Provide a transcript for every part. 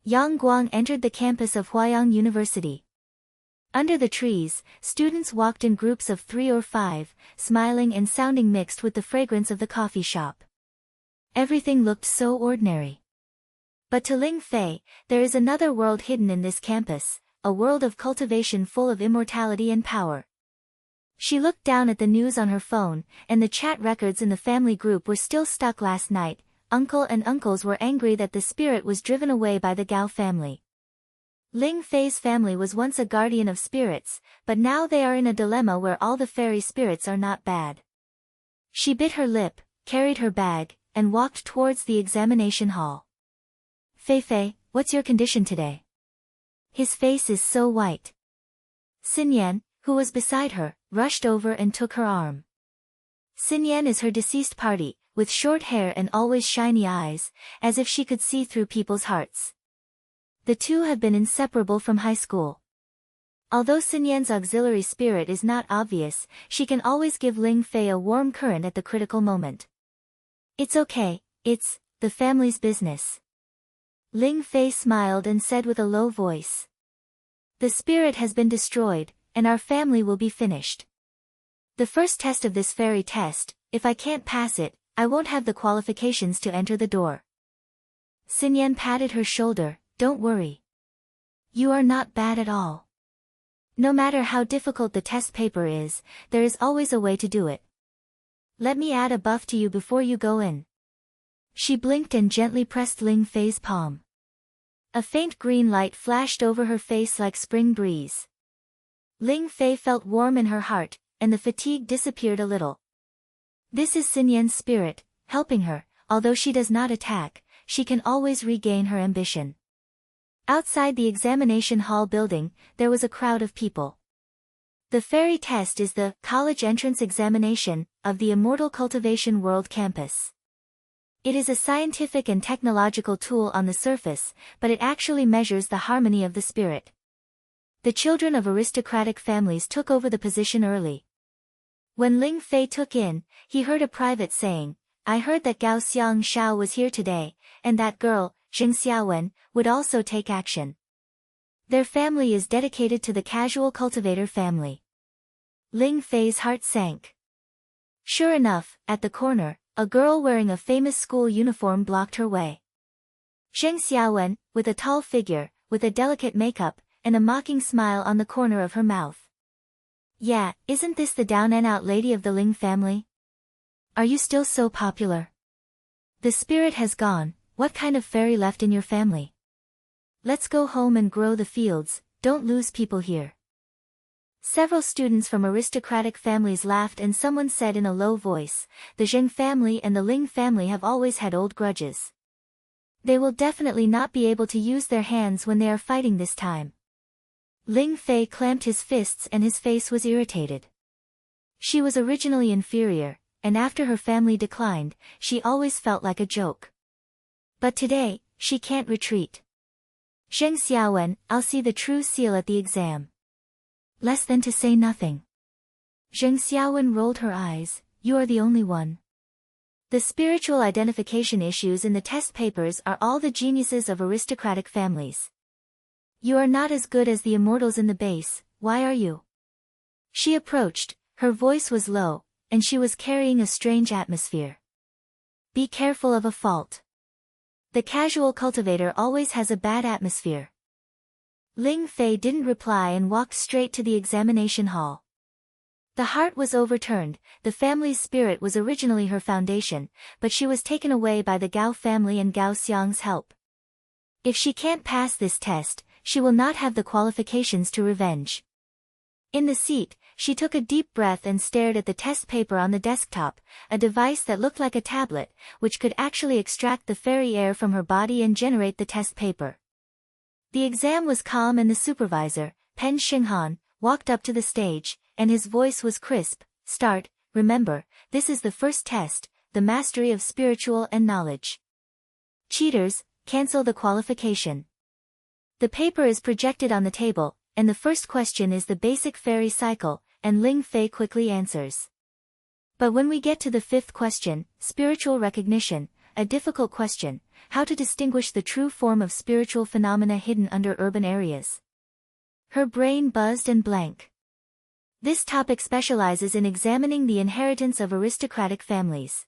Yang Guang entered the campus of Huayang University. Under the trees, students walked in groups of 3 or 5, smiling and sounding mixed with the fragrance of the coffee shop. Everything looked so ordinary. But to Ling Fei, there is another world hidden in this campus, a world of cultivation full of immortality and power. She looked down at the news on her phone, and the chat records in the family group were still stuck last night. Uncle and uncles were angry that the spirit was driven away by the Gao family. Ling Fei's family was once a guardian of spirits, but now they are in a dilemma where all the fairy spirits are not bad. She bit her lip, carried her bag, and walked towards the examination hall. Fei, what's your condition today? His face is so white. Xinyan, who was beside her, rushed over and took her arm. Xinyan is her deceased party, with short hair and always shiny eyes, as if she could see through people's hearts. The two have been inseparable from high school. Although Xinyan's auxiliary spirit is not obvious, she can always give Ling Fei a warm current at the critical moment. It's okay, it's the family's business. Ling Fei smiled and said with a low voice. The spirit has been destroyed, and our family will be finished. The first test of this fairy test, if I can't pass it, I won't have the qualifications to enter the door. Xinyan patted her shoulder, don't worry. You are not bad at all. No matter how difficult the test paper is, there is always a way to do it. Let me add a buff to you before you go in. She blinked and gently pressed Ling Fei's palm. A faint green light flashed over her face like spring breeze. Ling Fei felt warm in her heart, and the fatigue disappeared a little. This is Xinyan's spirit, helping her. Although she does not attack, she can always regain her ambition. Outside the examination hall building, there was a crowd of people. The fairy test is the college entrance examination of the Immortal Cultivation World Campus. It is a scientific and technological tool on the surface, but it actually measures the harmony of the spirit. The children of aristocratic families took over the position early. When Ling Fei took in, he heard a private saying, I heard that Gao Xiang Shao was here today, and that girl, Zheng Xiaowen, would also take action. Their family is dedicated to the casual cultivator family. Ling Fei's heart sank. Sure enough, at the corner, a girl wearing a famous school uniform blocked her way. Zheng Xiaowen, with a tall figure, with a delicate makeup, and a mocking smile on the corner of her mouth. Yeah, isn't this the down-and-out lady of the Ling family? Are you still so popular? The spirit has gone, what kind of fairy left in your family? Let's go home and grow the fields, don't lose people here. Several students from aristocratic families laughed and someone said in a low voice, the Zheng family and the Ling family have always had old grudges. They will definitely not be able to use their hands when they are fighting this time. Ling Fei clamped his fists and his face was irritated. She was originally inferior, and after her family declined, she always felt like a joke. But today, she can't retreat. Zheng Xiaowen, I'll see the true seal at the exam. Less than to say nothing. Zheng Xiaowen rolled her eyes, you are the only one. The spiritual identification issues in the test papers are all the geniuses of aristocratic families. You are not as good as the immortals in the base, why are you? She approached, her voice was low, and she was carrying a strange atmosphere. Be careful of a fault. The casual cultivator always has a bad atmosphere. Ling Fei didn't reply and walked straight to the examination hall. The heart was overturned, the family's spirit was originally her foundation, but she was taken away by the Gao family and Gao Xiang's help. If she can't pass this test, she will not have the qualifications to revenge. In the seat, she took a deep breath and stared at the test paper on the desktop, a device that looked like a tablet, which could actually extract the fairy air from her body and generate the test paper. The exam was calm and the supervisor, Pen Xinghan, walked up to the stage, and his voice was crisp, start, remember, this is the first test, the mastery of spiritual and knowledge. Cheaters, cancel the qualification. The paper is projected on the table, and the first question is the basic fairy cycle, and Ling Fei quickly answers. But when we get to the fifth question, spiritual recognition, a difficult question, how to distinguish the true form of spiritual phenomena hidden under urban areas. Her brain buzzed and blank. This topic specializes in examining the inheritance of aristocratic families.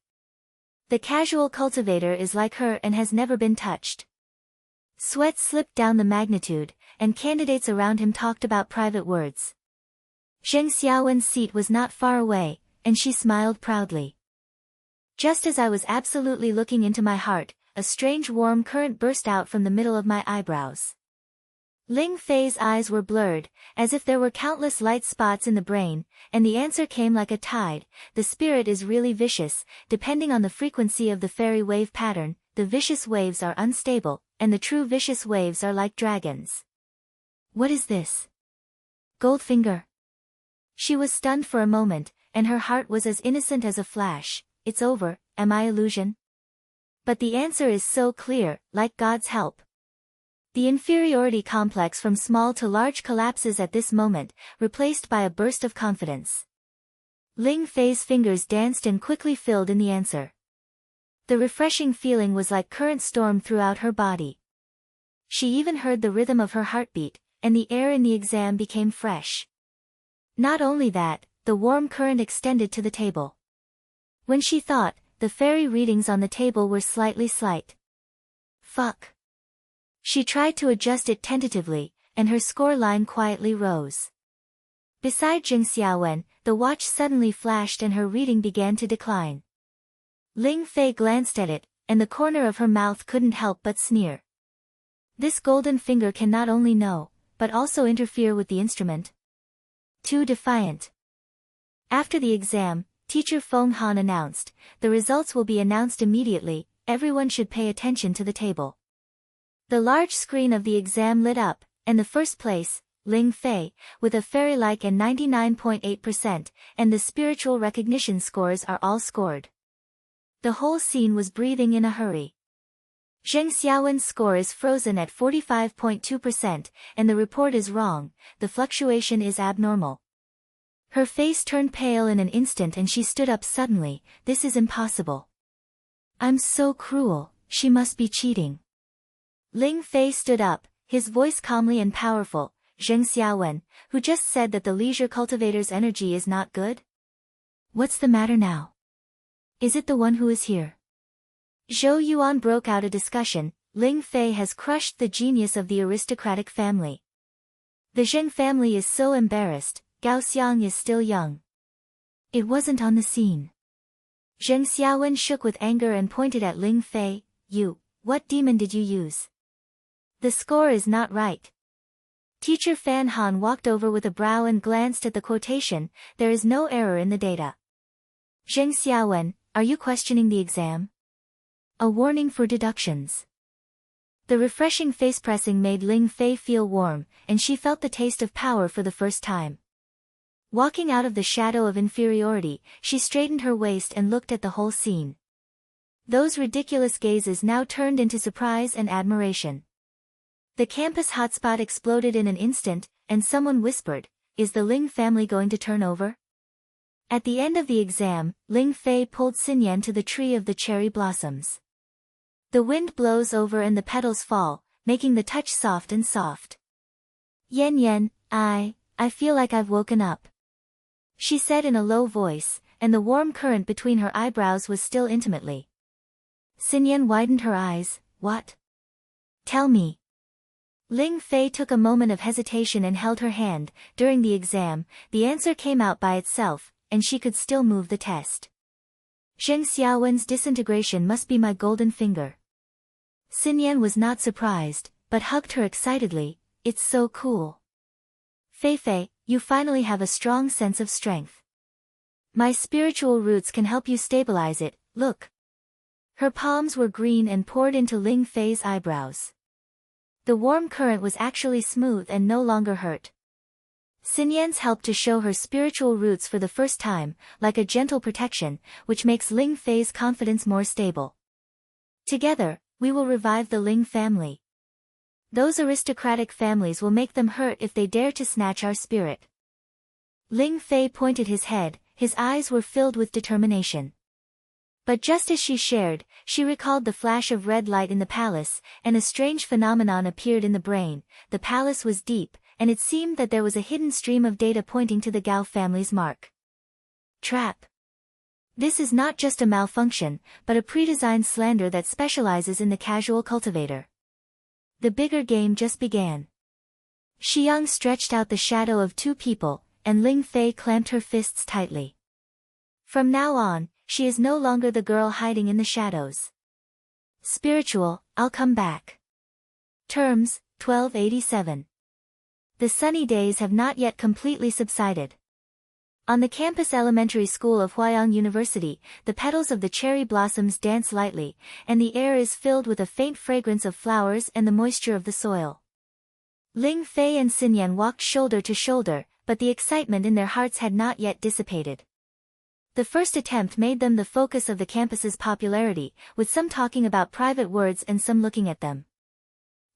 The casual cultivator is like her and has never been touched. Sweat slipped down the magnitude, and candidates around him talked about private words. Zheng Xiaowen's seat was not far away, and she smiled proudly. Just as I was absolutely looking into my heart, a strange warm current burst out from the middle of my eyebrows. Ling Fei's eyes were blurred, as if there were countless light spots in the brain, and the answer came like a tide. The spirit is really vicious, depending on the frequency of the fairy wave pattern. The vicious waves are unstable, and the true vicious waves are like dragons. What is this? Goldfinger? She was stunned for a moment, and her heart was as innocent as a flash. It's over, am I illusion? But the answer is so clear, like God's help. The inferiority complex from small to large collapses at this moment, replaced by a burst of confidence. Ling Fei's fingers danced and quickly filled in the answer. The refreshing feeling was like current storm throughout her body. She even heard the rhythm of her heartbeat, and the air in the exam became fresh. Not only that, the warm current extended to the table. When she thought, the fairy readings on the table were slightly slight. Fuck. She tried to adjust it tentatively, and her score line quietly rose. Beside Zheng Xiaowen, the watch suddenly flashed and her reading began to decline. Ling Fei glanced at it, and the corner of her mouth couldn't help but sneer. This golden finger can not only know, but also interfere with the instrument. Too defiant. After the exam, Teacher Feng Han announced, the results will be announced immediately, everyone should pay attention to the table. The large screen of the exam lit up, and the first place, Ling Fei, with a fairy-like and 99.8%, and the spiritual recognition scores are all scored. The whole scene was breathing in a hurry. Zheng Xiaowen's score is frozen at 45.2%, and the report is wrong, the fluctuation is abnormal. Her face turned pale in an instant and she stood up suddenly, this is impossible. I'm so cruel, she must be cheating. Ling Fei stood up, his voice calmly and powerful. Zheng Xiaowen, who just said that the leisure cultivator's energy is not good? What's the matter now? Is it the one who is here? Zhou Yuan broke out a discussion. Ling Fei has crushed the genius of the aristocratic family. The Zheng family is so embarrassed, Gao Xiang is still young. It wasn't on the scene. Zheng Xiaowen shook with anger and pointed at Ling Fei. What demon did you use? The score is not right. Teacher Fan Han walked over with a brow and glanced at the quotation, there is no error in the data. Zheng Xiaowen, are you questioning the exam? A warning for deductions. The refreshing face pressing made Ling Fei feel warm, and she felt the taste of power for the first time. Walking out of the shadow of inferiority, she straightened her waist and looked at the whole scene. Those ridiculous gazes now turned into surprise and admiration. The campus hotspot exploded in an instant, and someone whispered, is the Ling family going to turn over? At the end of the exam, Ling Fei pulled Xinyan to the tree of the cherry blossoms. The wind blows over and the petals fall, making the touch soft and soft. Yan, I feel like I've woken up. She said in a low voice, and the warm current between her eyebrows was still intimately. Xinyan widened her eyes, what? Tell me. Ling Fei took a moment of hesitation and held her hand. During the exam, the answer came out by itself, and she could still move the test. Zheng Xiaowen's disintegration must be my golden finger. Xinyan was not surprised, but hugged her excitedly, it's so cool. Fei, you finally have a strong sense of strength. My spiritual roots can help you stabilize it, look. Her palms were green and poured into Ling Fei's eyebrows. The warm current was actually smooth and no longer hurt. Xinyan's helped to show her spiritual roots for the first time, like a gentle protection, which makes Ling Fei's confidence more stable. Together, we will revive the Ling family. Those aristocratic families will make them hurt if they dare to snatch our spirit. Ling Fei pointed his head, his eyes were filled with determination. But just as she shared, she recalled the flash of red light in the palace, and a strange phenomenon appeared in the brain. The palace was deep, and it seemed that there was a hidden stream of data pointing to the Gao family's mark. Trap. This is not just a malfunction, but a pre-designed slander that specializes in the casual cultivator. The bigger game just began. Xiang stretched out the shadow of two people, and Ling Fei clamped her fists tightly. From now on, she is no longer the girl hiding in the shadows. Spiritual, I'll come back. Terms, 1287. The sunny days have not yet completely subsided. On the campus elementary school of Huayang University, the petals of the cherry blossoms dance lightly, and the air is filled with a faint fragrance of flowers and the moisture of the soil. Ling Fei and Xinyan walked shoulder to shoulder, but the excitement in their hearts had not yet dissipated. The first attempt made them the focus of the campus's popularity, with some talking about private words and some looking at them.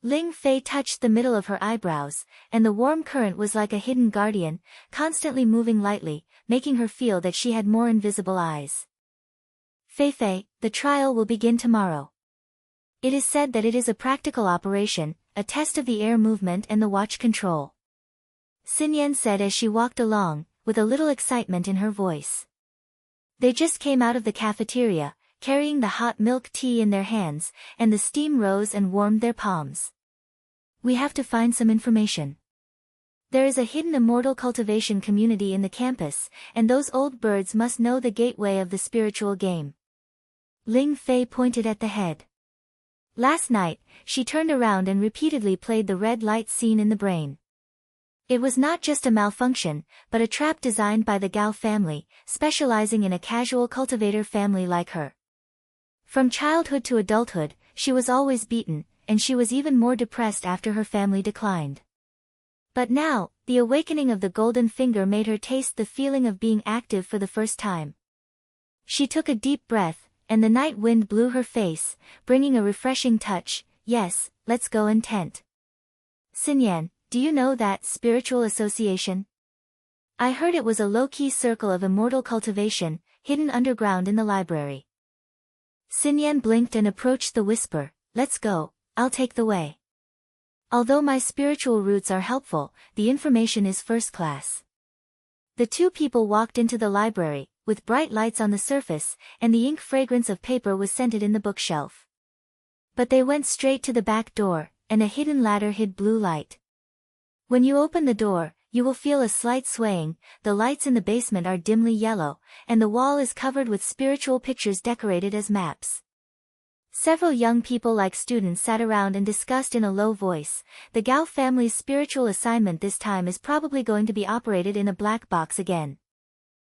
Ling Fei touched the middle of her eyebrows, and the warm current was like a hidden guardian, constantly moving lightly, making her feel that she had more invisible eyes. Fei, the trial will begin tomorrow. It is said that it is a practical operation, a test of the air movement and the watch control. Xinyan said as she walked along, with a little excitement in her voice. They just came out of the cafeteria, carrying the hot milk tea in their hands, and the steam rose and warmed their palms. We have to find some information. There is a hidden immortal cultivation community in the campus, and those old birds must know the gateway of the spiritual game. Ling Fei pointed at the head. Last night, she turned around and repeatedly played the red light scene in the brain. It was not just a malfunction, but a trap designed by the Gao family, specializing in a casual cultivator family like her. From childhood to adulthood, she was always beaten, and she was even more depressed after her family declined. But now, the awakening of the golden finger made her taste the feeling of being active for the first time. She took a deep breath, and the night wind blew her face, bringing a refreshing touch. Yes, let's go and tent. Xinyan, do you know that spiritual association? I heard it was a low-key circle of immortal cultivation, hidden underground in the library. Xinyan blinked and approached the whisper. Let's go, I'll take the way. Although my spiritual roots are helpful, the information is first class. The two people walked into the library, with bright lights on the surface, and the ink fragrance of paper was scented in the bookshelf. But they went straight to the back door, and a hidden ladder hid blue light. When you open the door, you will feel a slight swaying. The lights in the basement are dimly yellow, and the wall is covered with spiritual pictures decorated as maps. Several young people like students sat around and discussed in a low voice. The Gao family's spiritual assignment this time is probably going to be operated in a black box again.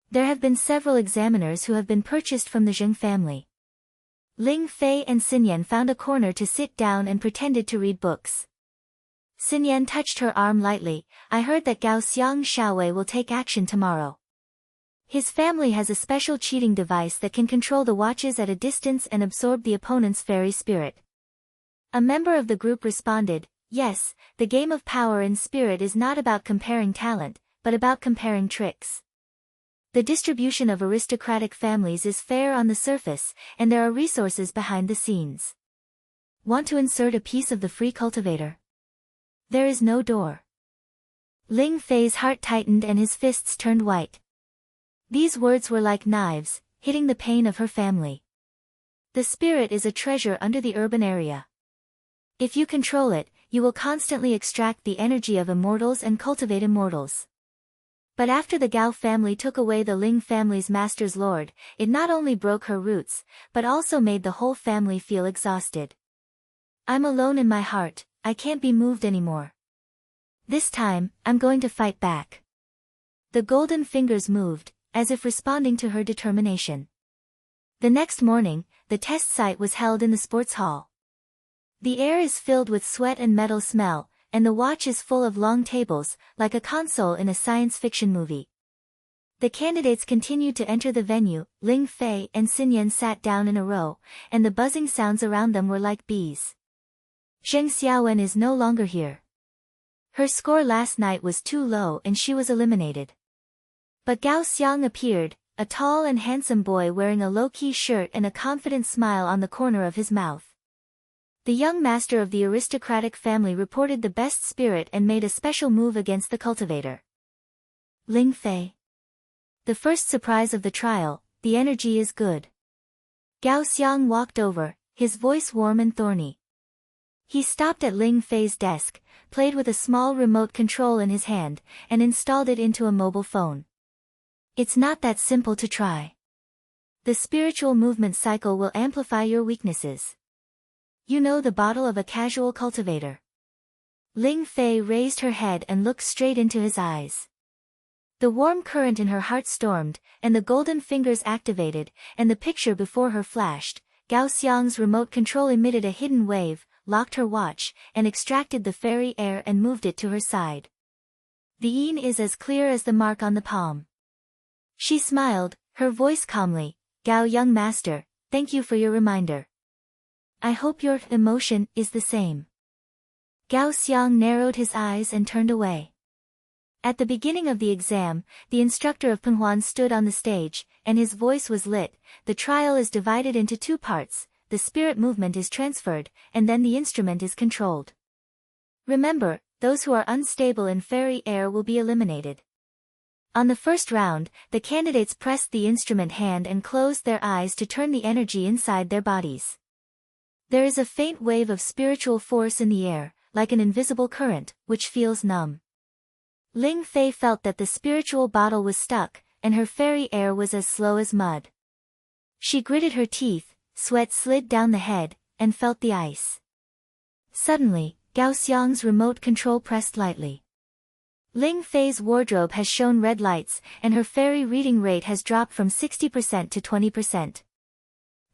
There have been several examiners who have been purchased from the Zheng family. Ling Fei and Xinyan found a corner to sit down and pretended to read books. Xinyan touched her arm lightly. I heard that Gao Xiang Xiaowei will take action tomorrow. His family has a special cheating device that can control the watches at a distance and absorb the opponent's fairy spirit. A member of the group responded, yes, the game of power and spirit is not about comparing talent, but about comparing tricks. The distribution of aristocratic families is fair on the surface, and there are resources behind the scenes. Want to insert a piece of the free cultivator? There is no door. Ling Fei's heart tightened and his fists turned white. These words were like knives, hitting the pain of her family. The spirit is a treasure under the urban area. If you control it, you will constantly extract the energy of immortals and cultivate immortals. But after the Gao family took away the Ling family's master's lord, it not only broke her roots, but also made the whole family feel exhausted. I'm alone in my heart, I can't be moved anymore. This time, I'm going to fight back. The golden fingers moved, as if responding to her determination. The next morning, the test site was held in the sports hall. The air is filled with sweat and metal smell, and the watch is full of long tables, like a console in a science fiction movie. The candidates continued to enter the venue. Ling Fei and Xinyan sat down in a row, and the buzzing sounds around them were like bees. Zheng Xiaowen is no longer here. Her score last night was too low and she was eliminated. But Gao Xiang appeared, a tall and handsome boy wearing a low-key shirt and a confident smile on the corner of his mouth. The young master of the aristocratic family reported the best spirit and made a special move against the cultivator. Ling Fei. The first surprise of the trial, the energy is good. Gao Xiang walked over, his voice warm and thorny. He stopped at Ling Fei's desk, played with a small remote control in his hand, and installed it into a mobile phone. It's not that simple to try. The spiritual movement cycle will amplify your weaknesses. You know the bottle of a casual cultivator. Ling Fei raised her head and looked straight into his eyes. The warm current in her heart stormed, and the golden fingers activated, and the picture before her flashed. Gao Xiang's remote control emitted a hidden wave, locked her watch, and extracted the fairy air and moved it to her side. The yin is as clear as the mark on the palm. She smiled, her voice calmly, Gao young master, thank you for your reminder. I hope your emotion is the same. Gao Xiang narrowed his eyes and turned away. At the beginning of the exam, the instructor of Penghuan stood on the stage, and his voice was lit. The trial is divided into two parts, the spirit movement is transferred, and then the instrument is controlled. Remember, those who are unstable in fairy air will be eliminated. On the first round, the candidates pressed the instrument hand and closed their eyes to turn the energy inside their bodies. There is a faint wave of spiritual force in the air, like an invisible current, which feels numb. Ling Fei felt that the spiritual bottle was stuck, and her fairy air was as slow as mud. She gritted her teeth, sweat slid down the head, and felt the ice. Suddenly, Gao Xiang's remote control pressed lightly. Ling Fei's wardrobe has shown red lights, and her fairy reading rate has dropped from 60% to 20%.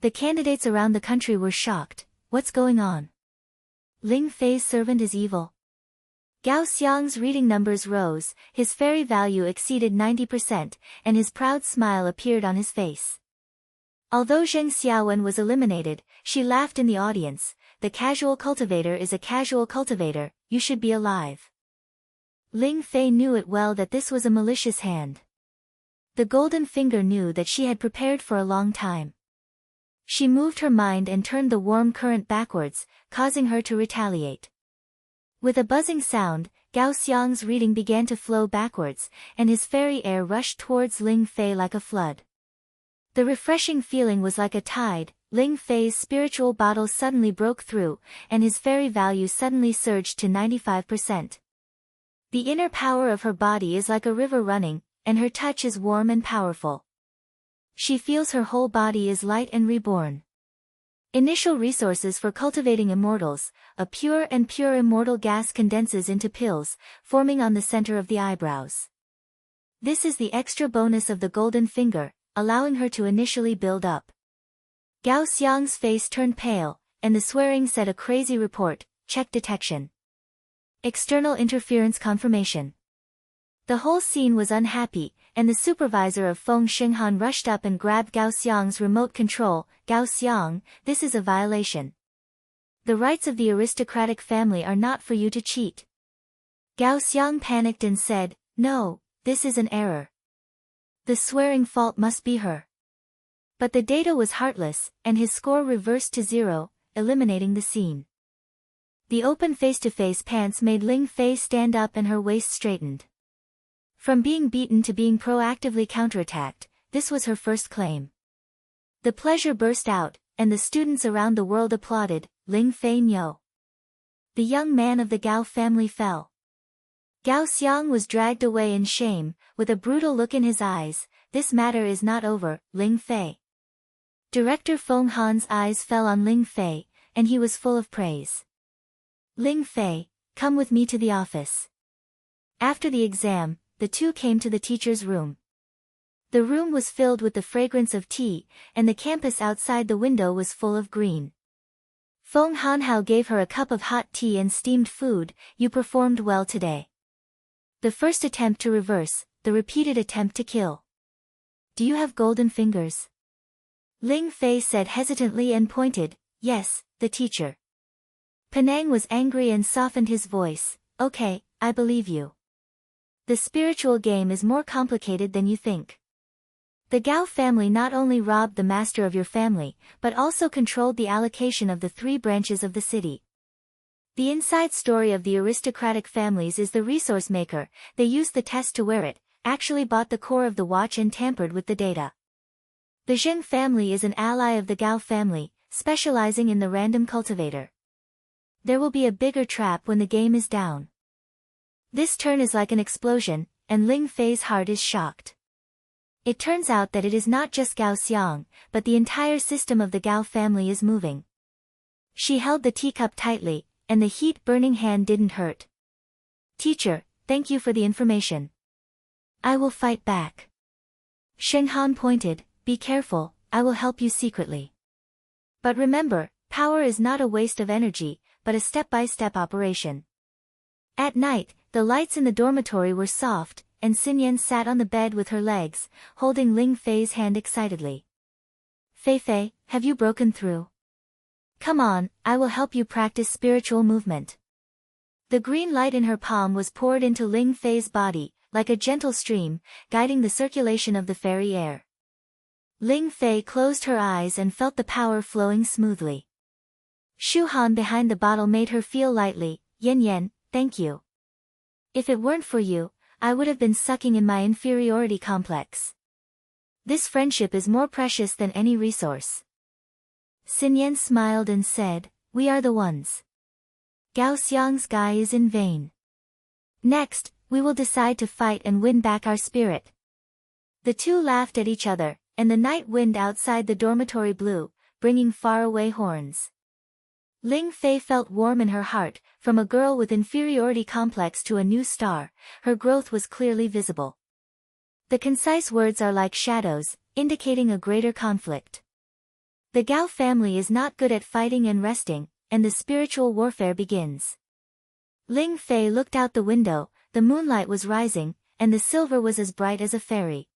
The candidates around the country were shocked. What's going on? Ling Fei's servant is evil. Gao Xiang's reading numbers rose, his fairy value exceeded 90%, and his proud smile appeared on his face. Although Zheng Xiaowen was eliminated, she laughed in the audience. The casual cultivator is a casual cultivator, you should be alive. Ling Fei knew it well that this was a malicious hand. The golden finger knew that she had prepared for a long time. She moved her mind and turned the warm current backwards, causing her to retaliate. With a buzzing sound, Gao Xiang's reading began to flow backwards, and his fairy air rushed towards Ling Fei like a flood. The refreshing feeling was like a tide. Ling Fei's spiritual bottle suddenly broke through, and his fairy value suddenly surged to 95%. The inner power of her body is like a river running, and her touch is warm and powerful. She feels her whole body is light and reborn. Initial resources for cultivating immortals, a pure immortal gas condenses into pills, forming on the center of the eyebrows. This is the extra bonus of the golden finger, allowing her to initially build up. Gao Xiang's face turned pale, and the swearing said a crazy report, check detection. External interference confirmation. The whole scene was unhappy, and the supervisor of Feng Xinghan rushed up and grabbed Gao Xiang's remote control. Gao Xiang, this is a violation. The rights of the aristocratic family are not for you to cheat. Gao Xiang panicked and said, no, this is an error. The swearing fault must be her. But the data was heartless, and his score reversed to 0, eliminating the scene. The open face-to-face pants made Ling Fei stand up and her waist straightened. From being beaten to being proactively counterattacked, this was her first claim. The pleasure burst out, and the students around the world applauded. Ling Fei Nyo. The young man of the Gao family fell. Gao Xiang was dragged away in shame, with a brutal look in his eyes. This matter is not over, Ling Fei. Director Feng Han's eyes fell on Ling Fei, and he was full of praise. Ling Fei, come with me to the office. After the exam, the two came to the teacher's room. The room was filled with the fragrance of tea, and the campus outside the window was full of green. Feng Hanhao gave her a cup of hot tea and steamed food. You performed well today. The first attempt to reverse, the repeated attempt to kill. Do you have golden fingers? Ling Fei said hesitantly and pointed. Yes, the teacher. Penang was angry and softened his voice. Okay, I believe you. The spiritual game is more complicated than you think. The Gao family not only robbed the master of your family, but also controlled the allocation of the 3 branches of the city. The inside story of the aristocratic families is the resource maker. They used the test to wear it, actually bought the core of the watch and tampered with the data. The Zheng family is an ally of the Gao family, specializing in the random cultivator. There will be a bigger trap when the game is down. This turn is like an explosion, and Ling Fei's heart is shocked. It turns out that it is not just Gao Xiang, but the entire system of the Gao family is moving. She held the teacup tightly, and the heat-burning hand didn't hurt. Teacher, thank you for the information. I will fight back. Sheng Han pointed, be careful, I will help you secretly. But remember, power is not a waste of energy, but a step-by-step operation. At night, the lights in the dormitory were soft, and Xinyan sat on the bed with her legs, holding Ling Fei's hand excitedly. Fei, have you broken through? Come on, I will help you practice spiritual movement. The green light in her palm was poured into Ling Fei's body, like a gentle stream, guiding the circulation of the fairy air. Ling Fei closed her eyes and felt the power flowing smoothly. Shu Han behind the bottle made her feel lightly. Yan, thank you. If it weren't for you, I would have been sucking in my inferiority complex. This friendship is more precious than any resource. Xinyan smiled and said, we are the ones. Gao Xiang's guy is in vain. Next, we will decide to fight and win back our spirit. The two laughed at each other, and the night wind outside the dormitory blew, bringing faraway horns. Ling Fei felt warm in her heart. From a girl with inferiority complex to a new star, her growth was clearly visible. The concise words are like shadows, indicating a greater conflict. The Gao family is not good at fighting and resting, and the spiritual warfare begins. Ling Fei looked out the window, the moonlight was rising, and the silver was as bright as a fairy.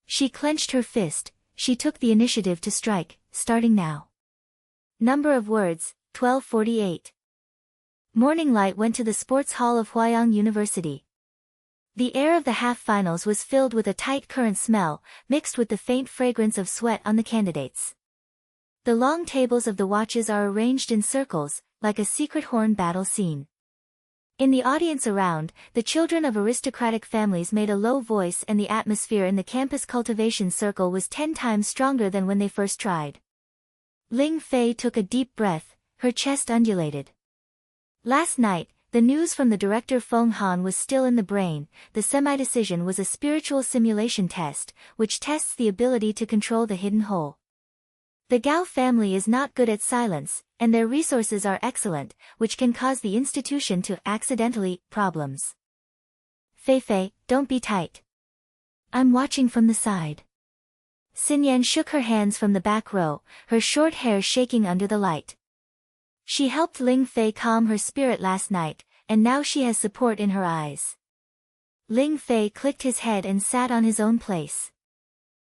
She clenched her fist, she took the initiative to strike, starting now. Number of words, 1248. Morning light went to the sports hall of Huayang University. The air of the half-finals was filled with a tight current smell, mixed with the faint fragrance of sweat on the candidates. The long tables of the watches are arranged in circles, like a secret horn battle scene. In the audience around, the children of aristocratic families made a low voice, and the atmosphere in the campus cultivation circle was 10 times stronger than when they first tried. Ling Fei took a deep breath, her chest undulated. Last night, the news from the director Feng Han was still in the brain. The semi-decision was a spiritual simulation test, which tests the ability to control the hidden hole. The Gao family is not good at silence, and their resources are excellent, which can cause the institution to accidentally problems. Fei, don't be tight. I'm watching from the side. Xinyan shook her hands from the back row, her short hair shaking under the light. She helped Ling Fei calm her spirit last night, and now she has support in her eyes. Ling Fei clicked his head and sat on his own place.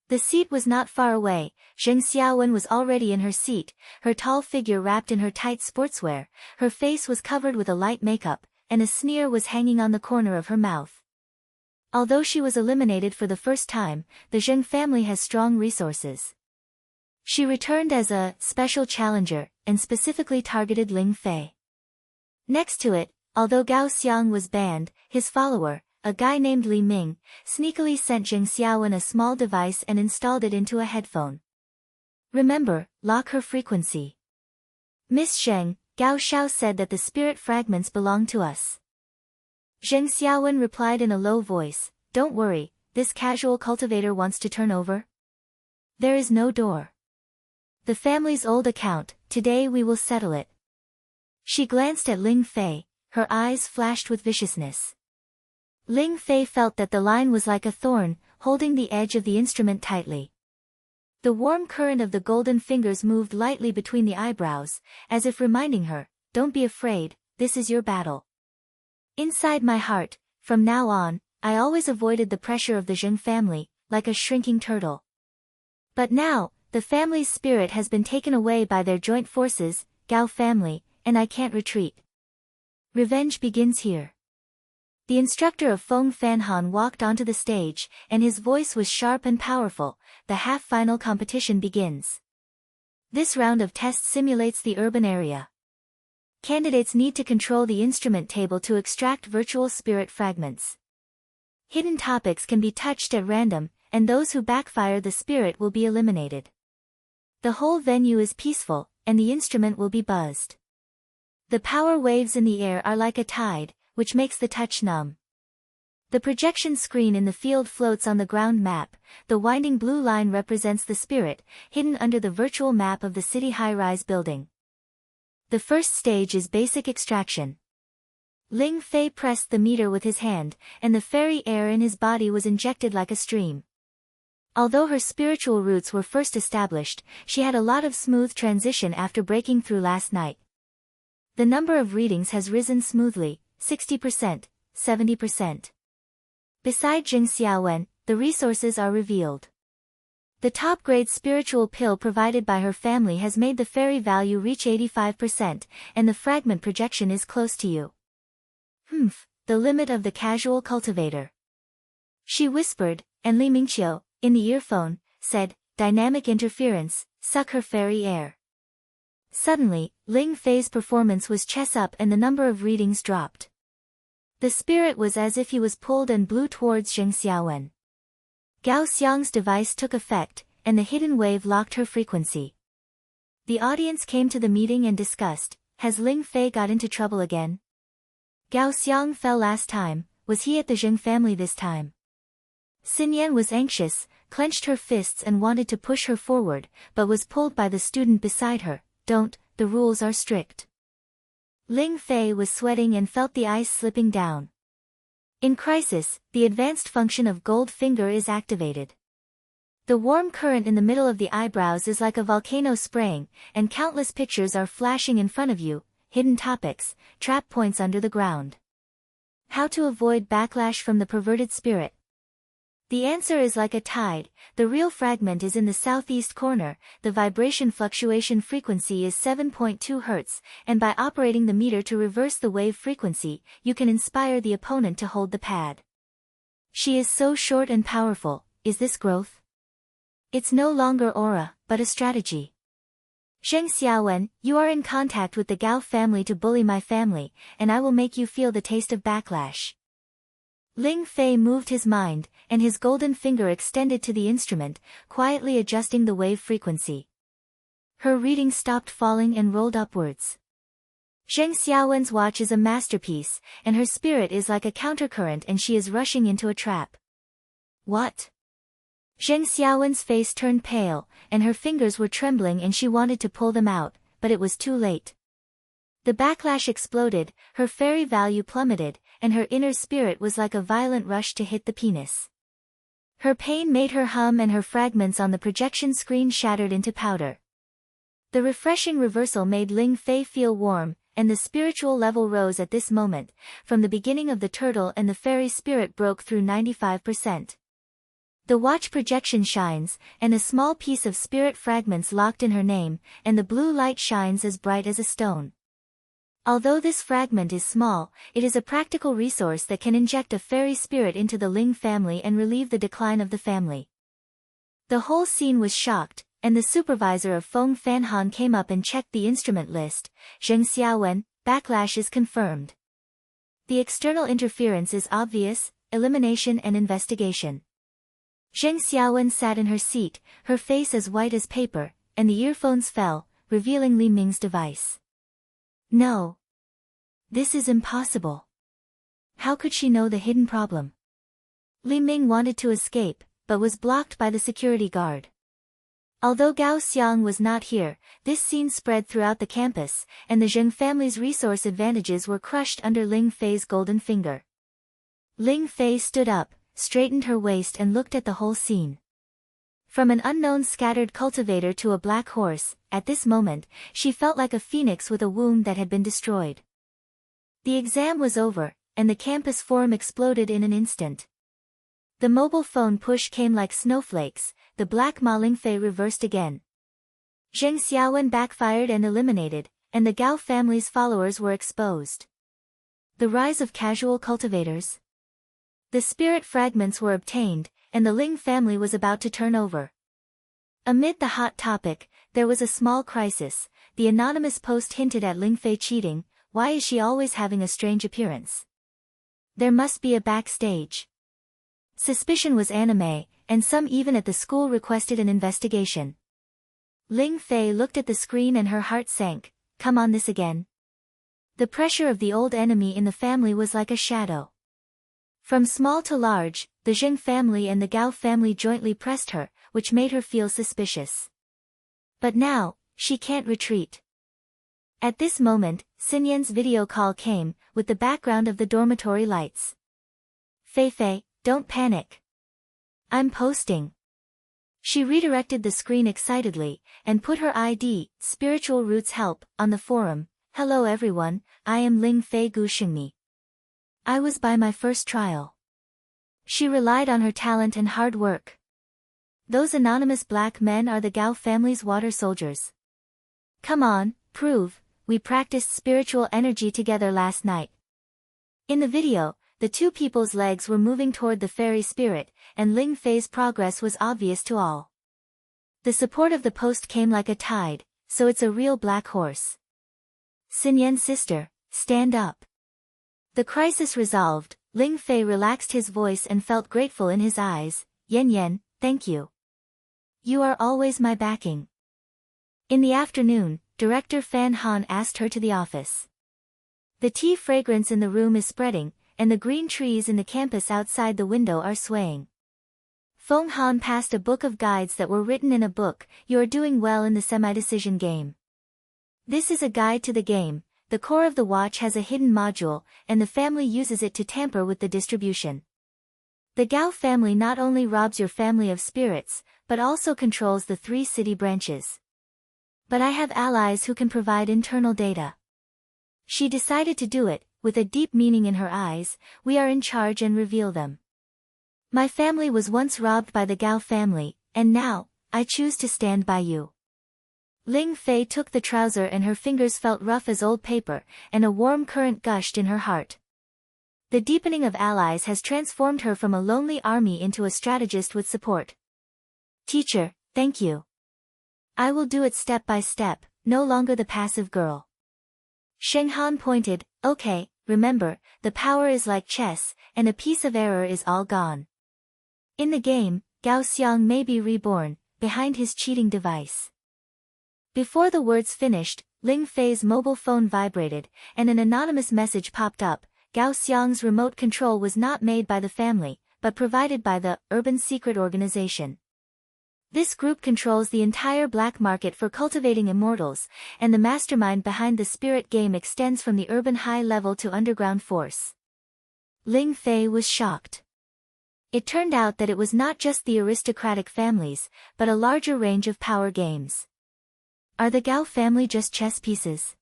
The seat was not far away. Zheng Xiaowen was already in her seat, her tall figure wrapped in her tight sportswear, her face was covered with a light makeup, and a sneer was hanging on the corner of her mouth. Although she was eliminated for the first time, the Zheng family has strong resources. She returned as a special challenger, and specifically targeted Ling Fei. Next to it, although Gao Xiang was banned, his follower, a guy named Li Ming, sneakily sent Zheng Xiaowen a small device and installed it into a headphone. Remember, lock her frequency. Miss Zheng, Gao Xiao said that the spirit fragments belong to us. Zheng Xiaowen replied in a low voice, don't worry, this casual cultivator wants to turn over. There is no door. The family's old account, today we will settle it. She glanced at Ling Fei, her eyes flashed with viciousness. Ling Fei felt that the line was like a thorn, holding the edge of the instrument tightly. The warm current of the golden fingers moved lightly between the eyebrows, as if reminding her, don't be afraid, this is your battle. Inside my heart, from now on, I always avoided the pressure of the Zheng family, like a shrinking turtle. But now, the family's spirit has been taken away by their joint forces, Gao family, and I can't retreat. Revenge begins here. The instructor of Feng Fanhan walked onto the stage, and his voice was sharp and powerful. The half-final competition begins. This round of tests simulates the urban area. Candidates need to control the instrument table to extract virtual spirit fragments. Hidden topics can be touched at random, and those who backfire the spirit will be eliminated. The whole venue is peaceful, and the instrument will be buzzed. The power waves in the air are like a tide, which makes the touch numb. The projection screen in the field floats on the ground map. The winding blue line represents the spirit, hidden under the virtual map of the city high-rise building. The first stage is basic extraction. Ling Fei pressed the meter with his hand, and the fairy air in his body was injected like a stream. Although her spiritual roots were first established, she had a lot of smooth transition after breaking through last night. The number of readings has risen smoothly, 60%, 70%. Beside Jing Xiaowen, the resources are revealed. The top-grade spiritual pill provided by her family has made the fairy value reach 85%, and the fragment projection is close to you. The limit of the casual cultivator. She whispered, and Li Mingqiu, in the earphone, said, dynamic interference, suck her fairy air. Suddenly, Ling Fei's performance was chess up and the number of readings dropped. The spirit was as if he was pulled and blew towards Zheng Xiaowen. Gao Xiang's device took effect, and the hidden wave locked her frequency. The audience came to the meeting and discussed, has Ling Fei got into trouble again? Gao Xiang fell last time, was he at the Zheng family this time? Xin Yan was anxious, clenched her fists and wanted to push her forward, but was pulled by the student beside her. Don't, the rules are strict. Ling Fei was sweating and felt the ice slipping down. In crisis, the advanced function of gold finger is activated. The warm current in the middle of the eyebrows is like a volcano spraying, and countless pictures are flashing in front of you, hidden topics, trap points under the ground. How to avoid backlash from the perverted spirit? The answer is like a tide. The real fragment is in the southeast corner. The vibration fluctuation frequency is 7.2 Hz, and by operating the meter to reverse the wave frequency, you can inspire the opponent to hold the pad. She is so short and powerful. Is this growth? It's no longer aura, but a strategy. Zheng Xiaowen, you are in contact with the Gao family to bully my family, and I will make you feel the taste of backlash. Ling Fei moved his mind, and his golden finger extended to the instrument, quietly adjusting the wave frequency. Her reading stopped falling and rolled upwards. Zheng Xiaowen's watch is a masterpiece, and her spirit is like a countercurrent and she is rushing into a trap. What? Zheng Xiaowen's face turned pale, and her fingers were trembling and she wanted to pull them out, but it was too late. The backlash exploded, her fairy value plummeted, and her inner spirit was like a violent rush to hit the penis. Her pain made her hum and her fragments on the projection screen shattered into powder. The refreshing reversal made Ling Fei feel warm, and the spiritual level rose at this moment. From the beginning of the turtle and the fairy spirit broke through 95%. The watch projection shines, and a small piece of spirit fragments locked in her name, and the blue light shines as bright as a stone. Although this fragment is small, it is a practical resource that can inject a fairy spirit into the Ling family and relieve the decline of the family. The whole scene was shocked, and the supervisor of Feng Fanhan came up and checked the instrument list. Zheng Xiaowen, backlash is confirmed. The external interference is obvious, elimination and investigation. Zheng Xiaowen sat in her seat, her face as white as paper, and the earphones fell, revealing Li Ming's device. No. This is impossible. How could she know the hidden problem? Li Ming wanted to escape, but was blocked by the security guard. Although Gao Xiang was not here, this scene spread throughout the campus, and the Zheng family's resource advantages were crushed under Ling Fei's golden finger. Ling Fei stood up, straightened her waist and looked at the whole scene. From an unknown scattered cultivator to a black horse, at this moment, she felt like a phoenix with a wound that had been destroyed. The exam was over, and the campus forum exploded in an instant. The mobile phone push came like snowflakes, the black Ma Ling Fei reversed again. Zheng Xiaowen backfired and eliminated, and the Gao family's followers were exposed. The rise of casual cultivators. The spirit fragments were obtained, and the Ling family was about to turn over. Amid the hot topic, there was a small crisis. The anonymous post hinted at Ling Fei cheating. Why is she always having a strange appearance? There must be a backstage. Suspicion was anime, and some even at the school requested an investigation. Ling Fei looked at the screen and her heart sank. Come on, this again. The pressure of the old enemy in the family was like a shadow. From small to large, the Zheng family and the Gao family jointly pressed her, which made her feel suspicious. But now, she can't retreat. At this moment, Xinyan's video call came, with the background of the dormitory lights. Fei, don't panic. I'm posting. She redirected the screen excitedly, and put her ID, Spiritual Roots Help, on the forum. Hello everyone, I am Ling Fei Gu Xingmi. I was by my first trial. She relied on her talent and hard work. Those anonymous black men are the Gao family's water soldiers. Come on, prove, we practiced spiritual energy together last night. In the video, the two people's legs were moving toward the fairy spirit, and Ling Fei's progress was obvious to all. The support of the post came like a tide, so it's a real black horse. Xinyan's sister, stand up. The crisis resolved, Ling Fei relaxed his voice and felt grateful in his eyes. Yan, thank you. You are always my backing. In the afternoon, Director Fan Han asked her to the office. The tea fragrance in the room is spreading, and the green trees in the campus outside the window are swaying. Feng Han passed a book of guides that were written in a book. You are doing well in the semi-decision game. This is a guide to the game. The core of the watch has a hidden module, and the family uses it to tamper with the distribution. The Gao family not only robs your family of spirits, but also controls the 3 city branches. But I have allies who can provide internal data. She decided to do it, with a deep meaning in her eyes. We are in charge and reveal them. My family was once robbed by the Gao family, and now, I choose to stand by you. Ling Fei took the trouser and her fingers felt rough as old paper, and a warm current gushed in her heart. The deepening of allies has transformed her from a lonely army into a strategist with support. Teacher, thank you. I will do it step by step, no longer the passive girl. Sheng Han pointed, okay, remember, the power is like chess, and a piece of error is all gone. In the game, Gao Xiang may be reborn, behind his cheating device. Before the words finished, Ling Fei's mobile phone vibrated, and an anonymous message popped up. Gao Xiang's remote control was not made by the family, but provided by the Urban Secret Organization. This group controls the entire black market for cultivating immortals, and the mastermind behind the spirit game extends from the urban high level to underground force. Ling Fei was shocked. It turned out that it was not just the aristocratic families, but a larger range of power games. Are the Gao family just chess pieces?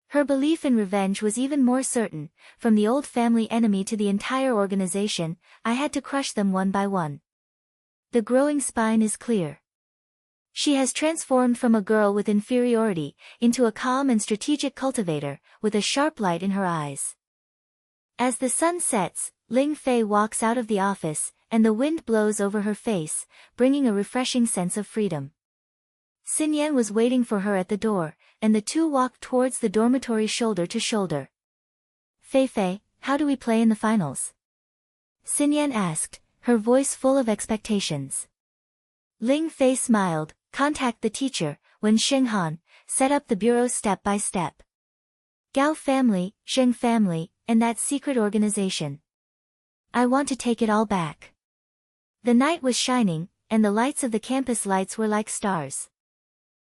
Her belief in revenge was even more certain. From the old family enemy to the entire organization, I had to crush them one by one. The growing spine is clear. She has transformed from a girl with inferiority, into a calm and strategic cultivator, with a sharp light in her eyes. As the sun sets, Ling Fei walks out of the office, and the wind blows over her face, bringing a refreshing sense of freedom. Xinyan was waiting for her at the door, and the two walked towards the dormitory shoulder to shoulder. Fei, how do we play in the finals? Xinyan asked, her voice full of expectations. Ling Fei smiled, contact the teacher, when Sheng Han, set up the bureau step by step. Gao family, Zheng family, and that secret organization. I want to take it all back. The night was shining, and the lights of the campus lights were like stars.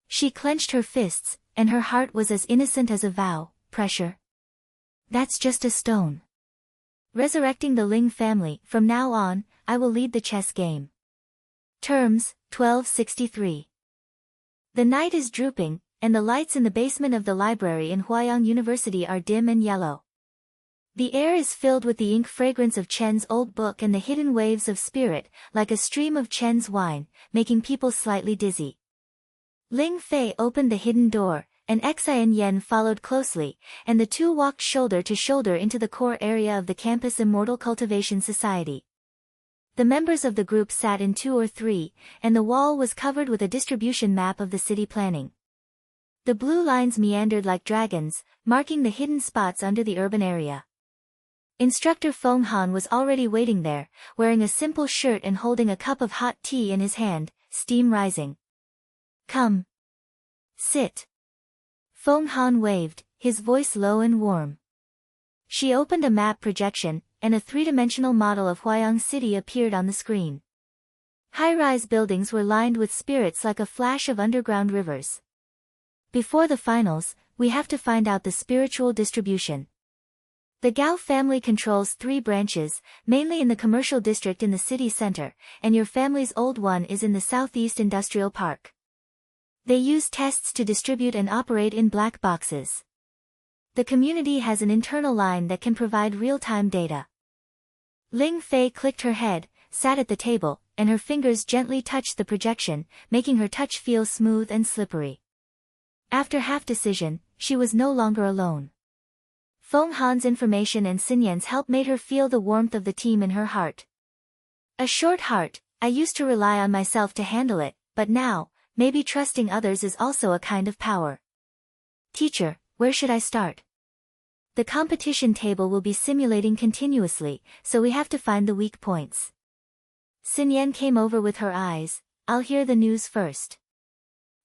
She clenched her fists, and her heart was as innocent as a vow. Pressure? That's just a stone. Resurrecting the Ling family, from now on, I will lead the chess game. Terms, 1263. The night is drooping, and the lights in the basement of the library in Huayang University are dim and yellow. The air is filled with the ink fragrance of Chen's old book and the hidden waves of spirit, like a stream of Chen's wine, making people slightly dizzy. Ling Fei opened the hidden door, and Xian Yen followed closely, and the two walked shoulder to shoulder into the core area of the campus Immortal Cultivation Society. The members of the group sat in 2 or 3, and the wall was covered with a distribution map of the city planning. The blue lines meandered like dragons, marking the hidden spots under the urban area. Instructor Feng Han was already waiting there, wearing a simple shirt and holding a cup of hot tea in his hand, steam rising. "Come. Sit." Feng Han waved, his voice low and warm. She opened a map projection, and a three-dimensional model of Huayang City appeared on the screen. High-rise buildings were lined with spirits like a flash of underground rivers. Before the finals, we have to find out the spiritual distribution. The Gao family controls 3 branches, mainly in the commercial district in the city center, and your family's old one is in the southeast industrial park. They use tests to distribute and operate in black boxes. The community has an internal line that can provide real-time data. Ling Fei clicked her head, sat at the table, and her fingers gently touched the projection, making her touch feel smooth and slippery. After half-decision, she was no longer alone. Feng Han's information and Xinyan's help made her feel the warmth of the team in her heart. A short heart, I used to rely on myself to handle it, but now, maybe trusting others is also a kind of power. Teacher, where should I start? The competition table will be simulating continuously, so we have to find the weak points. Xinyan came over with her eyes. I'll hear the news first.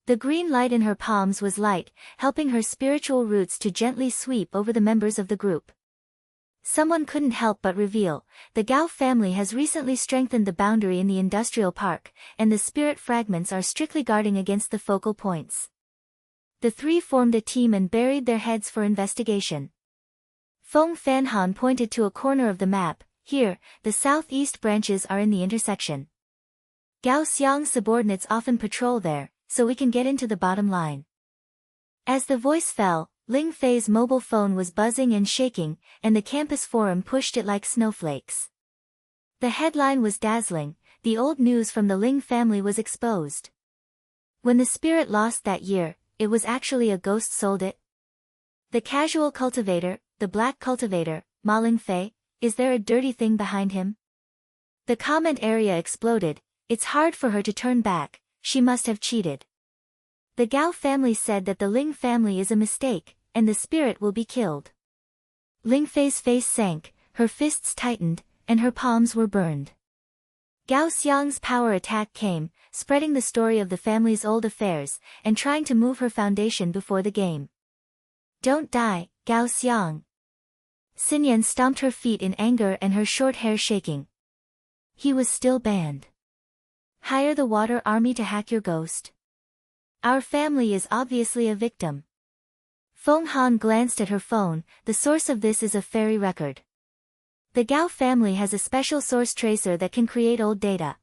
The green light in her palms was light, helping her spiritual roots to gently sweep over the members of the group. Someone couldn't help but reveal, the Gao family has recently strengthened the boundary in the industrial park, and the spirit fragments are strictly guarding against the focal points. The 3 formed a team and buried their heads for investigation. Feng Fanhan pointed to a corner of the map. Here, the southeast branches are in the intersection. Gao Xiang's subordinates often patrol there, so we can get into the bottom line. As the voice fell, Ling Fei's mobile phone was buzzing and shaking, and the campus forum pushed it like snowflakes. The headline was dazzling. The old news from the Ling family was exposed. When the spirit lost that year, it was actually a ghost sold it. The casual cultivator, the black cultivator, Ling Fei, is there a dirty thing behind him? The comment area exploded. It's hard for her to turn back. She must have cheated. The Gao family said that the Ling family is a mistake, and the spirit will be killed. Ling Fei's face sank, her fists tightened, and her palms were burned. Gao Xiang's power attack came, spreading the story of the family's old affairs, and trying to move her foundation before the game. Don't die, Gao Xiang. Xinyan stomped her feet in anger and her short hair shaking. He was still banned. Hire the water army to hack your ghost. Our family is obviously a victim. Feng Han glanced at her phone. The source of this is a fairy record. The Gao family has a special source tracer that can create old data.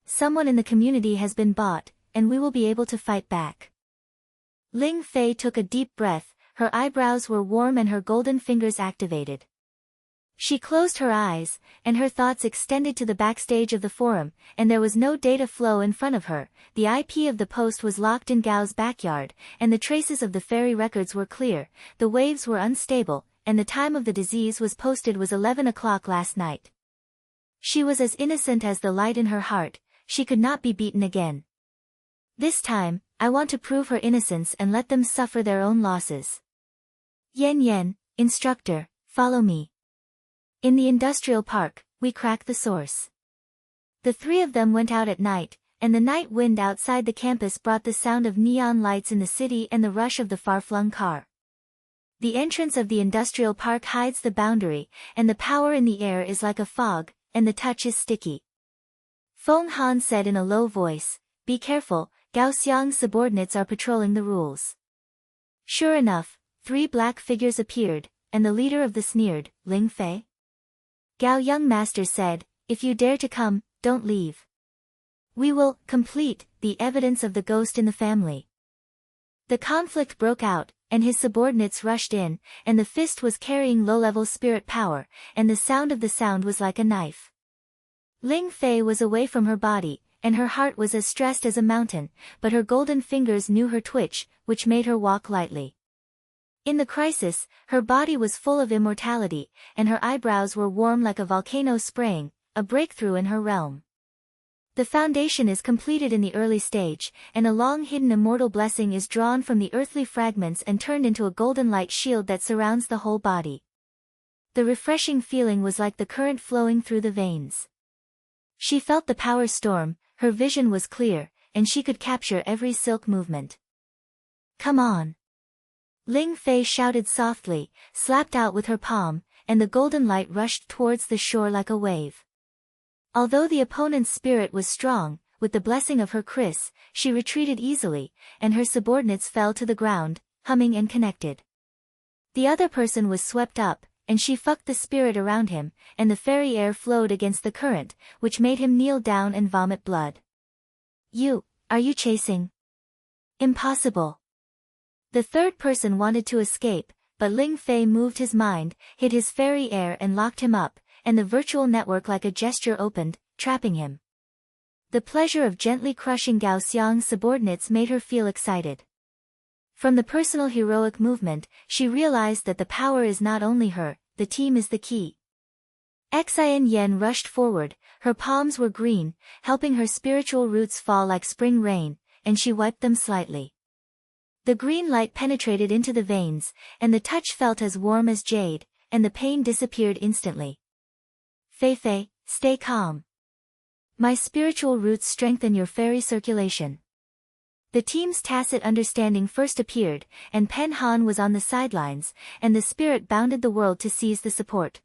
Someone in the community has been bought, and we will be able to fight back. Ling Fei took a deep breath, her eyebrows were warm and her golden fingers activated. She closed her eyes, and her thoughts extended to the backstage of the forum, and there was no data flow in front of her. The IP of the post was locked in Gao's backyard, and the traces of the fairy records were clear. The waves were unstable, and the time of the disease was posted was 11 o'clock last night. She was as innocent as the light in her heart. She could not be beaten again. This time, I want to prove her innocence and let them suffer their own losses. Yen, instructor, follow me. In the industrial park, we crack the source. The 3 of them went out at night, and the night wind outside the campus brought the sound of neon lights in the city and the rush of the far-flung car. The entrance of the industrial park hides the boundary, and the power in the air is like a fog, and the touch is sticky. Feng Han said in a low voice, be careful, Gao Xiang's subordinates are patrolling the rules. Sure enough, 3 black figures appeared, and the leader of the sneered, Ling Fei. Gao young master said, if you dare to come, don't leave. We will complete the evidence of the ghost in the family. The conflict broke out, and his subordinates rushed in, and the fist was carrying low-level spirit power, and the sound of the sound was like a knife. Ling Fei was away from her body, and her heart was as stressed as a mountain, but her golden fingers knew her twitch, which made her walk lightly. In the crisis, her body was full of immortality, and her eyebrows were warm like a volcano spraying, a breakthrough in her realm. The foundation is completed in the early stage, and a long-hidden immortal blessing is drawn from the earthly fragments and turned into a golden light shield that surrounds the whole body. The refreshing feeling was like the current flowing through the veins. She felt the power storm, her vision was clear, and she could capture every silk movement. "Come on!" Ling Fei shouted softly, slapped out with her palm, and the golden light rushed towards the shore like a wave. Although the opponent's spirit was strong, with the blessing of her Chris, she retreated easily, and her subordinates fell to the ground, humming and connected. The other person was swept up, and she fucked the spirit around him, and the fairy air flowed against the current, which made him kneel down and vomit blood. Are you chasing? Impossible. The third person wanted to escape, but Ling Fei moved his mind, hid his fairy air and locked him up, and the virtual network like a gesture opened, trapping him. The pleasure of gently crushing Gao Xiang's subordinates made her feel excited. From the personal heroic movement, she realized that the power is not only her, the team is the key. Xin Yen rushed forward, her palms were green, helping her spiritual roots fall like spring rain, and she wiped them slightly. The green light penetrated into the veins, and the touch felt as warm as jade, and the pain disappeared instantly. "Fei, stay calm. My spiritual roots strengthen your fairy circulation." The team's tacit understanding first appeared, and Pen Han was on the sidelines, and the spirit bounded the world to seize the support.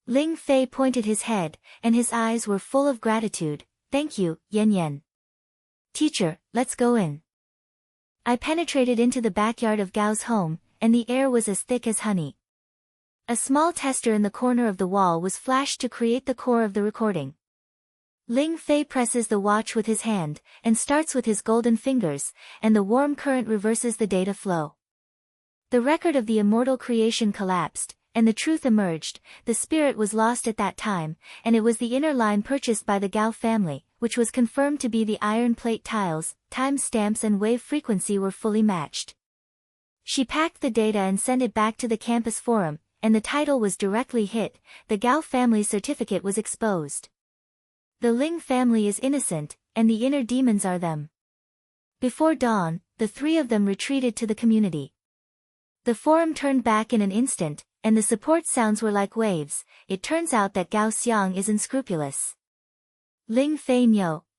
Ling Fei pointed his head, and his eyes were full of gratitude. "Thank you, Yen. Teacher, let's go in." I penetrated into the backyard of Gao's home, and the air was as thick as honey. A small tester in the corner of the wall was flashed to create the core of the recording. Ling Fei presses the watch with his hand, and starts with his golden fingers, and the warm current reverses the data flow. The record of the immortal creation collapsed, and the truth emerged. The spirit was lost at that time, and it was the inner line purchased by the Gao family, which was confirmed to be the iron plate tiles. Time stamps and wave frequency were fully matched. She packed the data and sent it back to the campus forum, and the title was directly hit. The Gao family certificate was exposed. The Ling family is innocent, and the inner demons are them. Before dawn, the three of them retreated to the community. The forum turned back in an instant, and the support sounds were like waves. It turns out that Gao Xiang is unscrupulous. Ling Fei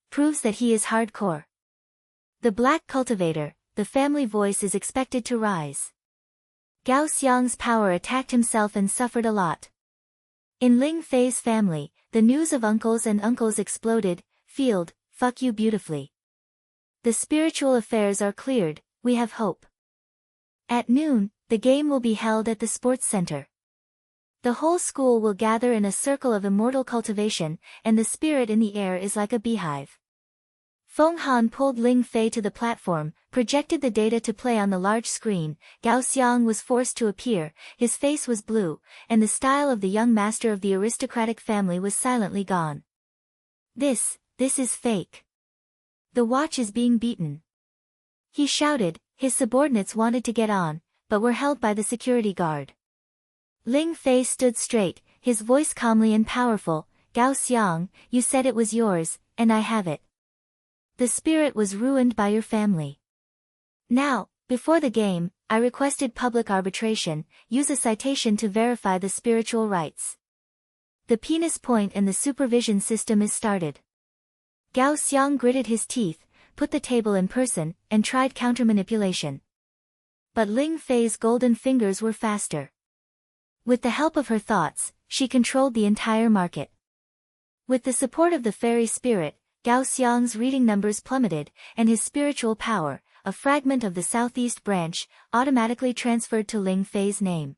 proves that he is hardcore. The black cultivator, the family voice is expected to rise. Gao Xiang's power attacked himself and suffered a lot. In Ling Fei's family, the news of uncles and uncles exploded. Field, fuck you beautifully. The spiritual affairs are cleared, we have hope. At noon, the game will be held at the sports center. The whole school will gather in a circle of immortal cultivation, and the spirit in the air is like a beehive. Feng Han pulled Ling Fei to the platform, projected the data to play on the large screen. Gao Xiang was forced to appear, his face was blue, and the style of the young master of the aristocratic family was silently gone. This is fake. The watch is being beaten. He shouted. His subordinates wanted to get on, but were held by the security guard. Ling Fei stood straight, his voice calmly and powerful. "Gao Xiang, you said it was yours, and I have it. The spirit was ruined by your family. Now, before the game, I requested public arbitration. Use a citation to verify the spiritual rights. The penis point and the supervision system is started." Gao Xiang gritted his teeth, put the table in person, and tried countermanipulation. But Ling Fei's golden fingers were faster. With the help of her thoughts, she controlled the entire market. With the support of the fairy spirit, Gao Xiang's reading numbers plummeted, and his spiritual power, a fragment of the southeast branch, automatically transferred to Ling Fei's name.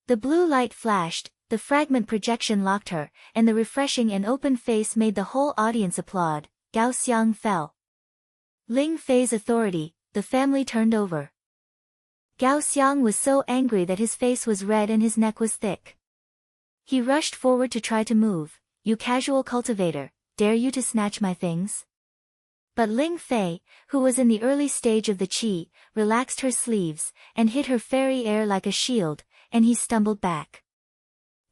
The blue light flashed, the fragment projection locked her, and the refreshing and open face made the whole audience applaud. Gao Xiang fell. Ling Fei's authority, the family turned over. Gao Xiang was so angry that his face was red and his neck was thick. He rushed forward to try to move. "You casual cultivator, dare you to snatch my things? But Ling Fei, who was in the early stage of the qi, relaxed her sleeves, and hid her fairy air like a shield, and he stumbled back.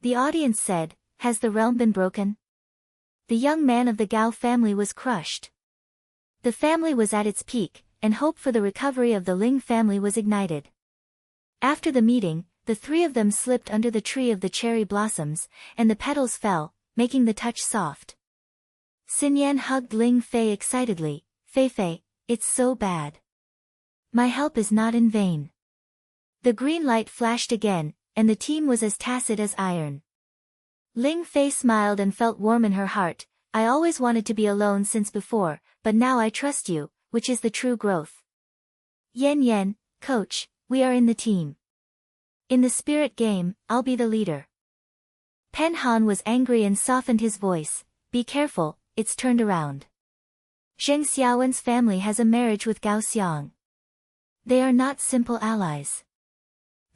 The audience said, "Has the realm been broken?" The young man of the Gao family was crushed. The family was at its peak, and hope for the recovery of the Ling family was ignited. After the meeting, the three of them slipped under the tree of the cherry blossoms, and the petals fell, making the touch soft. Xinyan hugged Ling Fei excitedly. "Fei, it's so bad. My help is not in vain." The green light flashed again, and the team was as tacit as iron. Ling Fei smiled and felt warm in her heart. "I always wanted to be alone since before, but now I trust you, which is the true growth." Yan, coach, we are in the team. In the spirit game, I'll be the leader. Pen Han was angry and softened his voice. "Be careful, it's turned around. Zheng Xiaowen's family has a marriage with Gao Xiang. They are not simple allies.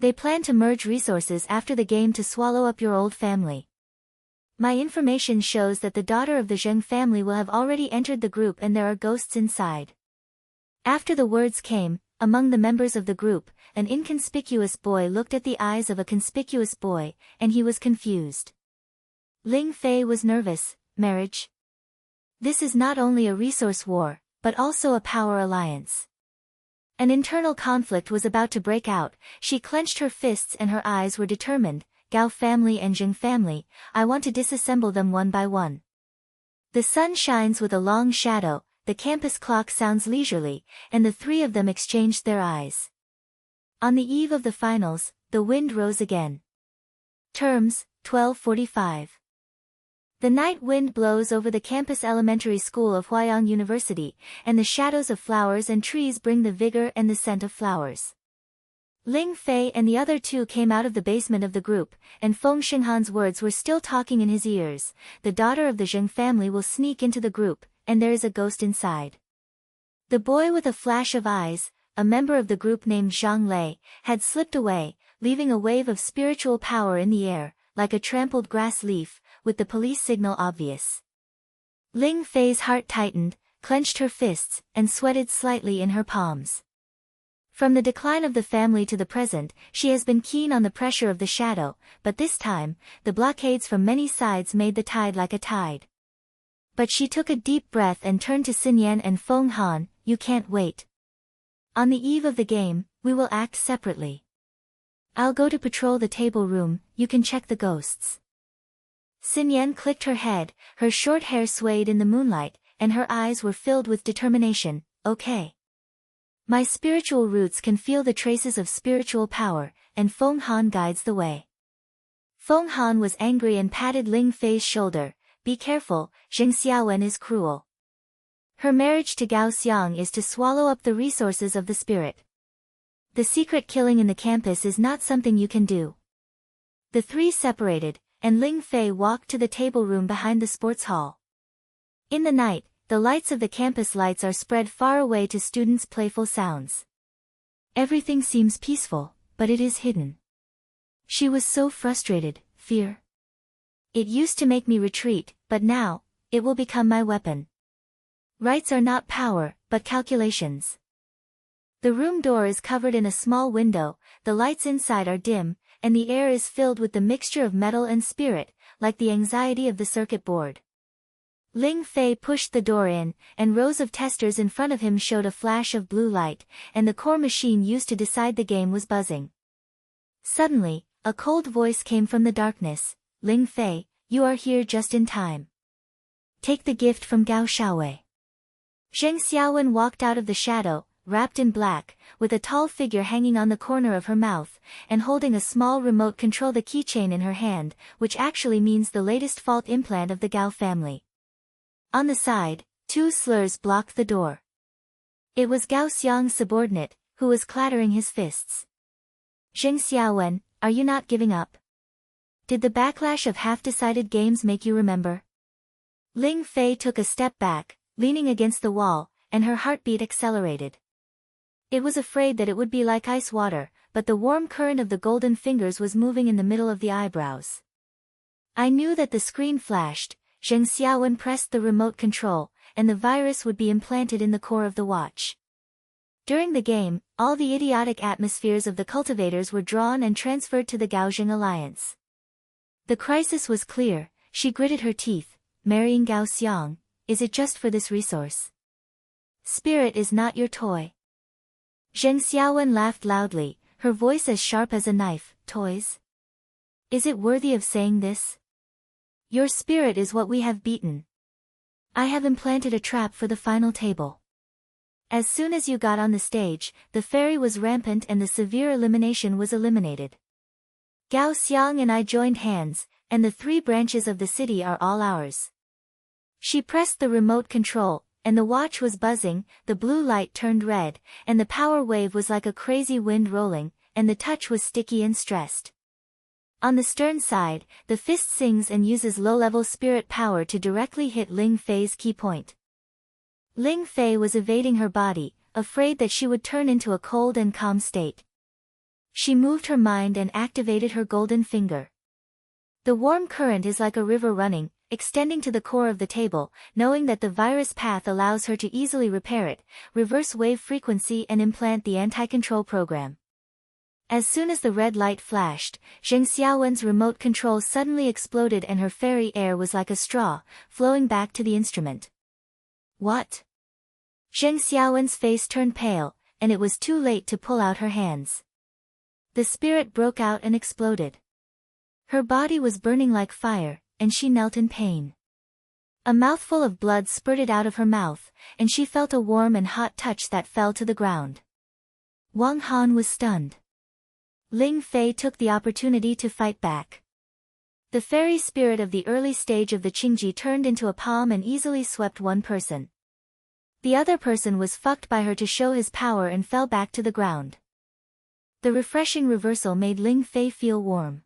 They plan to merge resources after the game to swallow up your old family. My information shows that the daughter of the Zheng family will have already entered the group and there are ghosts inside." After the words came, among the members of the group, an inconspicuous boy looked at the eyes of a conspicuous boy, and he was confused. Ling Fei was nervous. Marriage? This is not only a resource war, but also a power alliance. An internal conflict was about to break out. She clenched her fists and her eyes were determined. "Gao family and Zheng family, I want to disassemble them one by one." The sun shines with a long shadow, the campus clock sounds leisurely, and the three of them exchanged their eyes. On the eve of the finals, the wind rose again. Terms, 12:45. The night wind blows over the campus elementary school of Huayang University, and the shadows of flowers and trees bring the vigor and the scent of flowers. Ling Fei and the other two came out of the basement of the group, and Feng Xinghan's words were still talking in his ears. "The daughter of the Zheng family will sneak into the group, and there is a ghost inside." The boy with a flash of eyes, a member of the group named Zhang Lei, had slipped away, leaving a wave of spiritual power in the air, like a trampled grass leaf, with the police signal obvious. Ling Fei's heart tightened, clenched her fists, and sweated slightly in her palms. From the decline of the family to the present, she has been keen on the pressure of the shadow, but this time, the blockades from many sides made the tide like a tide. But she took a deep breath and turned to Xinyan and Feng Han. "You can't wait. On the eve of the game, we will act separately. I'll go to patrol the table room, you can check the ghosts." Xinyan clicked her head, her short hair swayed in the moonlight, and her eyes were filled with determination. "Okay. My spiritual roots can feel the traces of spiritual power, and Feng Han guides the way." Feng Han was angry and patted Ling Fei's shoulder. "Be careful, Zheng Xiaowen is cruel. Her marriage to Gao Xiang is to swallow up the resources of the spirit. The secret killing in the campus is not something you can do." The three separated, and Ling Fei walked to the table room behind the sports hall. In the night, the lights of the campus lights are spread far away to students' playful sounds. Everything seems peaceful, but it is hidden. She was so frustrated. Fear. It used to make me retreat, but now, it will become my weapon. Rights are not power, but calculations. The room door is covered in a small window, the lights inside are dim, and the air is filled with the mixture of metal and spirit, like the anxiety of the circuit board. Ling Fei pushed the door in, and rows of testers in front of him showed a flash of blue light, and the core machine used to decide the game was buzzing. Suddenly, a cold voice came from the darkness. "Ling Fei, you are here just in time. Take the gift from Gao Xiaowei." Zheng Xiaowen walked out of the shadow, wrapped in black, with a tall figure hanging on the corner of her mouth, and holding a small remote control the keychain in her hand, which actually means the latest fault implant of the Gao family. On the side, two slurs blocked the door. It was Gao Xiang's subordinate, who was clattering his fists. "Zheng Xiaowen, are you not giving up? Did the backlash of half-decided games make you remember?" Ling Fei took a step back, leaning against the wall, and her heartbeat accelerated. It was afraid that it would be like ice water, but the warm current of the golden fingers was moving in the middle of the eyebrows. "I knew that the screen flashed," Zheng Xiaowen pressed the remote control, and the virus would be implanted in the core of the watch. During the game, all the idiotic atmospheres of the cultivators were drawn and transferred to the Gaojing alliance. The crisis was clear. She gritted her teeth, marrying Gao Xiang. Is it just for this resource? Spirit is not your toy. Zheng Xiaowen laughed loudly, her voice as sharp as a knife. Toys? Is it worthy of saying this? Your spirit is what we have beaten. I have implanted a trap for the final table. As soon as you got on the stage, the fairy was rampant and the severe elimination was eliminated. Gao Xiang and I joined hands, and the 3 branches of the city are all ours. She pressed the remote control, and the watch was buzzing, the blue light turned red, and the power wave was like a crazy wind rolling, and the touch was sticky and stressed. On the stern side, the fist sings and uses low-level spirit power to directly hit Ling Fei's key point. Ling Fei was evading her body, afraid that she would turn into a cold and calm state. She moved her mind and activated her golden finger. The warm current is like a river running, extending to the core of the table, knowing that the virus path allows her to easily repair it, reverse wave frequency and implant the anti-control program. As soon as the red light flashed, Zheng Xiaowen's remote control suddenly exploded and her fairy air was like a straw, flowing back to the instrument. What? Zheng Xiaowen's face turned pale, and it was too late to pull out her hands. The spirit broke out and exploded. Her body was burning like fire, and she knelt in pain. A mouthful of blood spurted out of her mouth, and she felt a warm and hot touch that fell to the ground. Wang Han was stunned. Ling Fei took the opportunity to fight back. The fairy spirit of the early stage of the Qingji turned into a palm and easily swept one person. The other person was fucked by her to show his power and fell back to the ground. The refreshing reversal made Ling Fei feel warm.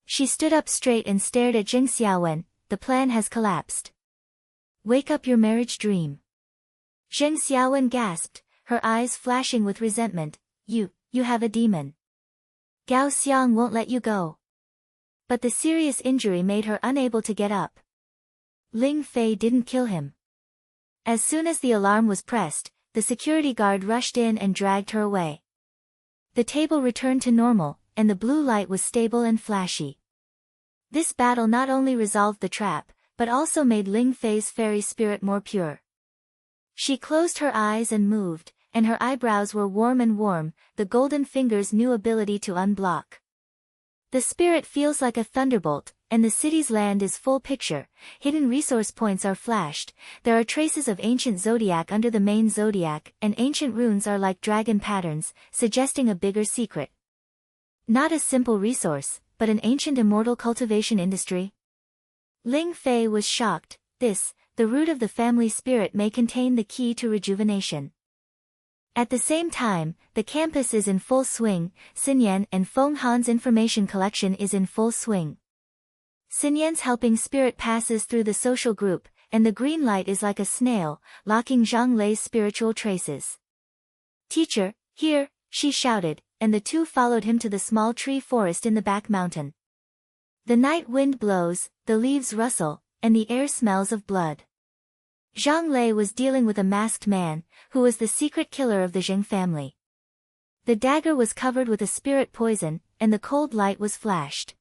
She stood up straight and stared at Zheng Xiaowen. The plan has collapsed. Wake up your marriage dream. Zheng Xiaowen gasped, her eyes flashing with resentment. You have a demon. Gao Xiang won't let you go. But the serious injury made her unable to get up. Ling Fei didn't kill him. As soon as the alarm was pressed, the security guard rushed in and dragged her away. The table returned to normal, and the blue light was stable and flashy. This battle not only resolved the trap, but also made Ling Fei's fairy spirit more pure. She closed her eyes and moved, and her eyebrows were warm, the golden fingers knew ability to unblock. The spirit feels like a thunderbolt, and the city's land is full picture, hidden resource points are flashed, there are traces of ancient zodiac under the main zodiac, and ancient runes are like dragon patterns, suggesting a bigger secret. Not a simple resource, but an ancient immortal cultivation industry. Ling Fei was shocked. The root of the family spirit may contain the key to rejuvenation. At the same time, the campus is in full swing, Xinyan and Feng Han's information collection is in full swing. Xinyan's helping spirit passes through the social group, and the green light is like a snail, locking Zhang Lei's spiritual traces. Teacher, here, she shouted, and the two followed him to the small tree forest in the back mountain. The night wind blows, the leaves rustle, and the air smells of blood. Zhang Lei was dealing with a masked man, who was the secret killer of the Zheng family. The dagger was covered with a spirit poison, and the cold light was flashed.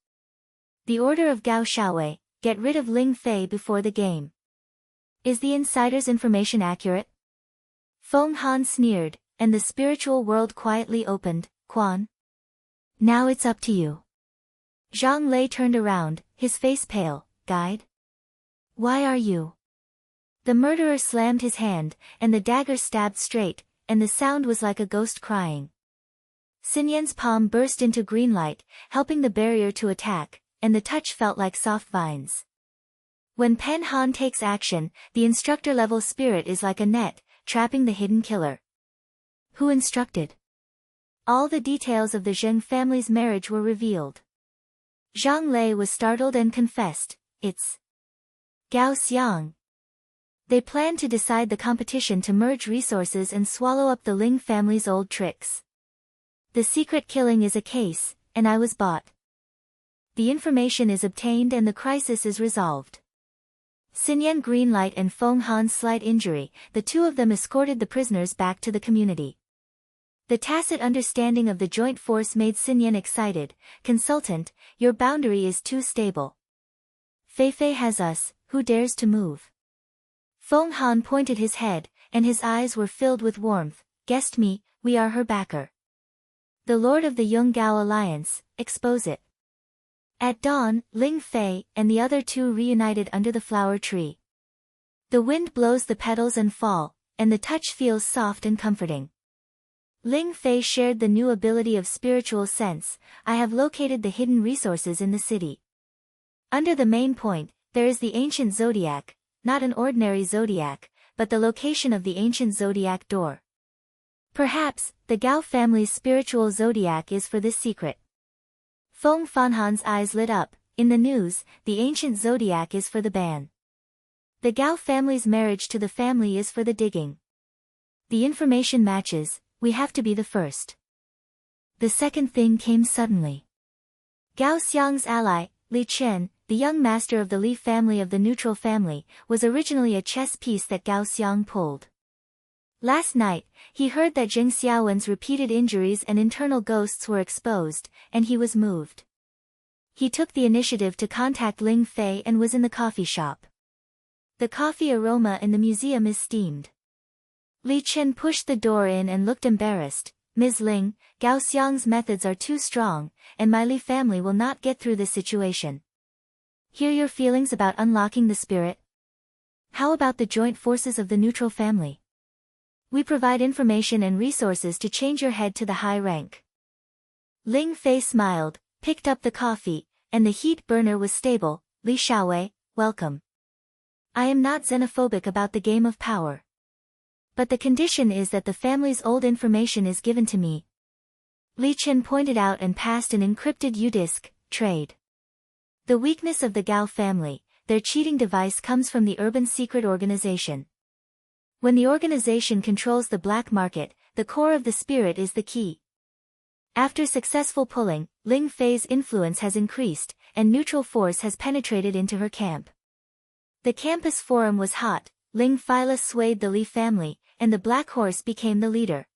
The order of Gao Xiaowei, get rid of Ling Fei before the game. Is the insider's information accurate? Feng Han sneered, and the spiritual world quietly opened. Quan? Now it's up to you. Zhang Lei turned around, his face pale. Guide? Why are you? The murderer slammed his hand, and the dagger stabbed straight, and the sound was like a ghost crying. Xinyan's palm burst into green light, helping the barrier to attack, and the touch felt like soft vines. When Pen Han takes action, the instructor-level spirit is like a net, trapping the hidden killer. Who instructed? All the details of the Zheng family's marriage were revealed. Zhang Lei was startled and confessed, it's Gao Xiang. They planned to decide the competition to merge resources and swallow up the Ling family's old tricks. The secret killing is a case, and I was bought. The information is obtained and the crisis is resolved. Xinyan green light and Feng Han's slight injury, the two of them escorted the prisoners back to the community. The tacit understanding of the joint force made Xinyan excited. Consultant, your boundary is too stable. Fei Fei has us, who dares to move? Feng Han pointed his head, and his eyes were filled with warmth. Guessed me, we are her backer. The Lord of the Yunggao Alliance, expose it. At dawn, Ling Fei and the other two reunited under the flower tree. The wind blows the petals and fall, and the touch feels soft and comforting. Ling Fei shared the new ability of spiritual sense. I have located the hidden resources in the city. Under the main point, there is the ancient zodiac, not an ordinary zodiac, but the location of the ancient zodiac door. Perhaps, the Gao family's spiritual zodiac is for this secret. Feng Fanhan's eyes lit up. In the news, the ancient zodiac is for the ban. The Gao family's marriage to the family is for the digging. The information matches, we have to be the first. The second thing came suddenly. Gao Xiang's ally, Li Chen, the young master of the Li family of the neutral family, was originally a chess piece that Gao Xiang pulled. Last night, he heard that Zheng Xiaowen's repeated injuries and internal ghosts were exposed, and he was moved. He took the initiative to contact Ling Fei and was in the coffee shop. The coffee aroma in the museum is steamed. Li Chen pushed the door in and looked embarrassed. Ms. Ling, Gao Xiang's methods are too strong, and my Li family will not get through this situation. Hear your feelings about unlocking the spirit? How about the joint forces of the neutral family? We provide information and resources to change your head to the high rank. Ling Fei smiled, picked up the coffee, and the heat burner was stable. Li Xiaowei, welcome. I am not xenophobic about the game of power. But the condition is that the family's old information is given to me. Li Chen pointed out and passed an encrypted UDISC, trade. The weakness of the Gao family, their cheating device comes from the urban secret organization. When the organization controls the black market, the core of the spirit is the key. After successful pulling, Ling Fei's influence has increased, and neutral force has penetrated into her camp. The campus forum was hot. Ling Fei swayed the Li family, and the black horse became the leader.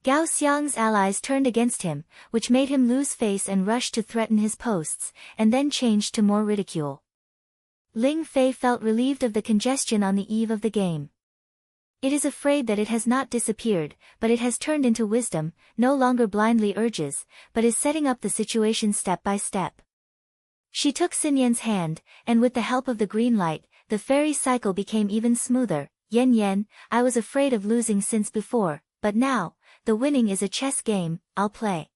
Gao Xiang's allies turned against him, which made him lose face and rush to threaten his posts, and then changed to more ridicule. Ling Fei felt relieved of the congestion on the eve of the game. It is afraid that it has not disappeared, but it has turned into wisdom, no longer blindly urges, but is setting up the situation step by step. She took Xinyan's hand, and with the help of the green light, the fairy cycle became even smoother. Yen Yen, I was afraid of losing since before, but now, the winning is a chess game, I'll play.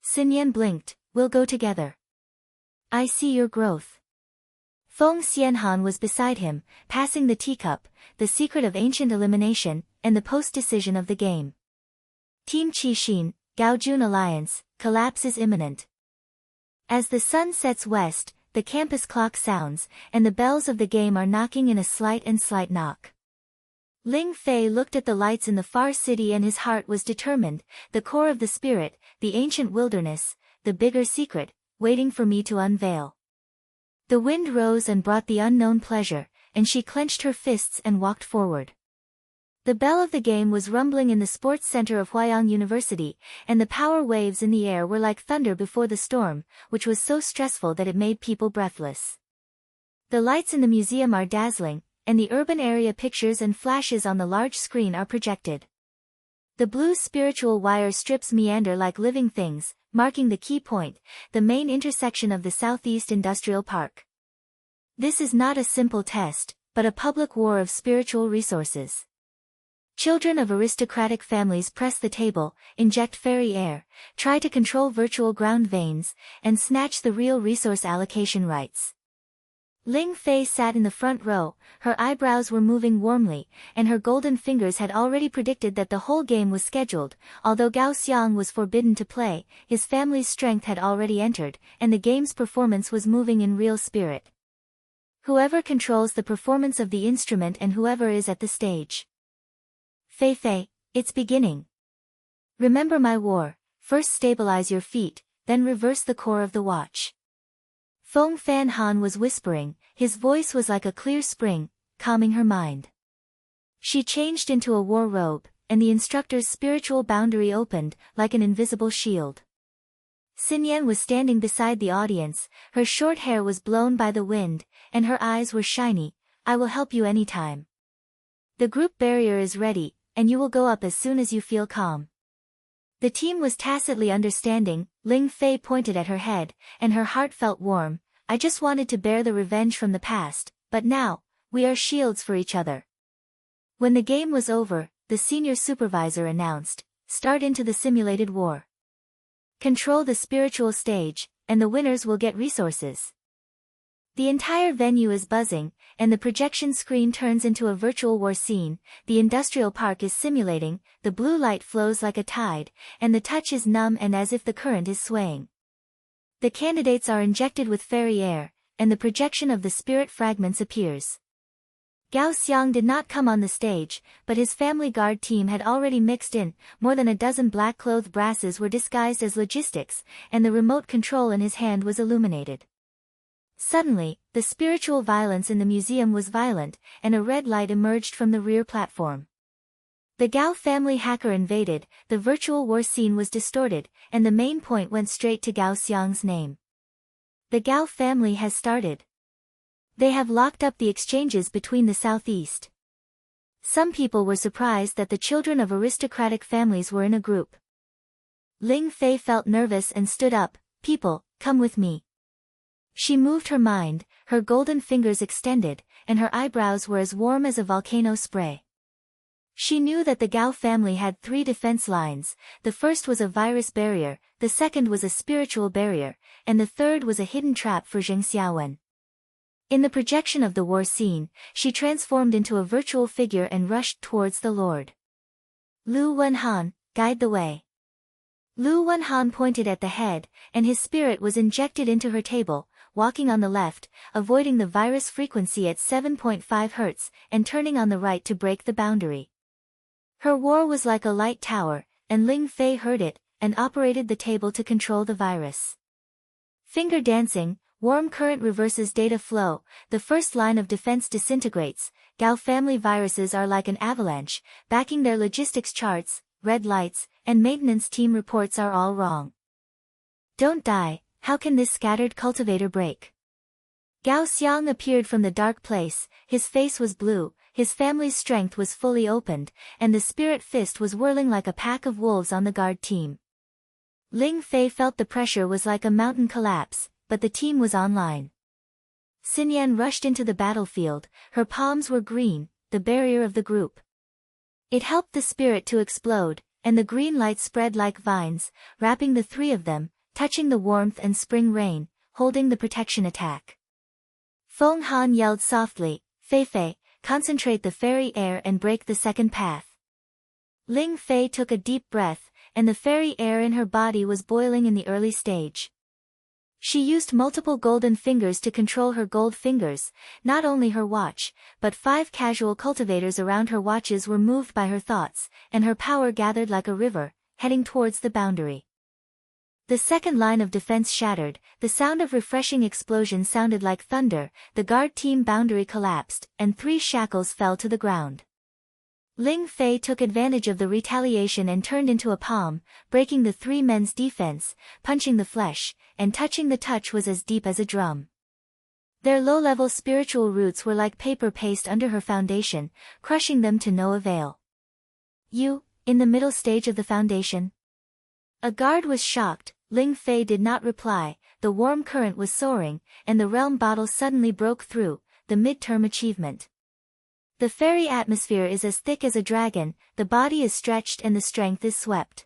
Xinyan blinked, we'll go together. I see your growth. Feng Xianhan was beside him, passing the teacup, the secret of ancient elimination, and the post-decision of the game. Team Qixin, Gaojun Alliance, collapse is imminent. As the sun sets west, the campus clock sounds, and the bells of the game are knocking in a slight knock. Ling Fei looked at the lights in the far city and his heart was determined, the core of the spirit, the ancient wilderness, the bigger secret, waiting for me to unveil. The wind rose and brought the unknown pleasure, and she clenched her fists and walked forward. The bell of the game was rumbling in the sports center of Huayang University, and the power waves in the air were like thunder before the storm, which was so stressful that it made people breathless. The lights in the museum are dazzling, and the urban area pictures and flashes on the large screen are projected. The blue spiritual wire strips meander like living things, marking the key point, the main intersection of the Southeast Industrial Park. This is not a simple test, but a public war of spiritual resources. Children of aristocratic families press the table, inject fairy air, try to control virtual ground veins, and snatch the real resource allocation rights. Ling Fei sat in the front row, her eyebrows were moving warmly, and her golden fingers had already predicted that the whole game was scheduled. Although Gao Xiang was forbidden to play, his family's strength had already entered, and the game's performance was moving in real spirit. Whoever controls the performance of the instrument and whoever is at the stage. Fei Fei, it's beginning. Remember my war, first stabilize your feet, then reverse the core of the watch. Feng Fan Han was whispering, his voice was like a clear spring, calming her mind. She changed into a war robe, and the instructor's spiritual boundary opened, like an invisible shield. Xinyan was standing beside the audience, her short hair was blown by the wind, and her eyes were shiny. I will help you anytime. The group barrier is ready, and you will go up as soon as you feel calm. The team was tacitly understanding. Ling Fei pointed at her head, and her heart felt warm. I just wanted to bear the revenge from the past, but now, we are shields for each other. When the game was over, the senior supervisor announced, start into the simulated war. Control the spiritual stage, and the winners will get resources. The entire venue is buzzing, and the projection screen turns into a virtual war scene. The industrial park is simulating, the blue light flows like a tide, and the touch is numb and as if the current is swaying. The candidates are injected with fairy air, and the projection of the spirit fragments appears. Gao Xiang did not come on the stage, but his family guard team had already mixed in. More than a dozen black-clothed brasses were disguised as logistics, and the remote control in his hand was illuminated. Suddenly, the spiritual violence in the museum was violent, and a red light emerged from the rear platform. The Gao family hacker invaded, the virtual war scene was distorted, and the main point went straight to Gao Xiang's name. The Gao family has started. They have locked up the exchanges between the southeast. Some people were surprised that the children of aristocratic families were in a group. Ling Fei felt nervous and stood up. People, come with me. She moved her mind, her golden fingers extended, and her eyebrows were as warm as a volcano spray. She knew that the Gao family had 3 defense lines. The first was a virus barrier, the second was a spiritual barrier, and the third was a hidden trap for Zheng Xiaowen. In the projection of the war scene, she transformed into a virtual figure and rushed towards the Lord. Lu Wenhan, guide the way. Lu Wenhan pointed at the head, and his spirit was injected into her table, walking on the left, avoiding the virus frequency at 7.5 Hz, and turning on the right to break the boundary. Her war was like a light tower, and Ling Fei heard it, and operated the table to control the virus. Finger dancing, warm current reverses data flow, the first line of defense disintegrates. Gao family viruses are like an avalanche, backing their logistics charts, red lights, and maintenance team reports are all wrong. Don't die, how can this scattered cultivator break? Gao Xiang appeared from the dark place, his face was blue, his family's strength was fully opened, and the spirit fist was whirling like a pack of wolves on the guard team. Ling Fei felt the pressure was like a mountain collapse, but the team was online. Xinyan rushed into the battlefield, her palms were green, the barrier of the group. It helped the spirit to explode, and the green light spread like vines, wrapping the 3 of them, touching the warmth and spring rain, holding the protection attack. Feng Han yelled softly, Fei Fei, concentrate the fairy air and break the second path. Ling Fei took a deep breath, and the fairy air in her body was boiling in the early stage. She used multiple golden fingers to control her gold fingers. Not only her watch, but 5 casual cultivators around her watches were moved by her thoughts, and her power gathered like a river, heading towards the boundary. The second line of defense shattered, the sound of refreshing explosion sounded like thunder, the guard team boundary collapsed, and 3 shackles fell to the ground. Ling Fei took advantage of the retaliation and turned into a palm, breaking the 3 men's defense, punching the flesh, and touching the touch was as deep as a drum. Their low-level spiritual roots were like paper paste under her foundation, crushing them to no avail. You, in the middle stage of the foundation? A guard was shocked. Ling Fei did not reply, the warm current was soaring, and the realm bottle suddenly broke through, the midterm achievement. The fairy atmosphere is as thick as a dragon, the body is stretched and the strength is swept.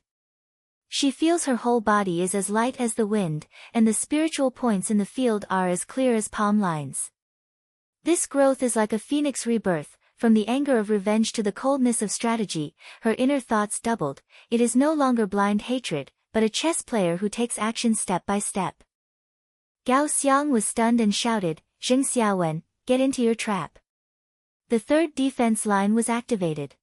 She feels her whole body is as light as the wind, and the spiritual points in the field are as clear as palm lines. This growth is like a phoenix rebirth, from the anger of revenge to the coldness of strategy, her inner thoughts doubled. It is no longer blind hatred, but a chess player who takes action step by step. Gao Xiang was stunned and shouted, Zheng Xiaowen, get into your trap. The 3rd defense line was activated.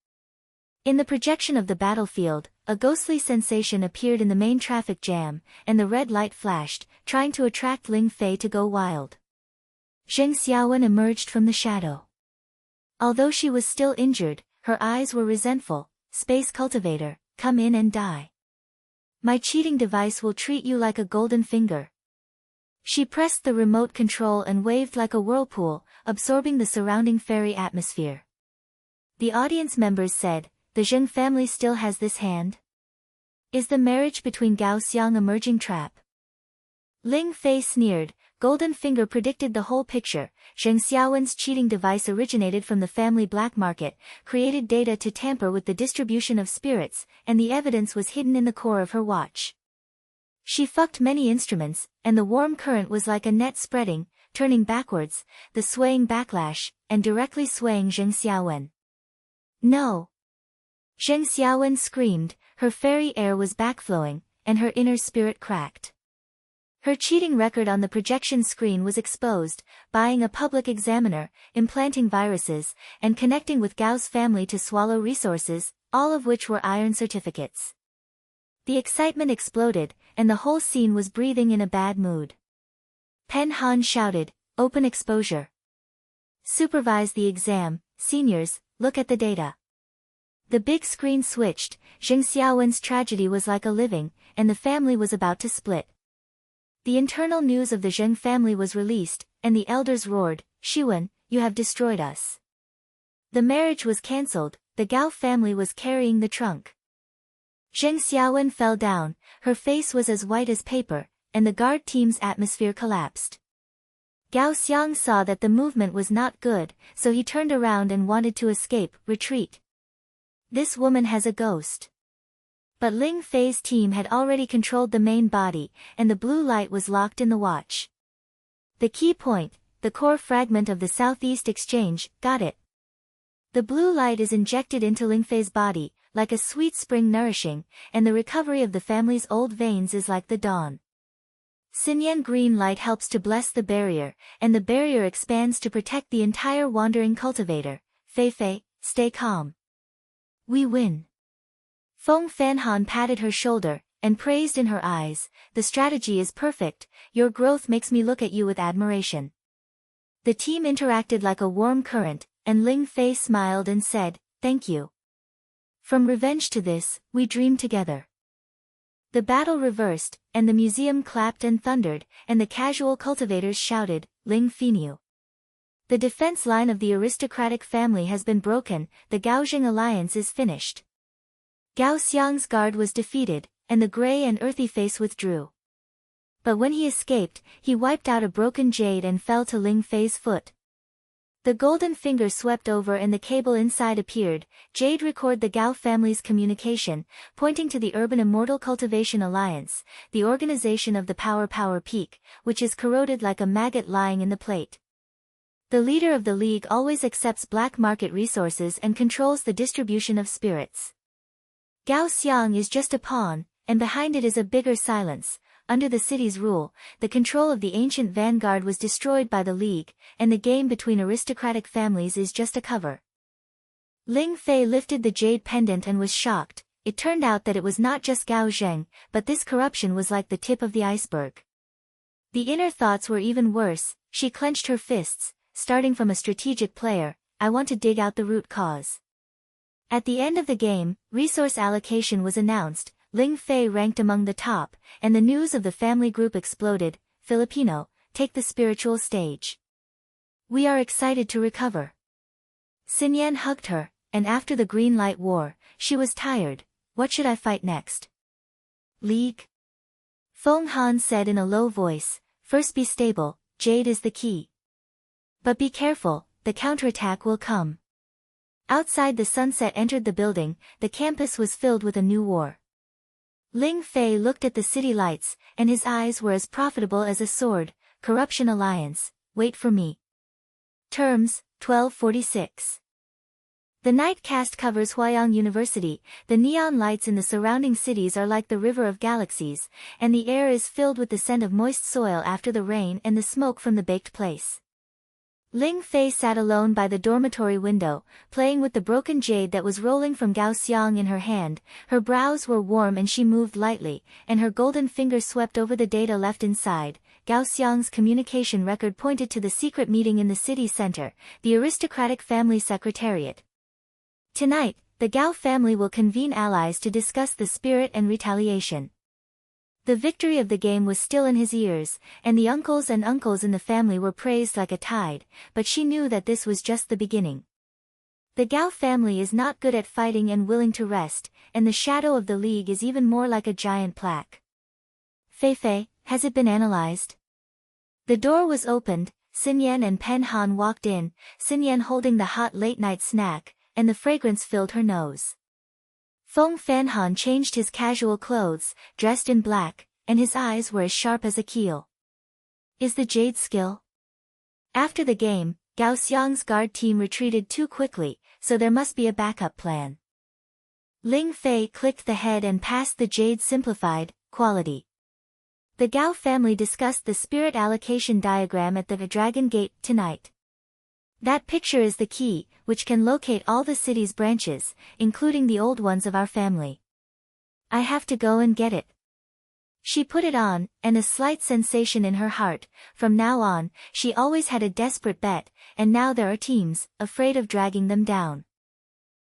In the projection of the battlefield, a ghostly sensation appeared in the main traffic jam, and the red light flashed, trying to attract Ling Fei to go wild. Zheng Xiaowen emerged from the shadow. Although she was still injured, her eyes were resentful. Space cultivator, come in and die. My cheating device will treat you like a golden finger. She pressed the remote control and waved like a whirlpool, absorbing the surrounding fairy atmosphere. The audience members said, the Zheng family still has this hand? Is the marriage between Gao Xiang a merging trap? Ling Fei sneered. Golden Finger predicted the whole picture. Zheng Xiaowen's cheating device originated from the family black market, created data to tamper with the distribution of spirits, and the evidence was hidden in the core of her watch. She fucked many instruments, and the warm current was like a net spreading, turning backwards, the swaying backlash, and directly swaying Zheng Xiaowen. No! Zheng Xiaowen screamed, her fairy air was backflowing, and her inner spirit cracked. Her cheating record on the projection screen was exposed, buying a public examiner, implanting viruses, and connecting with Gao's family to swallow resources, all of which were iron certificates. The excitement exploded, and the whole scene was breathing in a bad mood. Pen Han shouted, open exposure. Supervise the exam, seniors, look at the data. The big screen switched. Zheng Xiaowen's tragedy was like a living, and the family was about to split. The internal news of the Zheng family was released, and the elders roared, Xiwen, you have destroyed us. The marriage was cancelled, the Gao family was carrying the trunk. Zheng Xiaowen fell down, her face was as white as paper, and the guard team's atmosphere collapsed. Gao Xiang saw that the movement was not good, so he turned around and wanted to escape, retreat. This woman has a ghost. But Ling Fei's team had already controlled the main body, and the blue light was locked in the watch. The key point, the core fragment of the Southeast Exchange, got it. The blue light is injected into Ling Fei's body, like a sweet spring nourishing, and the recovery of the family's old veins is like the dawn. Xinyan green light helps to bless the barrier, and the barrier expands to protect the entire wandering cultivator. Fei, stay calm. We win. Feng Fanhan patted her shoulder, and praised in her eyes, the strategy is perfect, your growth makes me look at you with admiration. The team interacted like a warm current, and Ling Fei smiled and said, thank you. From revenge to this, we dreamed together. The battle reversed, and the museum clapped and thundered, and the casual cultivators shouted, Ling Feinew. The defense line of the aristocratic family has been broken, the Gaozheng alliance is finished. Gao Xiang's guard was defeated, and the grey and earthy face withdrew. But when he escaped, he wiped out a broken jade and fell to Ling Fei's foot. The golden finger swept over and the cable inside appeared. Jade record the Gao family's communication, pointing to the Urban Immortal Cultivation Alliance, the organization of the Power Peak, which is corroded like a maggot lying in the plate. The leader of the league always accepts black market resources and controls the distribution of spirits. Gao Xiang is just a pawn, and behind it is a bigger silence. Under the city's rule, the control of the ancient vanguard was destroyed by the League, and the game between aristocratic families is just a cover. Ling Fei lifted the jade pendant and was shocked. It turned out that it was not just Gao Zheng, but this corruption was like the tip of the iceberg. The inner thoughts were even worse. She clenched her fists, starting from a strategic player, I want to dig out the root cause. At the end of the game, resource allocation was announced. Ling Fei ranked among the top, and the news of the family group exploded. Filipino, take the spiritual stage. We are excited to recover. Xinyan hugged her, and after the green light war, she was tired. What should I fight next? League? Feng Han said in a low voice, first be stable, jade is the key. But be careful, the counterattack will come. Outside the sunset entered the building, the campus was filled with a new war. Ling Fei looked at the city lights, and his eyes were as profitable as a sword. Corruption Alliance, wait for me. Terms, 1246. The night cast covers Huayang University. The neon lights in the surrounding cities are like the river of galaxies, and the air is filled with the scent of moist soil after the rain and the smoke from the baked place. Ling Fei sat alone by the dormitory window, playing with the broken jade that was rolling from Gao Xiang in her hand. Her brows were warm and she moved lightly, and her golden finger swept over the data left inside. Gao Xiang's communication record pointed to the secret meeting in the city center, the aristocratic family secretariat. Tonight, the Gao family will convene allies to discuss the spirit and retaliation. The victory of the game was still in his ears, and the uncles in the family were praised like a tide, but she knew that this was just the beginning. The Gao family is not good at fighting and willing to rest, and the shadow of the league is even more like a giant plaque. Fei, has it been analyzed? The door was opened, Xinyan and Pen Han walked in, Xinyan holding the hot late-night snack, and the fragrance filled her nose. Feng Fanhan changed his casual clothes, dressed in black, and his eyes were as sharp as a keel. Is the jade skill? After the game, Gao Xiang's guard team retreated too quickly, so there must be a backup plan. Ling Fei clicked the head and passed the jade simplified, quality. The Gao family discussed the spirit allocation diagram at the Dragon Gate tonight. That picture is the key, which can locate all the city's branches, including the old ones of our family. I have to go and get it. She put it on, and a slight sensation in her heart. From now on, she always had a desperate bet, and now there are teams, afraid of dragging them down.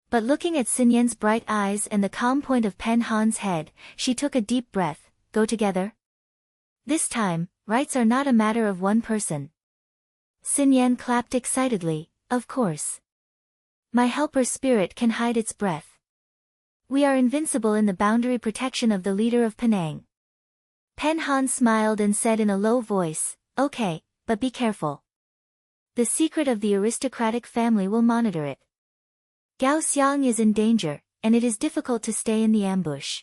But looking at Xinyan's bright eyes and the calm point of Pen Han's head, she took a deep breath. Go together? This time, rights are not a matter of one person. Xinyan clapped excitedly, of course. My helper spirit can hide its breath. We are invincible in the boundary protection of the leader of Penang. Pen Han smiled and said in a low voice, okay, but be careful. The secret of the aristocratic family will monitor it. Gao Xiang is in danger, and it is difficult to stay in the ambush.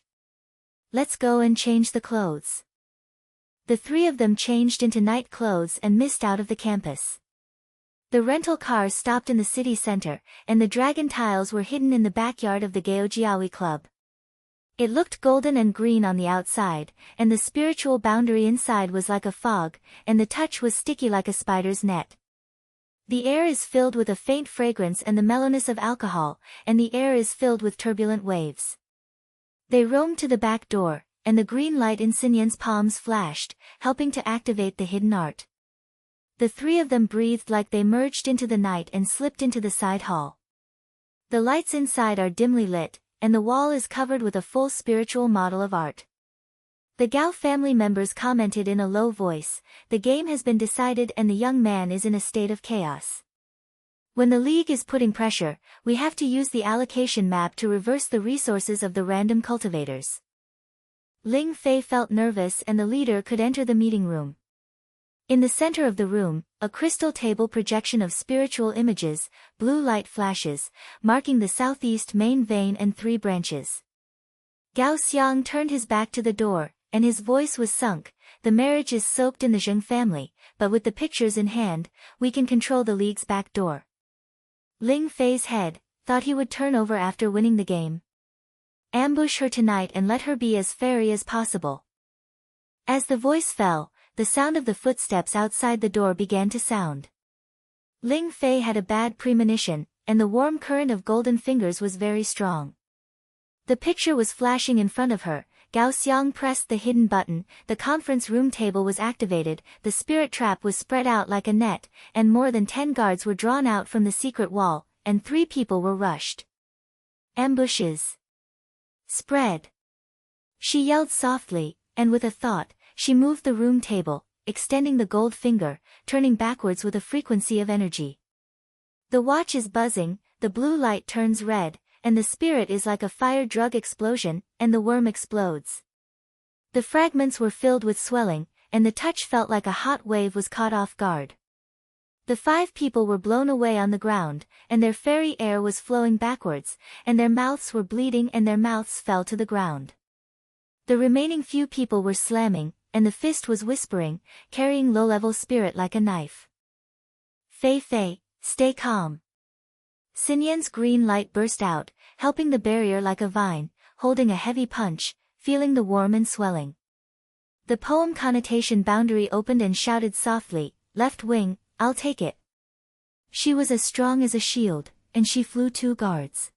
Let's go and change the clothes. The three of them changed into night clothes and missed out of the campus. The rental car stopped in the city center, and the dragon tiles were hidden in the backyard of the Gaojiawi Club. It looked golden and green on the outside, and the spiritual boundary inside was like a fog, and the touch was sticky like a spider's net. The air is filled with a faint fragrance and the mellowness of alcohol, and the air is filled with turbulent waves. They roamed to the back door, and the green light in Xinyan's palms flashed, helping to activate the hidden art. The three of them breathed like they merged into the night and slipped into the side hall. The lights inside are dimly lit, and the wall is covered with a full spiritual model of art. The Gao family members commented in a low voice, the game has been decided and the young man is in a state of chaos. When the league is putting pressure, we have to use the allocation map to reverse the resources of the random cultivators. Ling Fei felt nervous and the leader could enter the meeting room. In the center of the room, a crystal table projection of spiritual images, blue light flashes, marking the southeast main vein and 3 branches. Gao Xiang turned his back to the door, and his voice was sunk. The marriage is soaked in the Zheng family, but with the pictures in hand, we can control the league's back door. Ling Fei's head thought he would turn over after winning the game. Ambush her tonight and let her be as fairy as possible. As the voice fell, the sound of the footsteps outside the door began to sound. Ling Fei had a bad premonition, and the warm current of golden fingers was very strong. The picture was flashing in front of her. Gao Xiang pressed the hidden button, the conference room table was activated, the spirit trap was spread out like a net, and more than 10 guards were drawn out from the secret wall, and 3 people were rushed. Ambushes. Spread. She yelled softly, and with a thought, she moved the room table, extending the gold finger, turning backwards with a frequency of energy. The watch is buzzing, the blue light turns red, and the spirit is like a fire drug explosion, and the worm explodes. The fragments were filled with swelling, and the touch felt like a hot wave was caught off guard. The 5 people were blown away on the ground, and their fairy air was flowing backwards, and their mouths were bleeding and their mouths fell to the ground. The remaining few people were slamming, and the fist was whispering, carrying low-level spirit like a knife. Fei, stay calm. Xinyan's green light burst out, helping the barrier like a vine, holding a heavy punch, feeling the warm and swelling. The poem connotation boundary opened and shouted softly, left wing, I'll take it. She was as strong as a shield, and she flew 2 guards.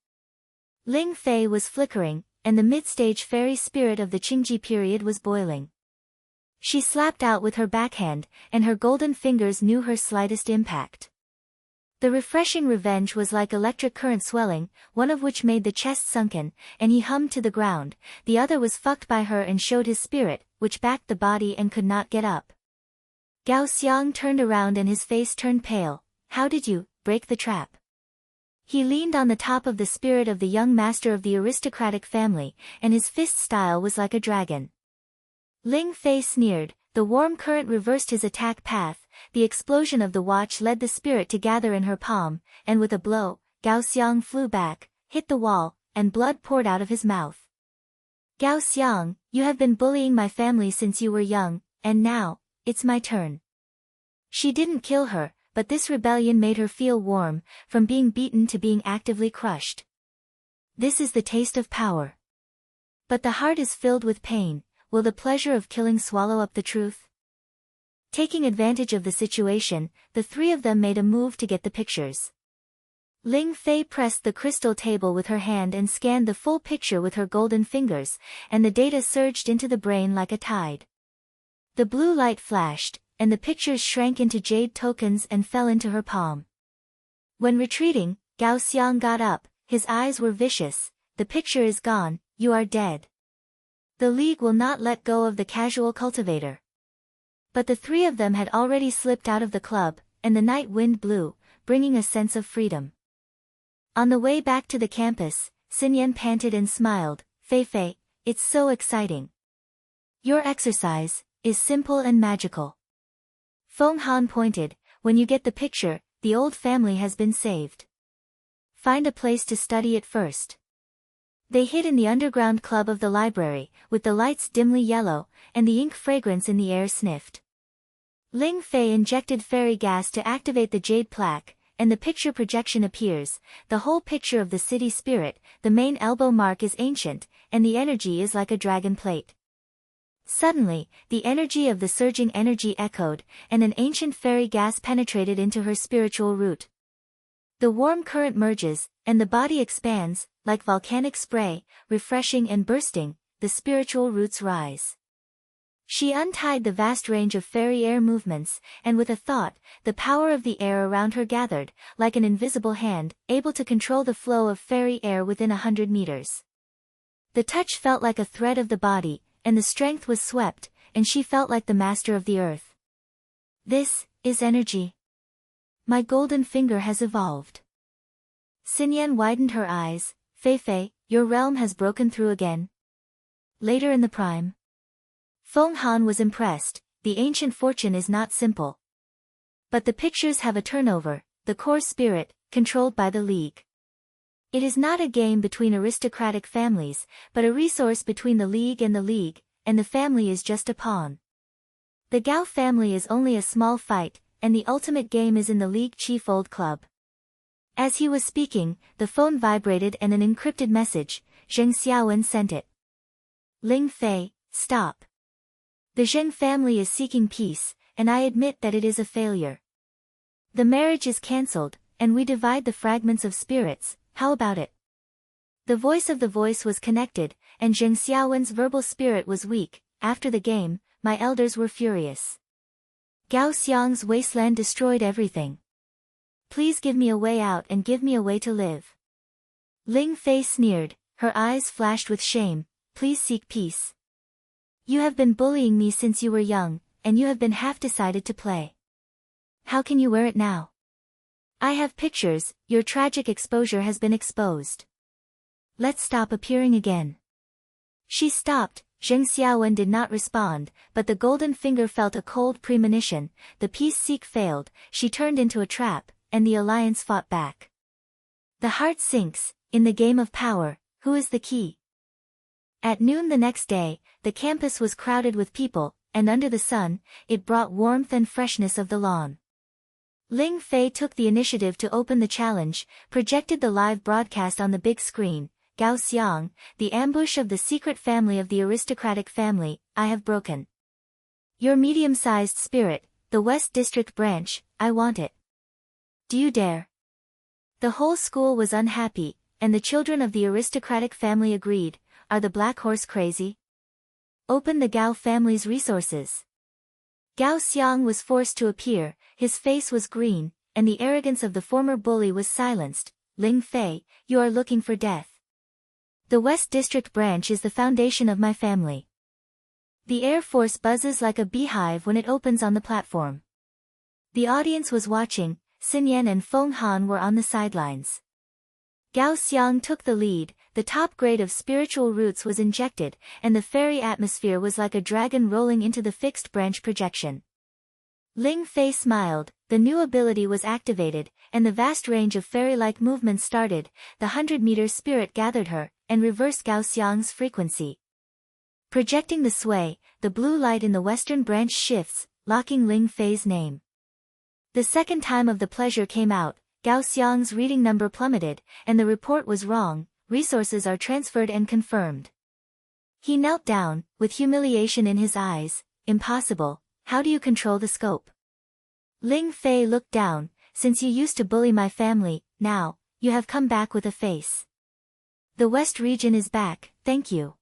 Ling Fei was flickering, and the mid-stage fairy spirit of the Qingji period was boiling. She slapped out with her backhand, and her golden fingers knew her slightest impact. The refreshing revenge was like electric current swelling, one of which made the chest sunken, and he hummed to the ground, the other was fucked by her and showed his spirit, which backed the body and could not get up. Gao Xiang turned around and his face turned pale. How did you break the trap? He leaned on the top of the spirit of the young master of the aristocratic family, and his fist style was like a dragon. Ling Fei sneered, the warm current reversed his attack path, the explosion of the watch led the spirit to gather in her palm, and with a blow, Gao Xiang flew back, hit the wall, and blood poured out of his mouth. Gao Xiang, you have been bullying my family since you were young, and now, it's my turn. She didn't kill her, but this rebellion made her feel warm, from being beaten to being actively crushed. This is the taste of power. But the heart is filled with pain. Will the pleasure of killing swallow up the truth? Taking advantage of the situation, the 3 of them made a move to get the pictures. Ling Fei pressed the crystal table with her hand and scanned the full picture with her golden fingers, and the data surged into the brain like a tide. The blue light flashed, and the pictures shrank into jade tokens and fell into her palm. When retreating, Gao Xiang got up, his eyes were vicious. The picture is gone, you are dead. The League will not let go of the casual cultivator. But the 3 of them had already slipped out of the club, and the night wind blew, bringing a sense of freedom. On the way back to the campus, Xinyan panted and smiled, Fei Fei, it's so exciting. Your exercise is simple and magical. Feng Han pointed, when you get the picture, the old family has been saved. Find a place to study it first. They hid in the underground club of the library, with the lights dimly yellow, and the ink fragrance in the air sniffed. Ling Fei injected fairy gas to activate the jade plaque, and the picture projection appears, the whole picture of the city spirit, the main elbow mark is ancient, and the energy is like a dragon plate. Suddenly, the energy of the surging energy echoed, and an ancient fairy gas penetrated into her spiritual root. The warm current merges, and the body expands, like volcanic spray, refreshing and bursting, the spiritual roots rise. She untied the vast range of fairy air movements, and with a thought, the power of the air around her gathered, like an invisible hand, able to control the flow of fairy air within 100 meters. The touch felt like a thread of the body, and the strength was swept, and she felt like the master of the earth. This is energy. My golden finger has evolved. Xinyan widened her eyes, Fei Fei, your realm has broken through again. Later in the prime. Feng Han was impressed, the ancient fortune is not simple. But the pictures have a turnover, the core spirit, controlled by the League. It is not a game between aristocratic families, but a resource between the League, and the family is just a pawn. The Gao family is only a small fight, and the ultimate game is in the League Chief Old Club. As he was speaking, the phone vibrated and an encrypted message, Zheng Xiaowen sent it. Ling Fei, stop. The Zheng family is seeking peace, and I admit that it is a failure. The marriage is cancelled, and we divide the fragments of spirits, how about it? The voice of the voice was connected, and Zheng Xiaowen's verbal spirit was weak. After the game, my elders were furious. Gao Xiang's wasteland destroyed everything. Please give me a way out and give me a way to live. Ling Fei sneered, her eyes flashed with shame, please seek peace. You have been bullying me since you were young, and you have been half decided to play. How can you wear it now? I have pictures, your tragic exposure has been exposed. Let's stop appearing again. She stopped, Zheng Xiaowen did not respond, but the golden finger felt a cold premonition, the peace seek failed, she turned into a trap, and the alliance fought back. The heart sinks, in the game of power, who is the key? At noon the next day, the campus was crowded with people, and under the sun, it brought warmth and freshness of the lawn. Ling Fei took the initiative to open the challenge, projected the live broadcast on the big screen. Gao Xiang, the ambush of the secret family of the aristocratic family, I have broken. Your medium-sized spirit, the West District branch, I want it. Do you dare? The whole school was unhappy, and the children of the aristocratic family agreed, are the Black Horse crazy? Open the Gao family's resources. Gao Xiang was forced to appear, his face was green, and the arrogance of the former bully was silenced. Ling Fei, you are looking for death. The West District branch is the foundation of my family. The Air Force buzzes like a beehive when it opens on the platform. The audience was watching, Xin Yan and Feng Han were on the sidelines. Gao Xiang took the lead, the top grade of spiritual roots was injected, and the fairy atmosphere was like a dragon rolling into the fixed branch projection. Ling Fei smiled, the new ability was activated, and the vast range of fairy-like movements started, the 100-meter spirit gathered her, and reversed Gao Xiang's frequency. Projecting the sway, the blue light in the western branch shifts, locking Ling Fei's name. The second time of the pleasure came out, Gao Xiang's reading number plummeted, and the report was wrong, resources are transferred and confirmed. He knelt down, with humiliation in his eyes. Impossible, how do you control the scope? Ling Fei looked down, since you used to bully my family, now, you have come back with a face. The West region is back, thank you.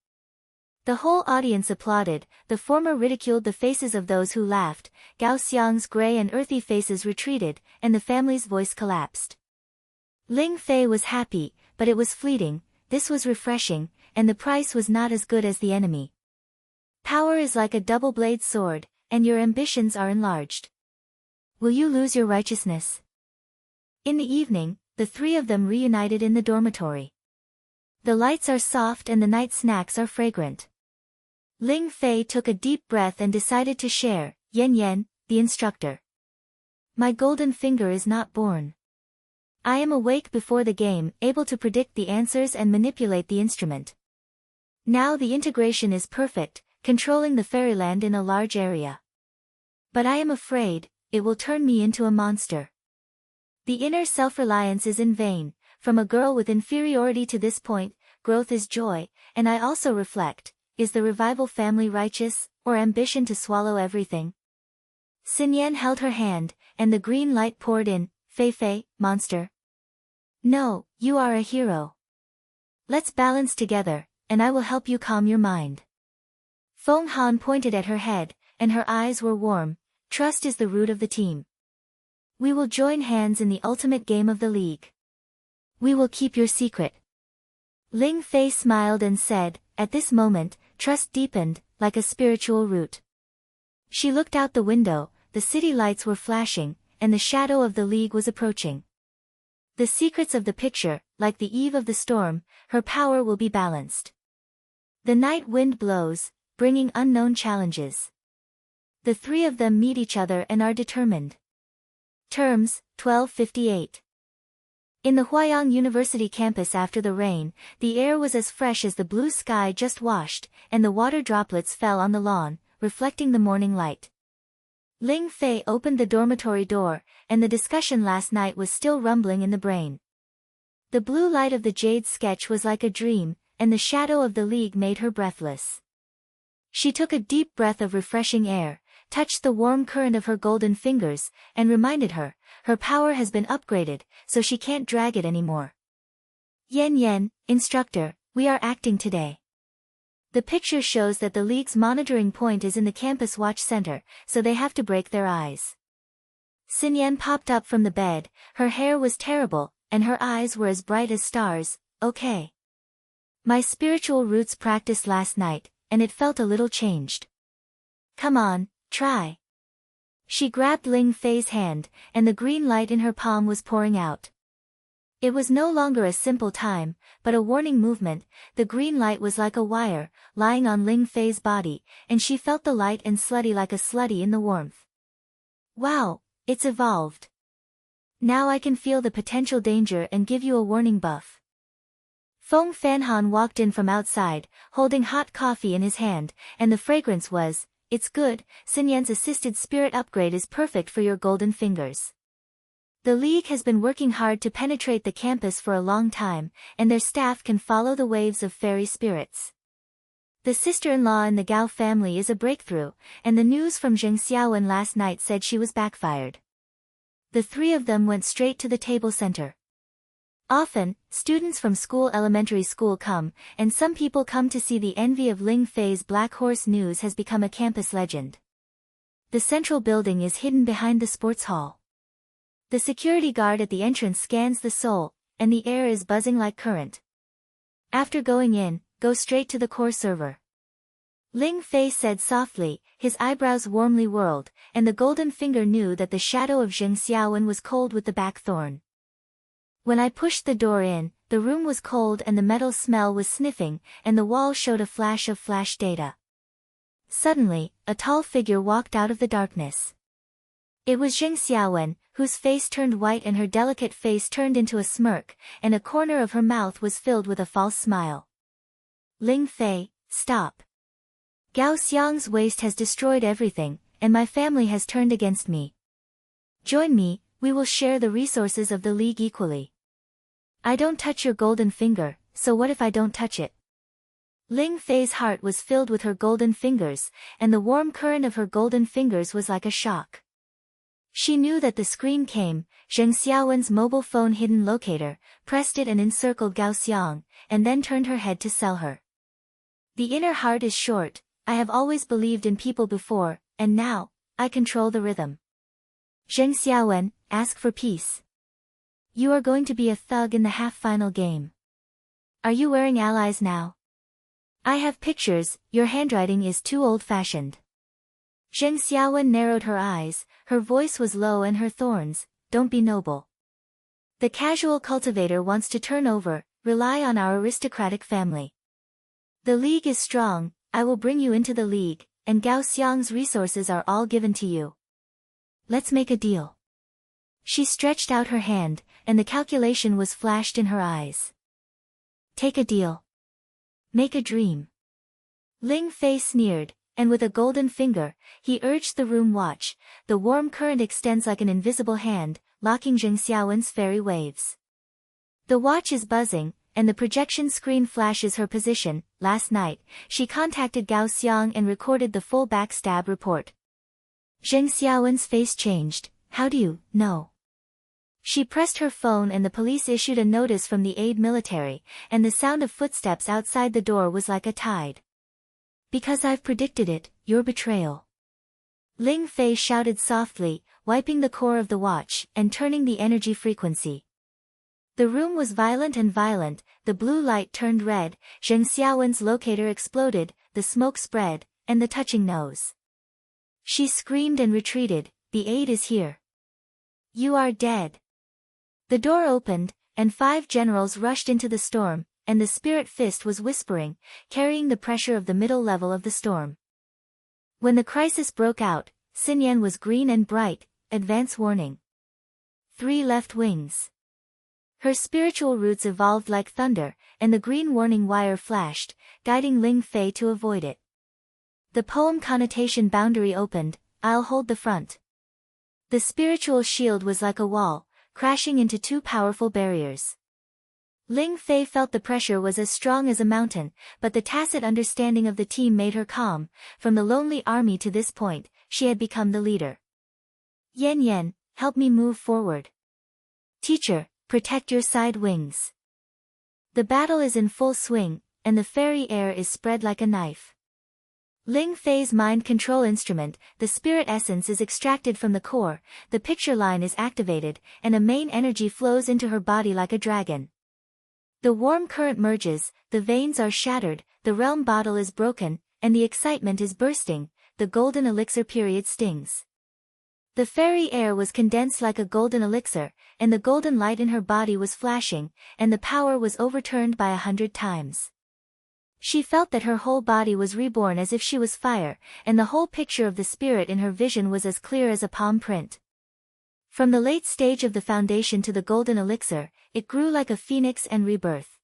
The whole audience applauded, the former ridiculed the faces of those who laughed, Gao Xiang's gray and earthy faces retreated, and the family's voice collapsed. Ling Fei was happy, but it was fleeting, this was refreshing, and the price was not as good as the enemy. Power is like a double-bladed sword, and your ambitions are enlarged. Will you lose your righteousness? In the evening, the three of them reunited in the dormitory. The lights are soft and the night snacks are fragrant. Ling Fei took a deep breath and decided to share, Yan Yan, the instructor. My golden finger is not born. I am awake before the game, able to predict the answers and manipulate the instrument. Now the integration is perfect, controlling the fairyland in a large area. But I am afraid, it will turn me into a monster. The inner self-reliance is in vain, from a girl with inferiority to this point, growth is joy, and I also reflect, is the revival family righteous, or ambition to swallow everything? Xin Yan held her hand, and the green light poured in, Fei Fei, monster. No, you are a hero. Let's balance together, and I will help you calm your mind. Feng Han pointed at her head, and her eyes were warm, trust is the root of the team. We will join hands in the ultimate game of the league. We will keep your secret. Ling Fei smiled and said, at this moment, trust deepened, like a spiritual root. She looked out the window, the city lights were flashing, and the shadow of the league was approaching. The secrets of the picture, like the eve of the storm, her power will be balanced. The night wind blows, bringing unknown challenges. The three of them meet each other and are determined. Terms, 1258. In the Huayang University campus after the rain, the air was as fresh as the blue sky just washed, and the water droplets fell on the lawn, reflecting the morning light. Ling Fei opened the dormitory door, and the discussion last night was still rumbling in the brain. The blue light of the jade sketch was like a dream, and the shadow of the league made her breathless. She took a deep breath of refreshing air, touched the warm current of her golden fingers, and reminded her, her power has been upgraded, so she can't drag it anymore. Yan Yan, instructor, we are acting today. The picture shows that the league's monitoring point is in the campus watch center, so they have to break their eyes. Xin Yan popped up from the bed, her hair was terrible, and her eyes were as bright as stars. Okay. My spiritual roots practiced last night, and it felt a little changed. Come on, try. She grabbed Ling Fei's hand, and the green light in her palm was pouring out. It was no longer a simple time, but a warning movement. The green light was like a wire, lying on Ling Fei's body, and she felt the light and slutty like a slutty in the warmth. Wow, it's evolved. Now I can feel the potential danger and give you a warning buff. Feng Fanhan walked in from outside, holding hot coffee in his hand, and the fragrance was, it's good, Xin Yan's assisted spirit upgrade is perfect for your golden fingers. The League has been working hard to penetrate the campus for a long time, and their staff can follow the waves of fairy spirits. The sister-in-law in the Gao family is a breakthrough, and the news from Zheng Xiaowen last night said she was backfired. The three of them went straight to the table center. Often, students from elementary school come, and some people come to see the envy of Ling Fei's Black Horse News has become a campus legend. The central building is hidden behind the sports hall. The security guard at the entrance scans the soul, and the air is buzzing like current. After going in, go straight to the core server. Ling Fei said softly, his eyebrows warmly whirled, and the golden finger knew that the shadow of Zheng Xiaowen was cold with the backthorn. When I pushed the door in, the room was cold and the metal smell was sniffing, and the wall showed a flash of flash data. Suddenly, a tall figure walked out of the darkness. It was Zheng Xiaowen, whose face turned white and her delicate face turned into a smirk, and a corner of her mouth was filled with a false smile. Ling Fei, stop. Gao Xiang's waste has destroyed everything, and my family has turned against me. Join me, we will share the resources of the League equally. I don't touch your golden finger, so what if I don't touch it? Ling Fei's heart was filled with her golden fingers, and the warm current of her golden fingers was like a shock. She knew that the screen came, Zheng Xiaowen's mobile phone hidden locator, pressed it and encircled Gao Xiang, and then turned her head to sell her. The inner heart is short, I have always believed in people before, and now, I control the rhythm. Zheng Xiaowen, ask for peace. You are going to be a thug in the half-final game. Are you wearing allies now? I have pictures, your handwriting is too old-fashioned. Zheng Xiaowen narrowed her eyes, her voice was low and her thorns, don't be noble. The casual cultivator wants to turn over, rely on our aristocratic family. The League is strong, I will bring you into the League, and Gao Xiang's resources are all given to you. Let's make a deal. She stretched out her hand, and the calculation was flashed in her eyes. Take a deal. Make a dream. Ling Fei sneered, and with a golden finger, he urged the room watch, the warm current extends like an invisible hand, locking Zheng Xiaowen's fairy waves. The watch is buzzing, and the projection screen flashes her position. Last night, she contacted Gao Xiang and recorded the full backstab report. Zheng Xiaowen's face changed, how do you know? She pressed her phone and the police issued a notice from the aid military, and the sound of footsteps outside the door was like a tide. Because I've predicted it, your betrayal. Ling Fei shouted softly, wiping the core of the watch, and turning the energy frequency. The room was violent, the blue light turned red, Zheng Xiaowen's locator exploded, the smoke spread, and the touching nose. She screamed and retreated, the aid is here. You are dead. The door opened, and 5 generals rushed into the storm, and the spirit fist was whispering, carrying the pressure of the middle level of the storm. When the crisis broke out, Xinyan was green and bright, advance warning. 3 left wings. Her spiritual roots evolved like thunder, and the green warning wire flashed, guiding Ling Fei to avoid it. The poem connotation boundary opened, I'll hold the front. The spiritual shield was like a wall, crashing into 2 powerful barriers. Ling Fei felt the pressure was as strong as a mountain, but the tacit understanding of the team made her calm. From the lonely army to this point, she had become the leader. Yan Yan, help me move forward. Teacher, protect your side wings. The battle is in full swing, and the fairy air is spread like a knife. Ling Fei's mind control instrument, the spirit essence is extracted from the core, the picture line is activated, and a main energy flows into her body like a dragon. The warm current merges, the veins are shattered, the realm bottle is broken, and the excitement is bursting, the golden elixir period stings. The fairy air was condensed like a golden elixir, and the golden light in her body was flashing, and the power was overturned by 100 times. She felt that her whole body was reborn as if she was fire, and the whole picture of the spirit in her vision was as clear as a palm print. From the late stage of the foundation to the golden elixir, it grew like a phoenix and rebirth.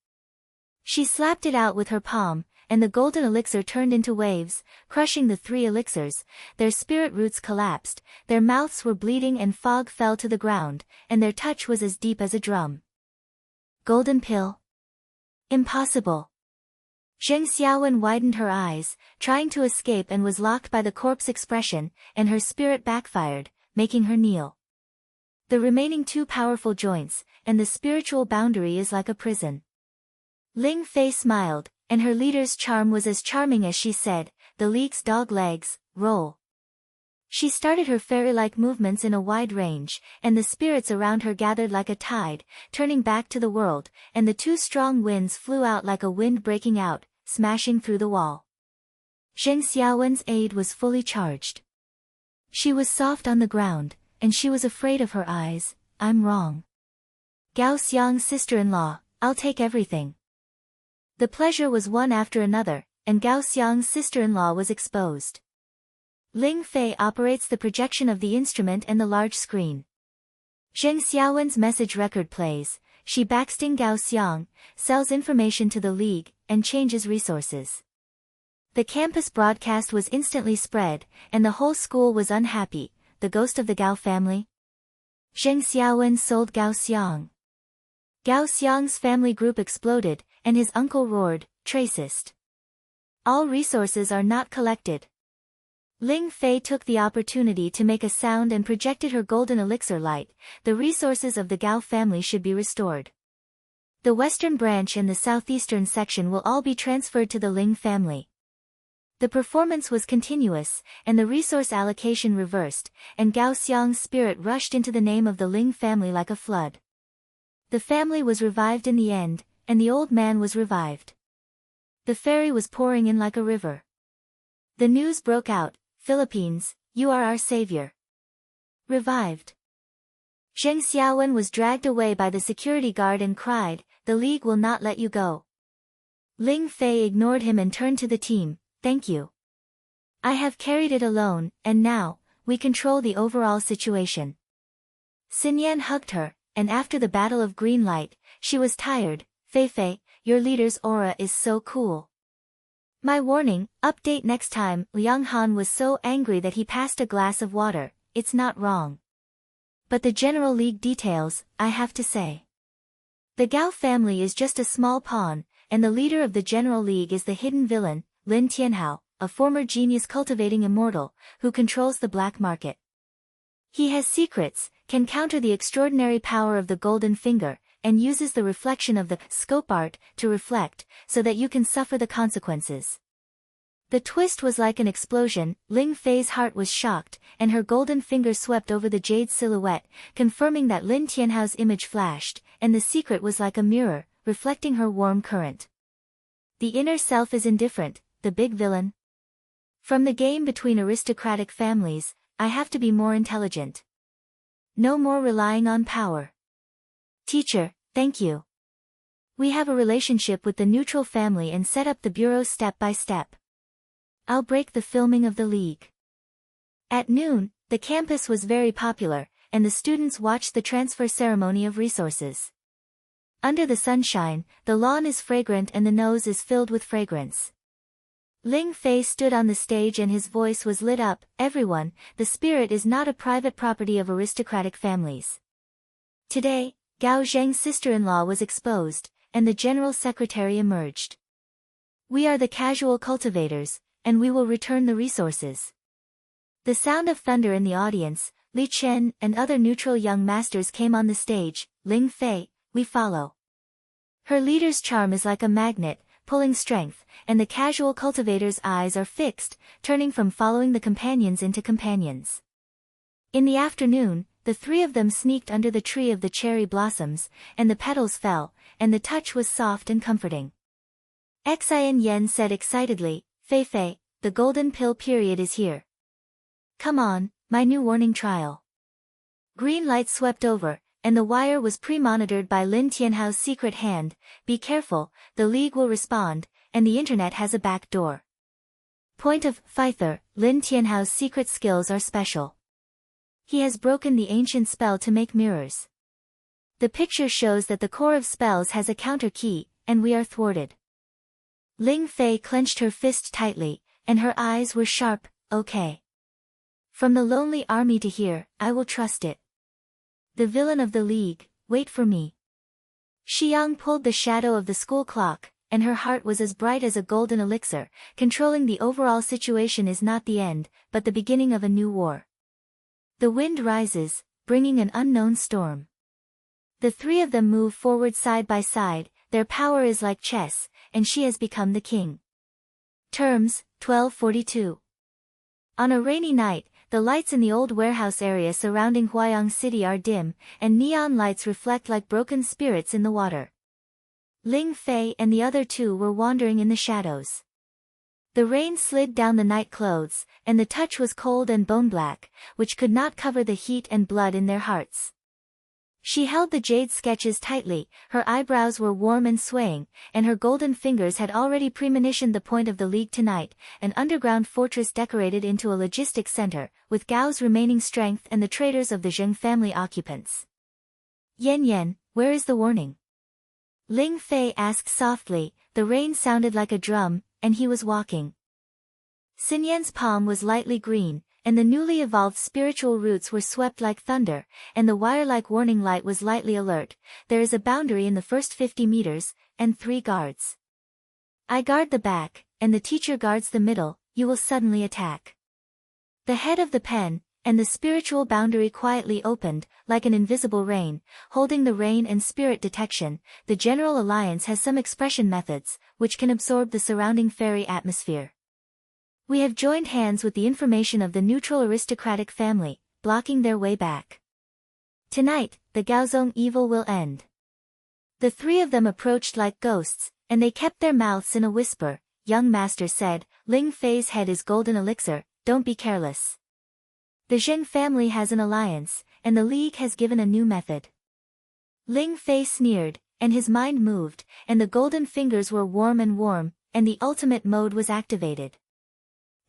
She slapped it out with her palm, and the golden elixir turned into waves, crushing the 3 elixirs, their spirit roots collapsed, their mouths were bleeding and fog fell to the ground, and their touch was as deep as a drum. Golden pill? Impossible. Zheng Xiaowen widened her eyes, trying to escape and was locked by the corpse expression, and her spirit backfired, making her kneel. The remaining two powerful joints, and the spiritual boundary is like a prison. Ling Fei smiled, and her leader's charm was as charming as she said, the league's dog legs, roll. She started her fairy-like movements in a wide range, and the spirits around her gathered like a tide, turning back to the world, and the two strong winds flew out like a wind breaking out, smashing through the wall. Zheng Xiaowen's aid was fully charged. She was soft on the ground, and she was afraid of her eyes. I'm wrong. Gao Xiang's sister-in-law, I'll take everything. The pleasure was one after another, and Gao Xiang's sister-in-law was exposed. Ling Fei operates the projection of the instrument and the large screen. Zheng Xiaowen's message record plays, she backsting Gao Xiang, sells information to the League, and changes resources. The campus broadcast was instantly spread, and the whole school was unhappy. The ghost of the Gao family? Zheng Xiaowen sold Gao Xiang. Gao Xiang's family group exploded, and his uncle roared, "Tracist. All resources are not collected." Ling Fei took the opportunity to make a sound and projected her golden elixir light. The resources of the Gao family should be restored. The western branch and the southeastern section will all be transferred to the Ling family. The performance was continuous, and the resource allocation reversed, and Gao Xiang's spirit rushed into the name of the Ling family like a flood. The family was revived in the end, and the old man was revived. The fairy was pouring in like a river. The news broke out, "Philippines, you are our savior." Revived. Zheng Xiaowen was dragged away by the security guard and cried, "The League will not let you go." Ling Fei ignored him and turned to the team, "Thank you. I have carried it alone, and now, we control the overall situation." Xin Yan hugged her, and after the Battle of Green Light, she was tired. "Fei Fei, your leader's aura is so cool." My warning, update next time. Liang Han was so angry that he passed a glass of water. It's not wrong. But the General League details, I have to say. The Gao family is just a small pawn, and the leader of the General League is the hidden villain, Lin Tianhao, a former genius cultivating immortal, who controls the black market. He has secrets, can counter the extraordinary power of the golden finger, and uses the reflection of the scope art to reflect, so that you can suffer the consequences. The twist was like an explosion. Ling Fei's heart was shocked, and her golden finger swept over the jade silhouette, confirming that Lin Tianhao's image flashed, and the secret was like a mirror, reflecting her warm current. The inner self is indifferent, the big villain. From the game between aristocratic families, I have to be more intelligent. No more relying on power. Teacher, thank you. We have a relationship with the neutral family and set up the bureau step by step. I'll break the filming of the League. At noon, the campus was very popular, and the students watched the transfer ceremony of resources. Under the sunshine, the lawn is fragrant and the nose is filled with fragrance. Ling Fei stood on the stage and his voice was lit up, "Everyone, the spirit is not a private property of aristocratic families." Today, Gao Zheng's sister-in-law was exposed, and the general secretary emerged. "We are the casual cultivators, and we will return the resources." The sound of thunder in the audience, Li Chen and other neutral young masters came on the stage. "Ling Fei, we follow." Her leader's charm is like a magnet, pulling strength, and the casual cultivators' eyes are fixed, turning from following the companions into companions. In the afternoon, the three of them sneaked under the tree of the cherry blossoms, and the petals fell, and the touch was soft and comforting. Xin Yan said excitedly, "Fei Fei, the golden pill period is here. Come on, my new warning trial." Green light swept over, and the wire was pre-monitored by Lin Tianhao's secret hand. "Be careful, the League will respond, and the internet has a back door." Point of Pfeiffer, Lin Tianhao's secret skills are special. He has broken the ancient spell to make mirrors. The picture shows that the core of spells has a counter key, and we are thwarted. Ling Fei clenched her fist tightly, and her eyes were sharp. "Okay. From the lonely army to here, I will trust it. The villain of the League, wait for me." Xiang pulled the shadow of the school clock, and her heart was as bright as a golden elixir. Controlling the overall situation is not the end, but the beginning of a new war. The wind rises, bringing an unknown storm. The three of them move forward side by side, their power is like chess, and she has become the king. Terms, 1242. On a rainy night, the lights in the old warehouse area surrounding Huayang City are dim, and neon lights reflect like broken spirits in the water. Ling Fei and the other two were wandering in the shadows. The rain slid down the night clothes, and the touch was cold and bone-black, which could not cover the heat and blood in their hearts. She held the jade sketches tightly, her eyebrows were warm and swaying, and her golden fingers had already premonitioned the point of the league tonight, an underground fortress decorated into a logistics center, with Gao's remaining strength and the traitors of the Zheng family occupants. Yan, where is the warning? Ling Fei asked softly. The rain sounded like a drum, and he was walking. Xinyan's palm was lightly green, and the newly evolved spiritual roots were swept like thunder, and the wire-like warning light was lightly alert. There is a boundary in the first 50 meters, and 3 guards. I guard the back, and the teacher guards the middle. You will suddenly attack. The head of the pen, and the spiritual boundary quietly opened, like an invisible rain, holding the rain and spirit detection. The General Alliance has some expression methods, which can absorb the surrounding fairy atmosphere. We have joined hands with the information of the neutral aristocratic family, blocking their way back. Tonight, the Gaozong evil will end. The three of them approached like ghosts, and they kept their mouths in a whisper. Young master said, Ling Fei's head is golden elixir, don't be careless. The Zheng family has an alliance, and the League has given a new method. Ling Fei sneered, and his mind moved, and the golden fingers were warm, and the ultimate mode was activated.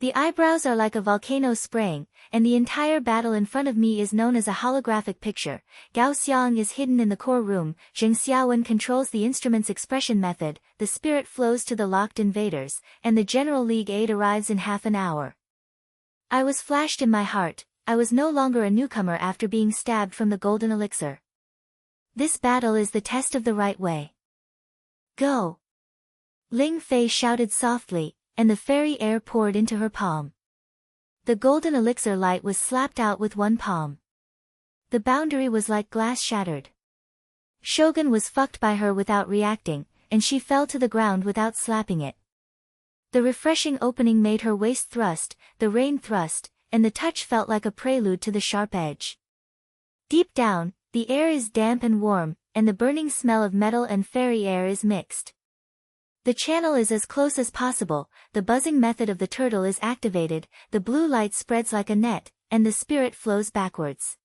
The eyebrows are like a volcano spraying, and the entire battle in front of me is known as a holographic picture. Gao Xiang is hidden in the core room, Zheng Xiaowen controls the instrument's expression method, the spirit flows to the locked invaders, and the General League aid arrives in half an hour. I was flashed in my heart. I was no longer a newcomer after being stabbed from the golden elixir. This battle is the test of the right way. Go! Ling Fei shouted softly, and the fairy air poured into her palm. The golden elixir light was slapped out with one palm. The boundary was like glass shattered. Shogun was fucked by her without reacting, and she fell to the ground without slapping it. The refreshing opening made her waist thrust, the rain thrust, and the touch felt like a prelude to the sharp edge. Deep down, the air is damp and warm, and the burning smell of metal and fairy air is mixed. The channel is as close as possible, the buzzing method of the turtle is activated, the blue light spreads like a net, and the spirit flows backwards.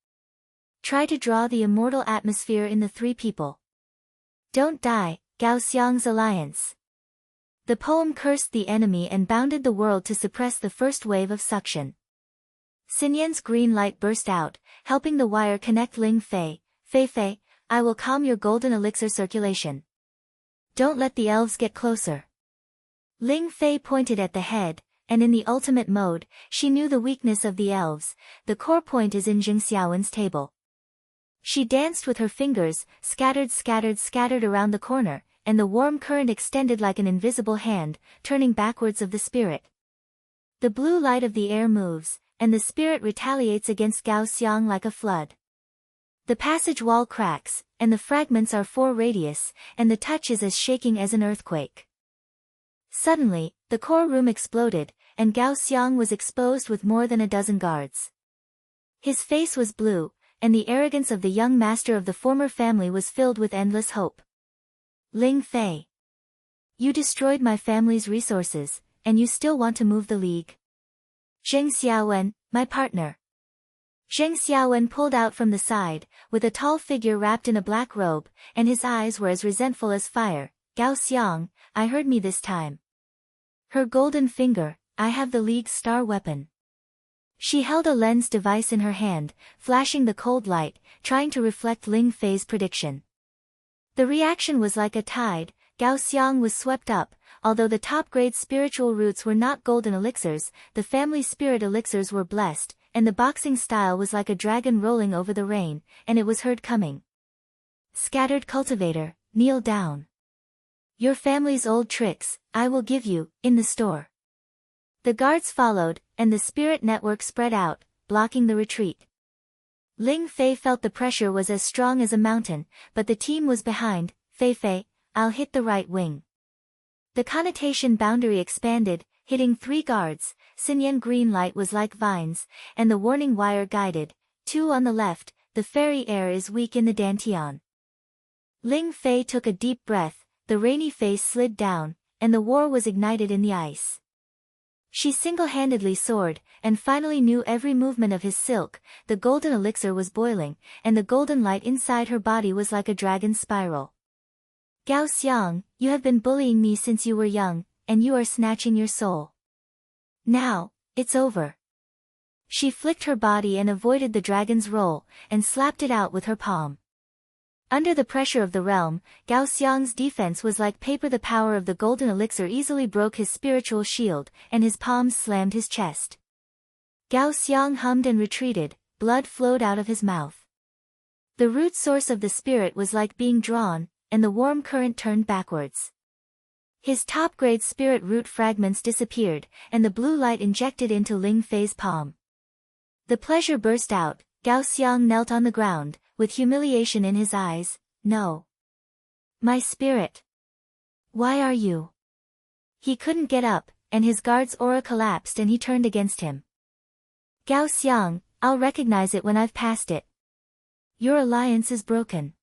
Try to draw the immortal atmosphere in the three people. Don't die, Gao Xiang's alliance. The poem cursed the enemy and bounded the world to suppress the first wave of suction. Xinyan's green light burst out, helping the wire connect Ling Fei. Fei, I will calm your golden elixir circulation. Don't let the elves get closer. Ling Fei pointed at the head, and in the ultimate mode, she knew the weakness of the elves. The core point is in Zheng Xiaowen's table. She danced with her fingers, scattered around the corner, and the warm current extended like an invisible hand, turning backwards of the spirit. The blue light of the air moves, and the spirit retaliates against Gao Xiang like a flood. The passage wall cracks, and the fragments are 4 radius, and the touch is as shaking as an earthquake. Suddenly, the core room exploded, and Gao Xiang was exposed with more than a dozen guards. His face was blue, and the arrogance of the young master of the former family was filled with endless hope. Ling Fei. You destroyed my family's resources, and you still want to move the league. Zheng Xiaowen, my partner. Zheng Xiaowen pulled out from the side, with a tall figure wrapped in a black robe, and his eyes were as resentful as fire. Gao Xiang, I heard me this time. Her golden finger, I have the League's star weapon. She held a lens device in her hand, flashing the cold light, trying to reflect Ling Fei's prediction. The reaction was like a tide. Gao Xiang was swept up. Although the top-grade spiritual roots were not golden elixirs, the family spirit elixirs were blessed, and the boxing style was like a dragon rolling over the rain, and it was heard coming. Scattered cultivator, kneel down. Your family's old tricks, I will give you, in the store. The guards followed, and the spirit network spread out, blocking the retreat. Ling Fei felt the pressure was as strong as a mountain, but the team was behind. Fei, I'll hit the right wing. The connotation boundary expanded, hitting 3 guards. Xinyan green light was like vines, and the warning wire guided. 2 on the left, the fairy air is weak in the Dantian. Ling Fei took a deep breath, the rainy face slid down, and the war was ignited in the ice. She single-handedly soared, and finally knew every movement of his silk. The golden elixir was boiling, and the golden light inside her body was like a dragon's spiral. Gao Xiang, you have been bullying me since you were young, and you are snatching your soul. Now, it's over. She flicked her body and avoided the dragon's roll, and slapped it out with her palm. Under the pressure of the realm, Gao Xiang's defense was like paper. The power of the golden elixir easily broke his spiritual shield, and his palms slammed his chest. Gao Xiang hummed and retreated, blood flowed out of his mouth. The root source of the spirit was like being drawn, and the warm current turned backwards. His top-grade spirit root fragments disappeared, and the blue light injected into Ling Fei's palm. The pleasure burst out. Gao Xiang knelt on the ground, with humiliation in his eyes. No. My spirit. Why are you? He couldn't get up, and his guard's aura collapsed and he turned against him. Gao Xiang, I'll recognize it when I've passed it. Your alliance is broken.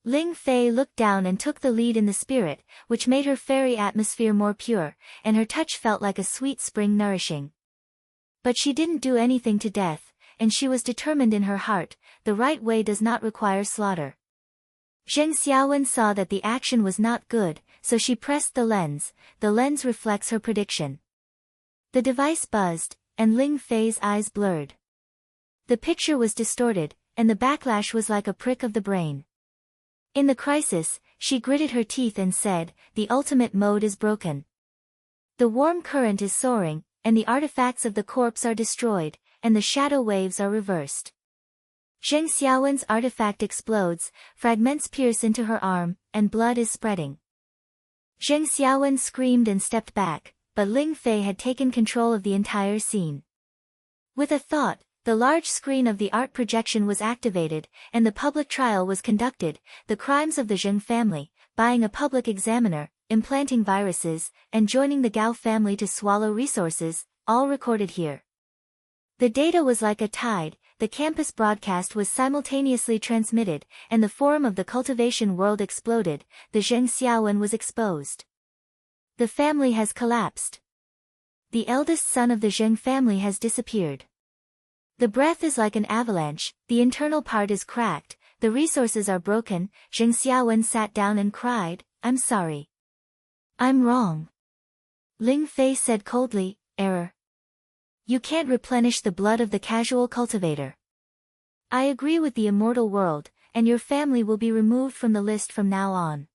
Ling Fei looked down and took the lead in the spirit, which made her fairy atmosphere more pure, and her touch felt like a sweet spring nourishing. But she didn't do anything to death, and she was determined in her heart, the right way does not require slaughter. Zheng Xiaowen saw that the action was not good, so she pressed the lens reflects her prediction. The device buzzed, and Ling Fei's eyes blurred. The picture was distorted, and the backlash was like a prick of the brain. In the crisis, she gritted her teeth and said, the ultimate mode is broken. The warm current is soaring, and the artifacts of the corpse are destroyed, and the shadow waves are reversed. Zheng Xiaowen's artifact explodes, fragments pierce into her arm, and blood is spreading. Zheng Xiaowen screamed and stepped back, but Ling Fei had taken control of the entire scene. With a thought, the large screen of the art projection was activated, and the public trial was conducted. The crimes of the Zheng family, buying a public examiner, implanting viruses, and joining the Gao family to swallow resources, all recorded here. The data was like a tide, the campus broadcast was simultaneously transmitted, and the forum of the cultivation world exploded. The Zheng Xiaowen was exposed. The family has collapsed. The eldest son of the Zheng family has disappeared. The breath is like an avalanche, the internal part is cracked, the resources are broken. Zheng Xiaowen sat down and cried, I'm sorry. I'm wrong. Ling Fei said coldly, error. You can't replenish the blood of the casual cultivator. I agree with the immortal world, and your family will be removed from the list from now on.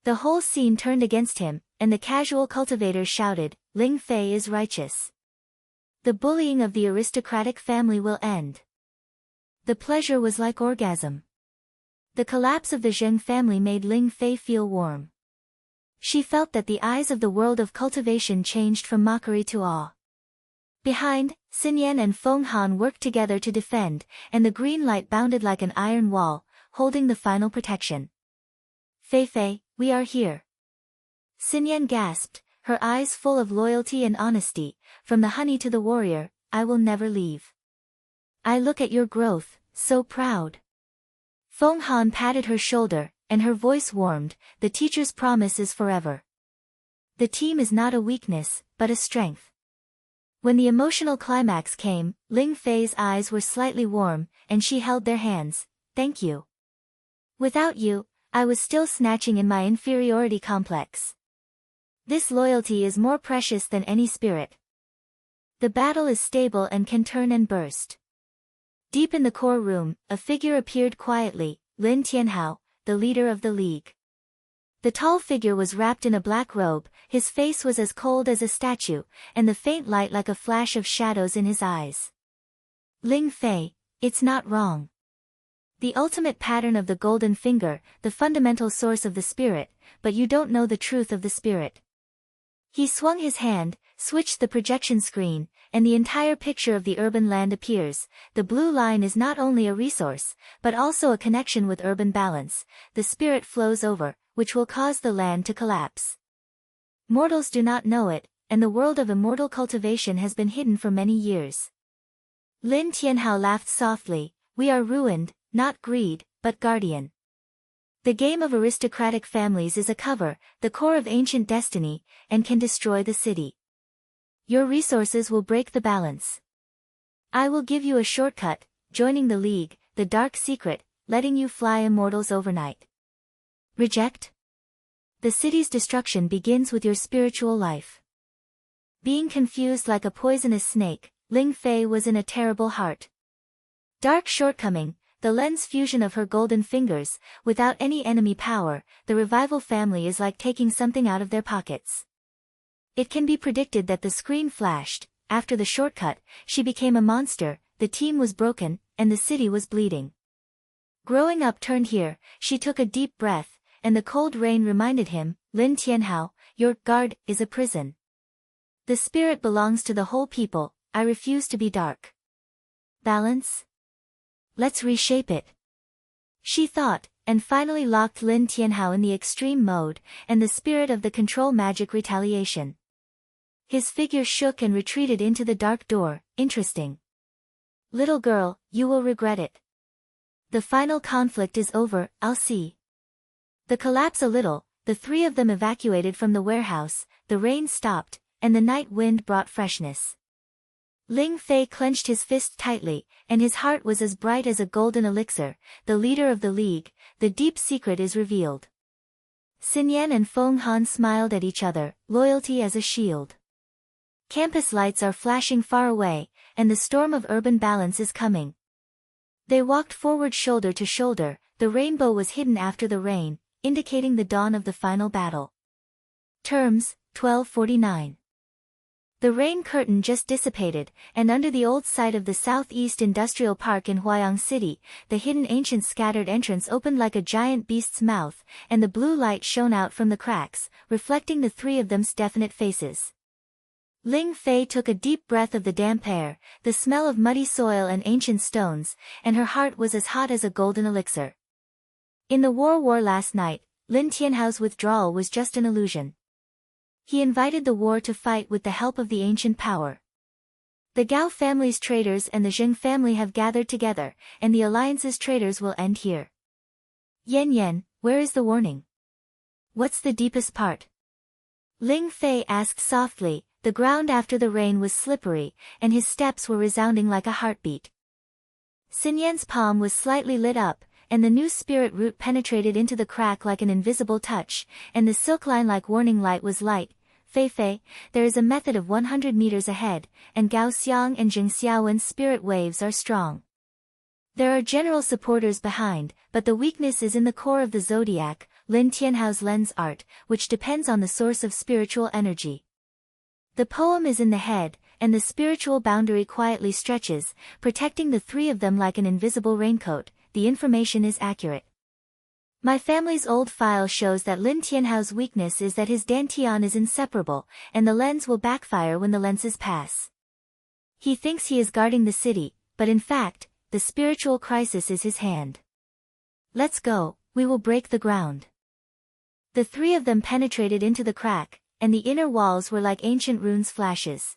The whole scene turned against him, and the casual cultivators shouted, Ling Fei is righteous. The bullying of the aristocratic family will end. The pleasure was like orgasm. The collapse of the Zheng family made Ling Fei feel warm. She felt that the eyes of the world of cultivation changed from mockery to awe. Behind, Xinyan and Feng Han worked together to defend, and the green light bounded like an iron wall, holding the final protection. Fei, we are here. Xinyan gasped, her eyes full of loyalty and honesty. From the honey to the warrior, I will never leave. I look at your growth, so proud. Feng Han patted her shoulder, and her voice warmed, the teacher's promise is forever. The team is not a weakness, but a strength. When the emotional climax came, Ling Fei's eyes were slightly warm, and she held their hands. Thank you. Without you, I was still snatching in my inferiority complex. This loyalty is more precious than any spirit. The battle is stable and can turn and burst. Deep in the core room, a figure appeared quietly, Lin Tianhao, the leader of the league. The tall figure was wrapped in a black robe, his face was as cold as a statue, and the faint light like a flash of shadows in his eyes. Ling Fei, it's not wrong. The ultimate pattern of the golden finger, the fundamental source of the spirit, but you don't know the truth of the spirit. He swung his hand, switched the projection screen, and the entire picture of the urban land appears. The blue line is not only a resource, but also a connection with urban balance. The spirit flows over, which will cause the land to collapse. Mortals do not know it, and the world of immortal cultivation has been hidden for many years. Lin Tianhao laughed softly. We are ruined, not greed, but guardian. The game of aristocratic families is a cover, the core of ancient destiny, and can destroy the city. Your resources will break the balance. I will give you a shortcut, joining the League, the dark secret, letting you fly immortals overnight. Reject? The city's destruction begins with your spiritual life. Being confused like a poisonous snake, Ling Fei was in a terrible heart. Dark shortcoming, the lens fusion of her golden fingers, without any enemy power, the revival family is like taking something out of their pockets. It can be predicted that the screen flashed. After the shortcut, she became a monster, the team was broken, and the city was bleeding. Growing up turned here, she took a deep breath, and the cold rain reminded him, Lin Tianhao, your guard is a prison. The spirit belongs to the whole people, I refuse to be dark. Balance? Let's reshape it. She thought, and finally locked Lin Tianhao in the extreme mode, and the spirit of the control magic retaliation. His figure shook and retreated into the dark door. Interesting. Little girl, you will regret it. The final conflict is over, I'll see. The collapse a little, the three of them evacuated from the warehouse, the rain stopped, and the night wind brought freshness. Ling Fei clenched his fist tightly, and his heart was as bright as a golden elixir. The leader of the League, the deep secret is revealed. Xinyan and Feng Han smiled at each other, loyalty as a shield. Campus lights are flashing far away, and the storm of urban balance is coming. They walked forward shoulder to shoulder, the rainbow was hidden after the rain, indicating the dawn of the final battle. Terms, 1249. The rain curtain just dissipated, and under the old site of the Southeast Industrial Park in Huayang City, the hidden ancient scattered entrance opened like a giant beast's mouth, and the blue light shone out from the cracks, reflecting the three of them's definite faces. Ling Fei took a deep breath of the damp air, the smell of muddy soil and ancient stones, and her heart was as hot as a golden elixir. In the war last night, Lin Tianhao's withdrawal was just an illusion. He invited the war to fight with the help of the ancient power. The Gao family's traitors and the Zheng family have gathered together, and the alliance's traitors will end here. Yan, where is the warning? What's the deepest part? Ling Fei asked softly. The ground after the rain was slippery, and his steps were resounding like a heartbeat. Xinyan's palm was slightly lit up, and the new spirit root penetrated into the crack like an invisible touch, and the silk line like warning light was light. Fei, there is a method of 100 meters ahead, and Gao Xiang and Jing Xiaowen's spirit waves are strong. There are general supporters behind, but the weakness is in the core of the zodiac, Lin Tianhao's lens art, which depends on the source of spiritual energy. The poem is in the head, and the spiritual boundary quietly stretches, protecting the three of them like an invisible raincoat. The information is accurate. My family's old file shows that Lin Tianhao's weakness is that his dantian is inseparable, and the lens will backfire when the lenses pass. He thinks he is guarding the city, but in fact, the spiritual crisis is his hand. Let's go, we will break the ground. The three of them penetrated into the crack, and the inner walls were like ancient runes flashes.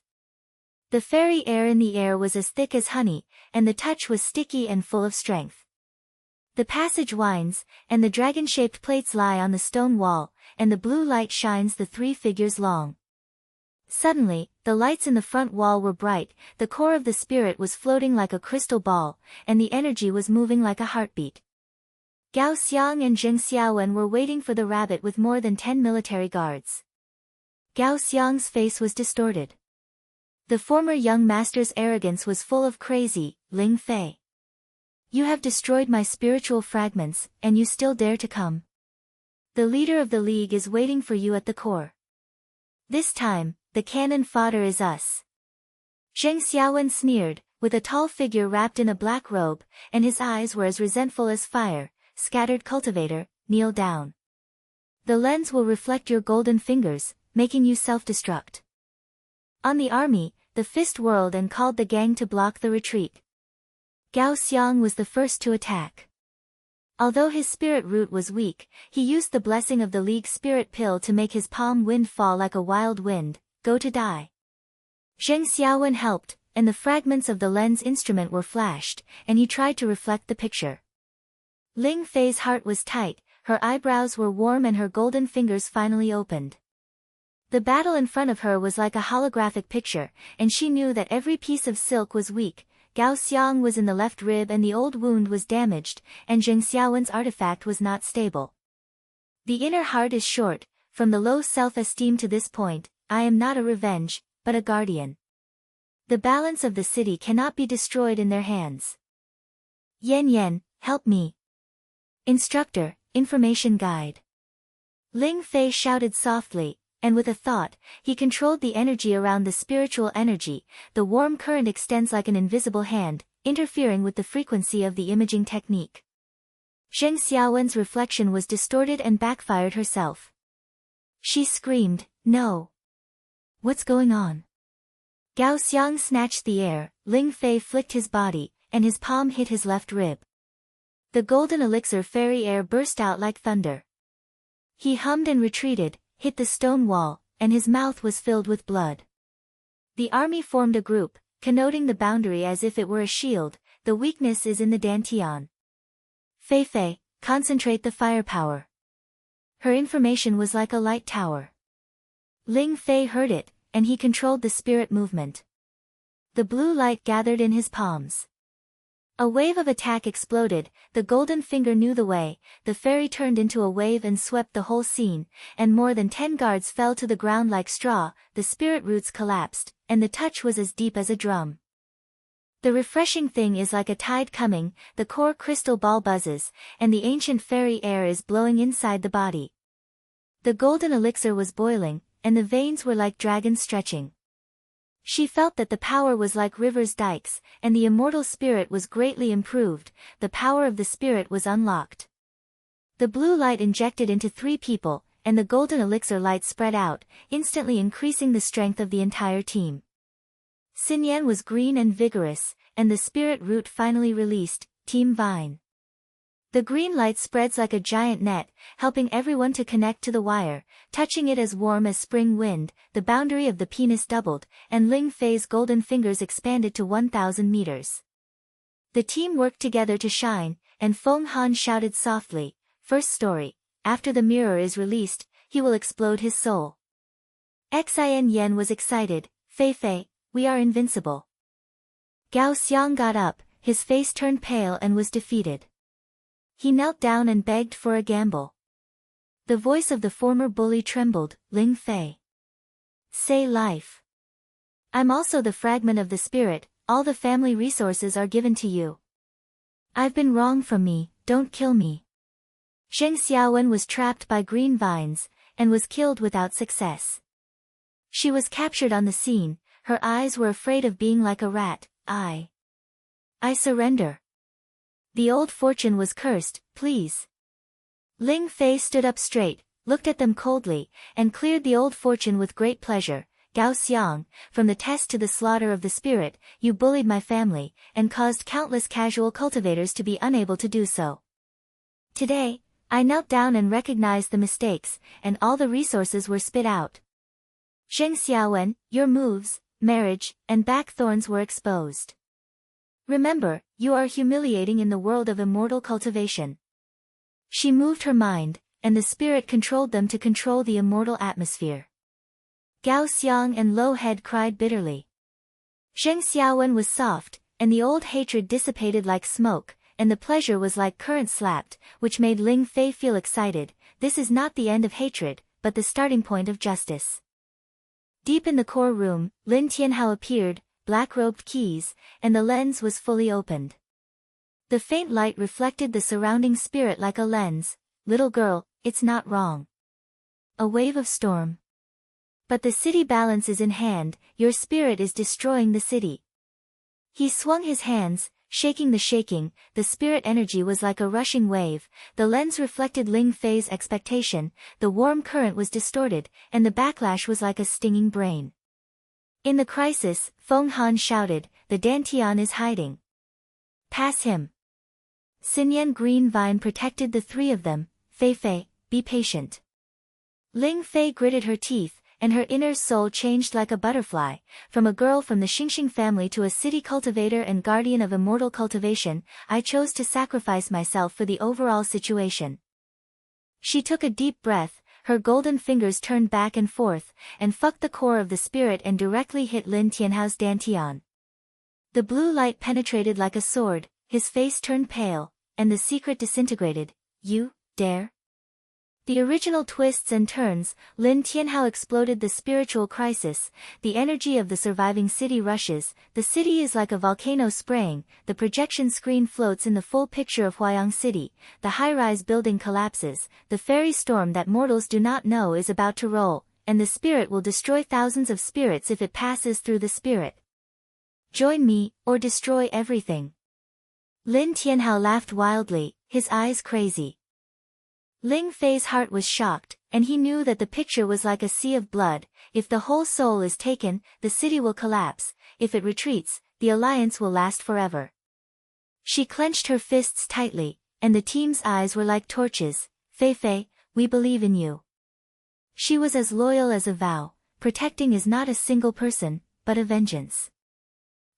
The fairy air in the air was as thick as honey, and the touch was sticky and full of strength. The passage winds, and the dragon-shaped plates lie on the stone wall, and the blue light shines the three figures long. Suddenly, the lights in the front wall were bright, the core of the spirit was floating like a crystal ball, and the energy was moving like a heartbeat. Gao Xiang and Jing Xiaowen were waiting for the rabbit with more than 10 military guards. Gao Xiang's face was distorted. The former young master's arrogance was full of crazy, Ling Fei. You have destroyed my spiritual fragments, and you still dare to come. The leader of the league is waiting for you at the core. This time, the cannon fodder is us. Zheng Xiaowen sneered, with a tall figure wrapped in a black robe, and his eyes were as resentful as fire. Scattered cultivator, kneel down. The lens will reflect your golden fingers, making you self-destruct. On the army, the fist whirled and called the gang to block the retreat. Gao Xiang was the first to attack. Although his spirit root was weak, he used the blessing of the League's spirit pill to make his palm wind fall like a wild wind, go to die. Zheng Xiaowen helped, and the fragments of the lens instrument were flashed, and he tried to reflect the picture. Ling Fei's heart was tight, her eyebrows were warm and her golden fingers finally opened. The battle in front of her was like a holographic picture, and she knew that every piece of silk was weak. Gao Xiang was in the left rib and the old wound was damaged, and Zheng Xiaowen's artifact was not stable. The inner heart is short, from the low self-esteem to this point, I am not a revenge, but a guardian. The balance of the city cannot be destroyed in their hands. Yan, help me. Instructor, information guide. Ling Fei shouted softly, and with a thought, he controlled the energy around the spiritual energy. The warm current extends like an invisible hand, interfering with the frequency of the imaging technique. Zheng Xiaowen's reflection was distorted and backfired herself. She screamed, no. What's going on? Gao Xiang snatched the air, Ling Fei flicked his body, and his palm hit his left rib. The golden elixir fairy air burst out like thunder. He hummed and retreated, hit the stone wall, and his mouth was filled with blood. The army formed a group, connoting the boundary as if it were a shield. The weakness is in the dantian. Fei, concentrate the firepower. Her information was like a light tower. Ling Fei heard it, and he controlled the spirit movement. The blue light gathered in his palms. A wave of attack exploded, the golden finger knew the way, the fairy turned into a wave and swept the whole scene, and more than 10 guards fell to the ground like straw, the spirit roots collapsed, and the touch was as deep as a drum. The refreshing thing is like a tide coming, the core crystal ball buzzes, and the ancient fairy air is blowing inside the body. The golden elixir was boiling, and the veins were like dragons stretching. She felt that the power was like rivers' dikes, and the immortal spirit was greatly improved. The power of the spirit was unlocked. The blue light injected into 3 people, and the golden elixir light spread out, instantly increasing the strength of the entire team. Xinyan was green and vigorous, and the spirit root finally released, Team Vine. The green light spreads like a giant net, helping everyone to connect to the wire, touching it as warm as spring wind. The boundary of the penis doubled, and Ling Fei's golden fingers expanded to 1,000 meters. The team worked together to shine, and Feng Han shouted softly, first story, after the mirror is released, he will explode his soul. Xin Yan was excited, Fei, we are invincible. Gao Xiang got up, his face turned pale and was defeated. He knelt down and begged for a gamble. The voice of the former bully trembled, Ling Fei. Say life. I'm also the fragment of the spirit, all the family resources are given to you. I've been wrong from me, don't kill me. Zheng Xiaowen was trapped by green vines, and was killed without success. She was captured on the scene, her eyes were afraid of being like a rat. I surrender. The old fortune was cursed, please. Ling Fei stood up straight, looked at them coldly, and cleared the old fortune with great pleasure. Gao Xiang, from the test to the slaughter of the spirit, you bullied my family, and caused countless casual cultivators to be unable to do so. Today, I knelt down and recognized the mistakes, and all the resources were spit out. Zheng Xiaowen, your moves, marriage, and back thorns were exposed. Remember, you are humiliating in the world of immortal cultivation. She moved her mind, and the spirit controlled them to control the immortal atmosphere. Gao Xiang and Lo Head cried bitterly. Zheng Xiaowen was soft, and the old hatred dissipated like smoke, and the pleasure was like current slapped, which made Ling Fei feel excited. This is not the end of hatred, but the starting point of justice. Deep in the core room, Lin Tianhao appeared, black-robed keys, and the lens was fully opened. The faint light reflected the surrounding spirit like a lens. Little girl, it's not wrong. A wave of storm. But the city balance is in hand, your spirit is destroying the city. He swung his hands, shaking the spirit energy was like a rushing wave, the lens reflected Ling Fei's expectation, the warm current was distorted, and the backlash was like a stinging brain. In the crisis, Feng Han shouted, "The Dantian is hiding. Pass him." Xinyan Green Vine protected the three of them. Fei, be patient. Ling Fei gritted her teeth, and her inner soul changed like a butterfly, from a girl from the Xingxing family to a city cultivator and guardian of immortal cultivation. I chose to sacrifice myself for the overall situation. She took a deep breath, her golden fingers turned back and forth, and fucked the core of the spirit and directly hit Lin Tianhao's Dantian. The blue light penetrated like a sword, his face turned pale, and the secret disintegrated. You dare? The original twists and turns, Lin Tianhao exploded the spiritual crisis, the energy of the surviving city rushes, the city is like a volcano spraying, the projection screen floats in the full picture of Huayang City, the high-rise building collapses, the fairy storm that mortals do not know is about to roll, and the spirit will destroy thousands of spirits if it passes through the spirit. Join me, or destroy everything. Lin Tianhao laughed wildly, his eyes crazy. Ling Fei's heart was shocked, and he knew that the picture was like a sea of blood. If the whole soul is taken, the city will collapse. If it retreats, the alliance will last forever. She clenched her fists tightly, and the team's eyes were like torches. Fei, we believe in you. She was as loyal as a vow. Protecting is not a single person, but a vengeance.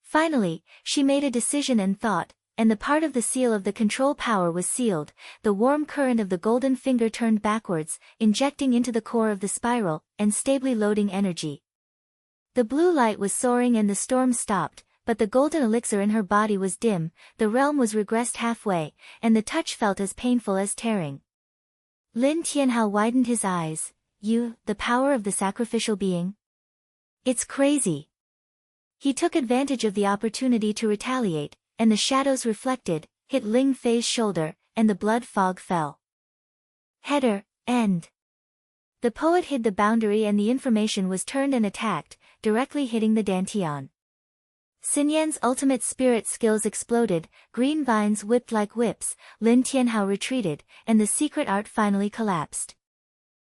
Finally, she made a decision and thought, and the part of the seal of the control power was sealed. The warm current of the golden finger turned backwards, injecting into the core of the spiral, and stably loading energy. The blue light was soaring and the storm stopped, but the golden elixir in her body was dim, the realm was regressed halfway, and the touch felt as painful as tearing. Lin Tianhao widened his eyes. You, the power of the sacrificial being? It's crazy. He took advantage of the opportunity to retaliate, and the shadows reflected, hit Ling Fei's shoulder, and the blood fog fell. Header, end. The poet hid the boundary and the information was turned and attacked, directly hitting the Dantian. Xinyan's ultimate spirit skills exploded, green vines whipped like whips, Lin Tianhao retreated, and the secret art finally collapsed.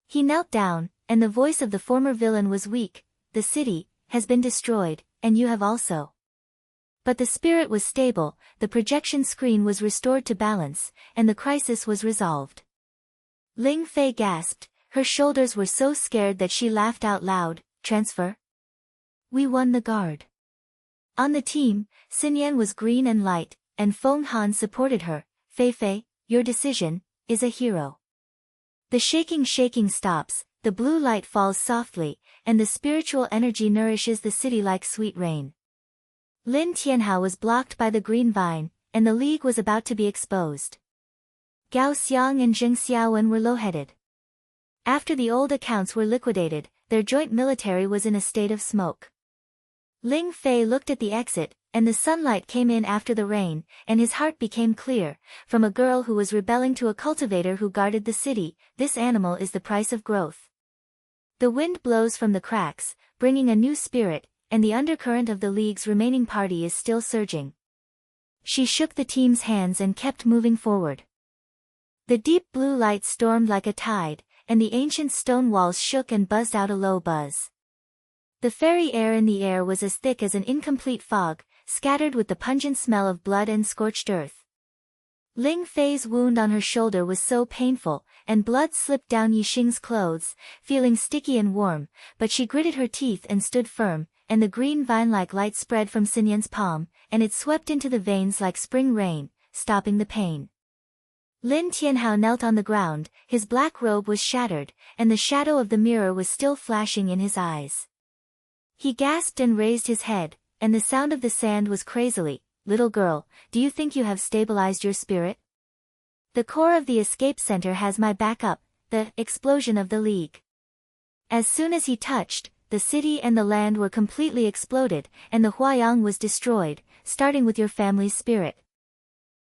He knelt down, and the voice of the former villain was weak. The city has been destroyed, and you have also. But the spirit was stable, the projection screen was restored to balance, and the crisis was resolved. Ling Fei gasped, her shoulders were so scared that she laughed out loud. Transfer? We won the guard. On the team, Xinyan was green and light, and Feng Han supported her. Fei, your decision is a hero. The shaking stops, the blue light falls softly, and the spiritual energy nourishes the city like sweet rain. Lin Tianhao was blocked by the green vine, and the league was about to be exposed. Gao Xiang and Zheng Xiaowen were low-headed. After the old accounts were liquidated, their joint military was in a state of smoke. Ling Fei looked at the exit, and the sunlight came in after the rain, and his heart became clear. From a girl who was rebelling to a cultivator who guarded the city, this animal is the price of growth. The wind blows from the cracks, bringing a new spirit, and the undercurrent of the league's remaining party is still surging. She shook the team's hands and kept moving forward. The deep blue light stormed like a tide, and the ancient stone walls shook and buzzed out a low buzz. The fairy air in the air was as thick as an incomplete fog, scattered with the pungent smell of blood and scorched earth. Ling Fei's wound on her shoulder was so painful, and blood slipped down Yixing's clothes, feeling sticky and warm, but she gritted her teeth and stood firm, and the green vine-like light spread from Xinyan's palm, and it swept into the veins like spring rain, stopping the pain. Lin Tianhao knelt on the ground, his black robe was shattered, and the shadow of the mirror was still flashing in his eyes. He gasped and raised his head, and the sound of the sand was crazily. Little girl, do you think you have stabilized your spirit? The core of the escape center has my backup, the explosion of the league. As soon as he touched, the city and the land were completely exploded, and the Huayang was destroyed, starting with your family's spirit.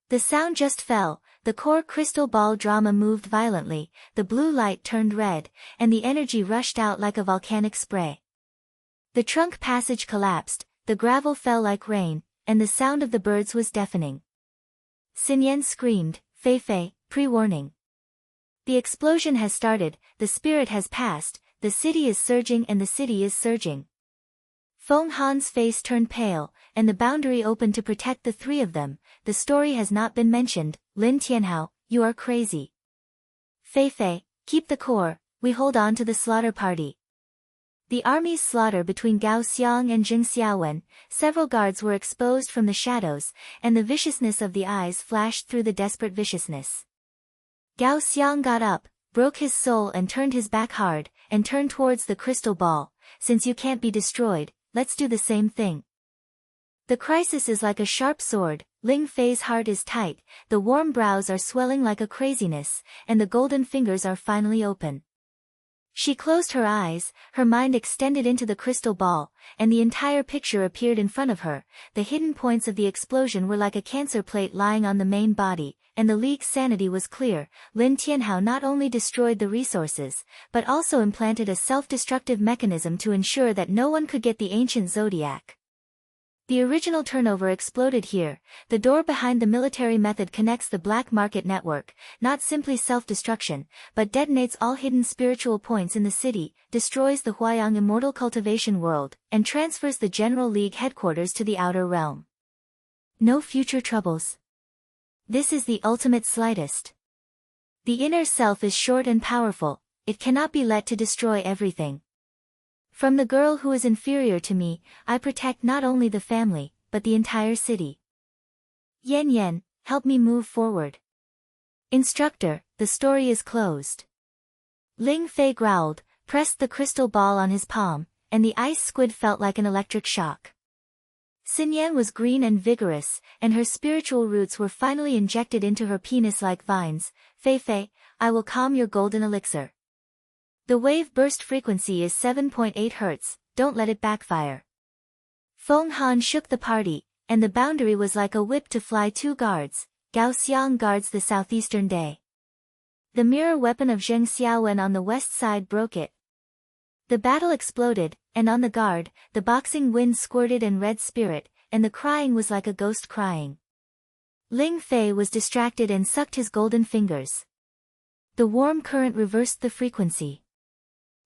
The sound just fell, the core crystal ball drama moved violently, the blue light turned red, and the energy rushed out like a volcanic spray. The trunk passage collapsed, the gravel fell like rain, and the sound of the birds was deafening. Xinyan screamed, Fei, pre-warning. The explosion has started, the spirit has passed, the city is surging and the city is surging. Feng Han's face turned pale, and the boundary opened to protect the three of them. The story has not been mentioned. Lin Tianhao, you are crazy. Fei, keep the core, we hold on to the slaughter party. The army's slaughter between Gao Xiang and Jing Xiaowen, several guards were exposed from the shadows, and the viciousness of the eyes flashed through the desperate viciousness. Gao Xiang got up, broke his soul and turned his back hard, and turned towards the crystal ball. Since you can't be destroyed, let's do the same thing. The crisis is like a sharp sword. Ling Fei's heart is tight, the warm brows are swelling like a craziness, and the golden fingers are finally open. She closed her eyes, her mind extended into the crystal ball, and the entire picture appeared in front of her. The hidden points of the explosion were like a cancer plate lying on the main body, and the league's sanity was clear. Lin Tianhao not only destroyed the resources, but also implanted a self-destructive mechanism to ensure that no one could get the ancient zodiac. The original turnover exploded here. The door behind the military method connects the black market network, not simply self-destruction, but detonates all hidden spiritual points in the city, destroys the Huayang Immortal Cultivation world, and transfers the General League headquarters to the outer realm. No future troubles. This is the ultimate slightest. The inner self is short and powerful, it cannot be let to destroy everything. From the girl who is inferior to me, I protect not only the family, but the entire city. Yan, help me move forward. Instructor, the story is closed. Ling Fei growled, pressed the crystal ball on his palm, and the ice squid felt like an electric shock. Xinyan was green and vigorous, and her spiritual roots were finally injected into her penis like vines. Fei, I will calm your golden elixir. The wave burst frequency is 7.8 Hz, don't let it backfire. Feng Han shook the party, and the boundary was like a whip to fly two guards. Gao Xiang guards the southeastern day. The mirror weapon of Zheng Xiaowen on the west side broke it. The battle exploded, and on the guard, the boxing wind squirted and red spirit, and the crying was like a ghost crying. Ling Fei was distracted and sucked his golden fingers. The warm current reversed the frequency.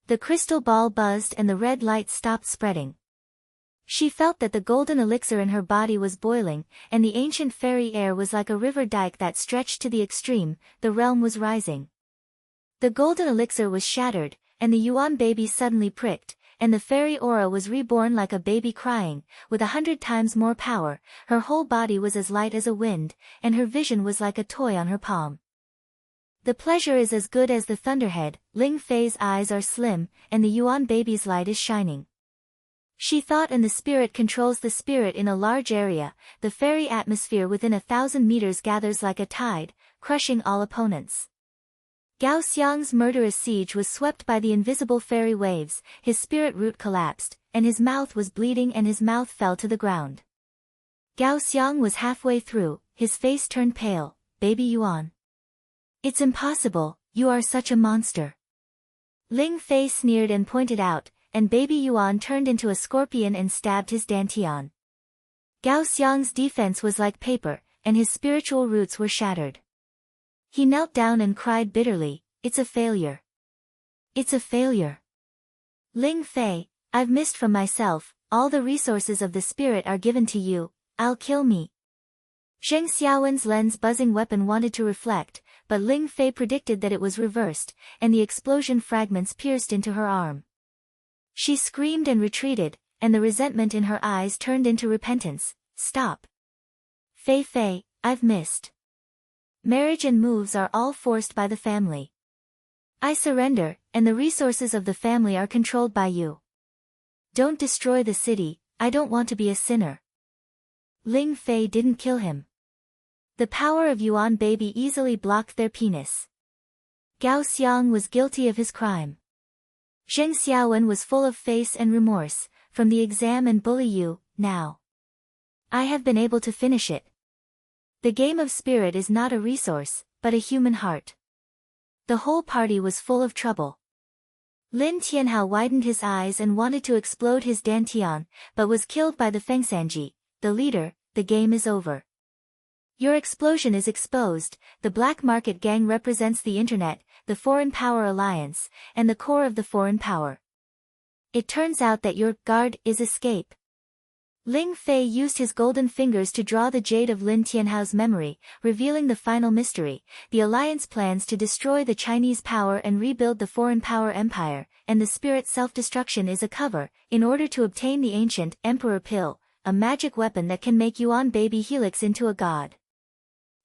The crystal ball buzzed and the red light stopped spreading. She felt that the golden elixir in her body was boiling, and the ancient fairy air was like a river dike that stretched to the extreme. The realm was rising. The golden elixir was shattered, and the Yuan baby suddenly pricked, and the fairy aura was reborn like a baby crying, with 100 times more power. Her whole body was as light as a wind, and her vision was like a toy on her palm. The pleasure is as good as the thunderhead. Ling Fei's eyes are slim, and the Yuan baby's light is shining. She thought, and the spirit controls the spirit in a large area. The fairy atmosphere within 1,000 meters gathers like a tide, crushing all opponents. Gao Xiang's murderous siege was swept by the invisible fairy waves. His spirit root collapsed, and his mouth was bleeding and his mouth fell to the ground. Gao Xiang was halfway through, his face turned pale. Baby Yuan. It's impossible, you are such a monster. Ling Fei sneered and pointed out, and baby Yuan turned into a scorpion and stabbed his dantian. Gao Xiang's defense was like paper, and his spiritual roots were shattered. He knelt down and cried bitterly, it's a failure. It's a failure. Ling Fei, I've missed from myself, all the resources of the spirit are given to you, I'll kill me. Zheng Xiaowen's lens buzzing weapon wanted to reflect, but Ling Fei predicted that it was reversed, and the explosion fragments pierced into her arm. She screamed and retreated, and the resentment in her eyes turned into repentance. Stop. Fei, I've missed. Marriage and moves are all forced by the family. I surrender, and the resources of the family are controlled by you. Don't destroy the city, I don't want to be a sinner. Ling Fei didn't kill him. The power of Yuan baby easily blocked their penis. Gao Xiang was guilty of his crime. Zheng Xiaowen was full of face and remorse, from the exam and bully you, now. I have been able to finish it. The game of spirit is not a resource, but a human heart. The whole party was full of trouble. Lin Tianhao widened his eyes and wanted to explode his dantian, but was killed by the Fengsanji, the leader. the game is over. Your explosion is exposed. The black market gang represents the internet, the foreign power alliance, and the core of the foreign power. It turns out that your guard is escape. Ling Fei used his golden fingers to draw the jade of Lin Tianhao's memory, revealing the final mystery. The alliance plans to destroy the Chinese power and rebuild the foreign power empire, and the spirit self-destruction is a cover, in order to obtain the ancient Emperor Pill, a magic weapon that can make Yuan baby Helix into a god.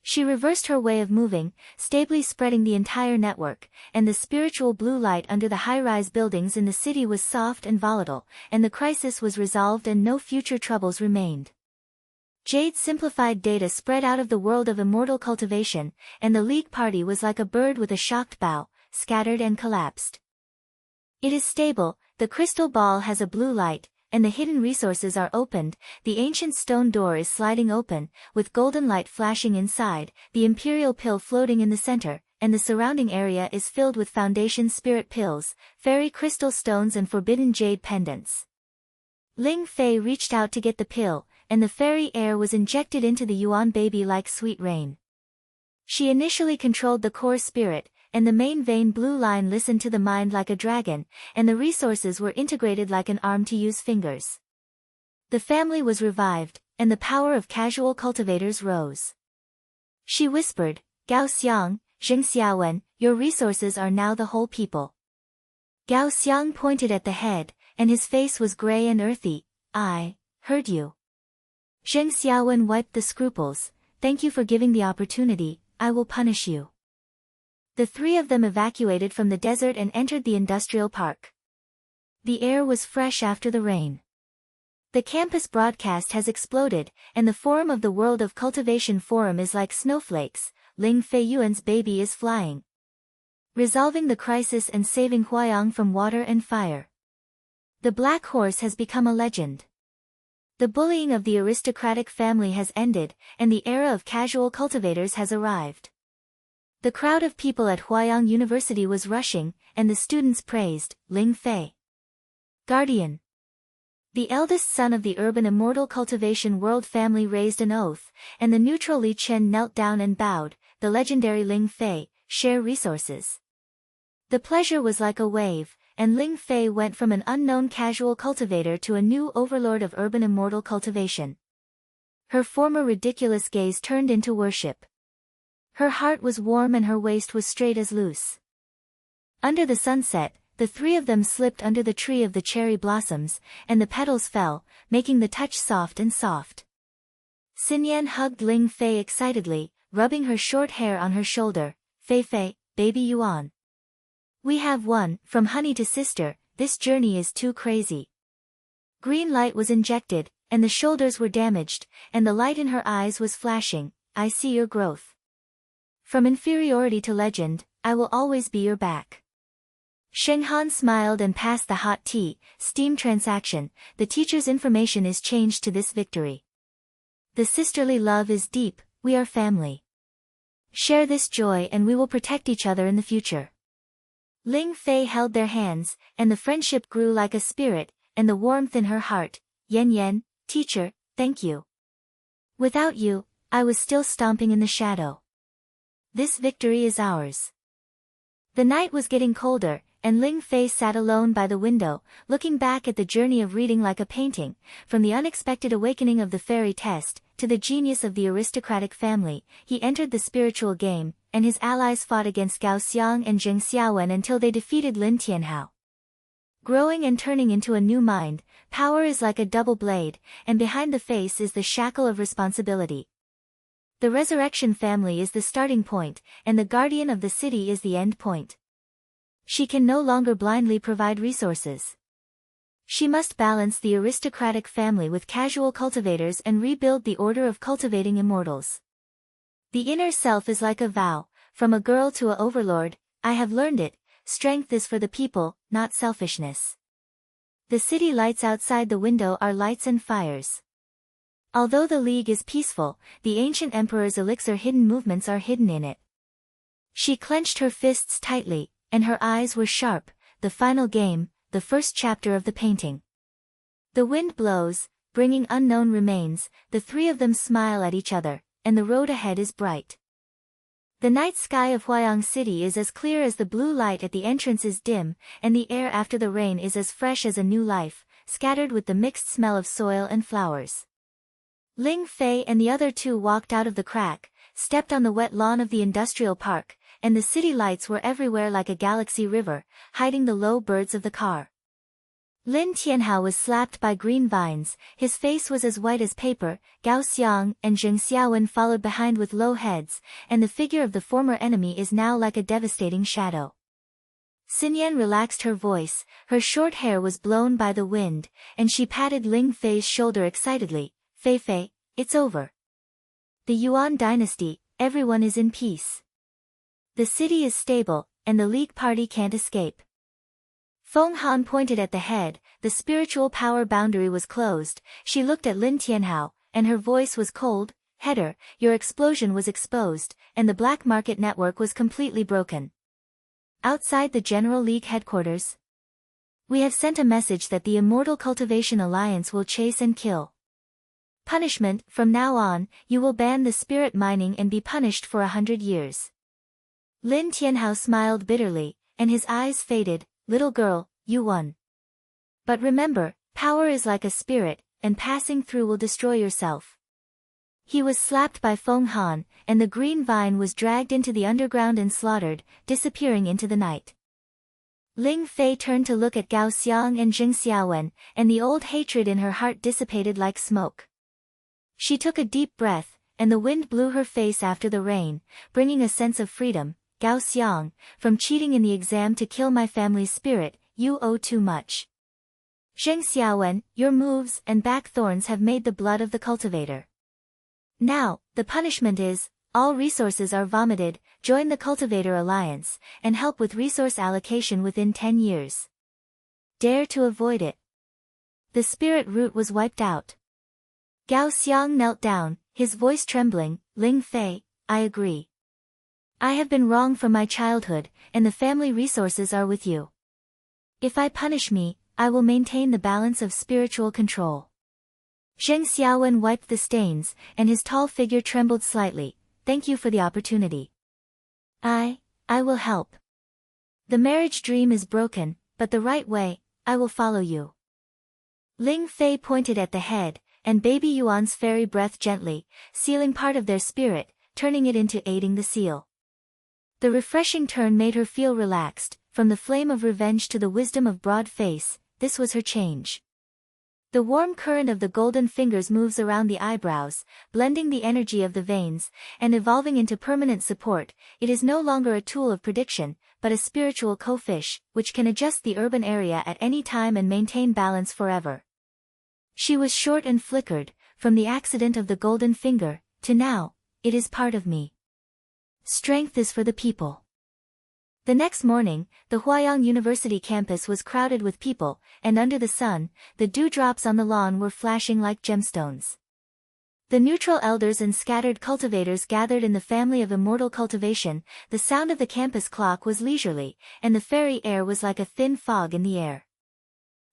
She reversed her way of moving, stably spreading the entire network, and the spiritual blue light under the high-rise buildings in the city was soft and volatile, and the crisis was resolved and no future troubles remained. Jade's simplified data spread out of the world of immortal cultivation, and the League party was like a bird with a shocked bow, scattered and collapsed. It is stable, the crystal ball has a blue light, and the hidden resources are opened. The ancient stone door is sliding open, with golden light flashing inside, the imperial pill floating in the center, and the surrounding area is filled with foundation spirit pills, fairy crystal stones and forbidden jade pendants. Ling Fei reached out to get the pill, and the fairy air was injected into the Yuan baby like sweet rain. She initially controlled the core spirit, and the main vein blue line listened to the mind like a dragon, and the resources were integrated like an arm to use fingers. The family was revived, and the power of casual cultivators rose. She whispered, Gao Xiang, Zheng Xiaowen, your resources are now the whole people. Gao Xiang pointed at the head, and his face was gray and earthy. I heard you. Zheng Xiaowen wiped the scruples. Thank you for giving the opportunity, I will punish you. The three of them evacuated from the desert and entered the industrial park. The air was fresh after the rain. The campus broadcast has exploded, and the forum of the World of Cultivation Forum is like snowflakes. Ling Fei Yuan's baby is flying. Resolving the crisis and saving Huayang from water and fire. The black horse has become a legend. The bullying of the aristocratic family has ended, and the era of casual cultivators has arrived. The crowd of people at Huayang University was rushing, and the students praised Ling Fei. Guardian. The eldest son of the urban immortal cultivation world family raised an oath, and the neutral Li Chen knelt down and bowed. The legendary Ling Fei, share resources. The pleasure was like a wave, and Ling Fei went from an unknown casual cultivator to a new overlord of urban immortal cultivation. Her former ridiculous gaze turned into worship. Her heart was warm and her waist was straight as loose. Under the sunset, the three of them slipped under the tree of the cherry blossoms, and the petals fell, making the touch soft and soft. Xinyan hugged Ling Fei excitedly, rubbing her short hair on her shoulder. Fei Fei, baby Yuan. We have won, from honey to sister, this journey is too crazy. Green light was injected, and the shoulders were damaged, and the light in her eyes was flashing. I see your growth. From inferiority to legend, I will always be your back. Sheng Han smiled and passed the hot tea. Steam transaction, the teacher's information is changed to this victory. The sisterly love is deep, we are family. Share this joy and we will protect each other in the future. Ling Fei held their hands, and the friendship grew like a spirit, and the warmth in her heart. Yan Yan, teacher, thank you. Without you, I was still stomping in the shadow. This victory is ours. The night was getting colder, and Ling Fei sat alone by the window, looking back at the journey of reading like a painting, from the unexpected awakening of the fairy test, to the genius of the aristocratic family. He entered the spiritual game, and his allies fought against Gao Xiang and Zheng Xiaowen until they defeated Lin Tianhao. Growing and turning into a new mind, power is like a double blade, and behind the face is the shackle of responsibility. The resurrection family is the starting point, and the guardian of the city is the end point. She can no longer blindly provide resources. She must balance the aristocratic family with casual cultivators and rebuild the order of cultivating immortals. The inner self is like a vow, from a girl to a overlord. I have learned it, strength is for the people, not selfishness. The city lights outside the window are lights and fires. Although the League is peaceful, the ancient emperor's elixir hidden movements are hidden in it. She clenched her fists tightly, and her eyes were sharp. The final game, the first chapter of the painting. The wind blows, bringing unknown remains. The three of them smile at each other, and the road ahead is bright. The night sky of Huayang City is as clear as the blue light at the entrance is dim, and the air after the rain is as fresh as a new life, scattered with the mixed smell of soil and flowers. Ling Fei and the other two walked out of the crack, stepped on the wet lawn of the industrial park, and the city lights were everywhere like a galaxy river, hiding the low birds of the car. Lin Tianhao was slapped by green vines, his face was as white as paper. Gao Xiang and Zheng Xiaowen followed behind with low heads, and the figure of the former enemy is now like a devastating shadow. Xinyan relaxed her voice, her short hair was blown by the wind, and she patted Ling Fei's shoulder excitedly. Fei, it's over. The Yuan dynasty, everyone is in peace. The city is stable, and the League party can't escape. Feng Han pointed at the head, the spiritual power boundary was closed. She looked at Lin Tianhao, and her voice was cold. Header, your explosion was exposed, and the black market network was completely broken. Outside the General League headquarters, we have sent a message that the Immortal Cultivation Alliance will chase and kill. Punishment, from now on, you will ban the spirit mining and be punished for 100 years. Lin Tianhao smiled bitterly, and his eyes faded. Little girl, you won. But remember, power is like a spirit, and passing through will destroy yourself. He was slapped by Feng Han, and the green vine was dragged into the underground and slaughtered, disappearing into the night. Ling Fei turned to look at Gao Xiang and Zheng Xiaowen, and the old hatred in her heart dissipated like smoke. She took a deep breath, and the wind blew her face after the rain, bringing a sense of freedom. Gao Xiang, from cheating in the exam to kill my family's spirit, you owe too much. Zheng Xiaowen, your moves and back thorns have made the blood of the cultivator. Now, the punishment is, all resources are vomited. Join the Cultivator Alliance, and help with resource allocation within 10 years. Dare to avoid it. The spirit root was wiped out. Gao Xiang knelt down, his voice trembling. Ling Fei, I agree. I have been wrong from my childhood, and the family resources are with you. If I punish me, I will maintain the balance of spiritual control. Zheng Xiaowen wiped the stains, and his tall figure trembled slightly. Thank you for the opportunity. I will help. The marriage dream is broken, but the right way, I will follow you. Ling Fei pointed at the head, and baby Yuan's fairy breath gently, sealing part of their spirit, turning it into aiding the seal. The refreshing turn made her feel relaxed. From the flame of revenge to the wisdom of broad face, this was her change. The warm current of the golden fingers moves around the eyebrows, blending the energy of the veins, and evolving into permanent support. It is no longer a tool of prediction, but a spiritual co-fish, which can adjust the urban area at any time and maintain balance forever. She was short and flickered, from the accident of the golden finger, to now, it is part of me. Strength is for the people. The next morning, the Huayang University campus was crowded with people, and under the sun, the dewdrops on the lawn were flashing like gemstones. The neutral elders and scattered cultivators gathered in the family of immortal cultivation. The sound of the campus clock was leisurely, and the fairy air was like a thin fog in the air.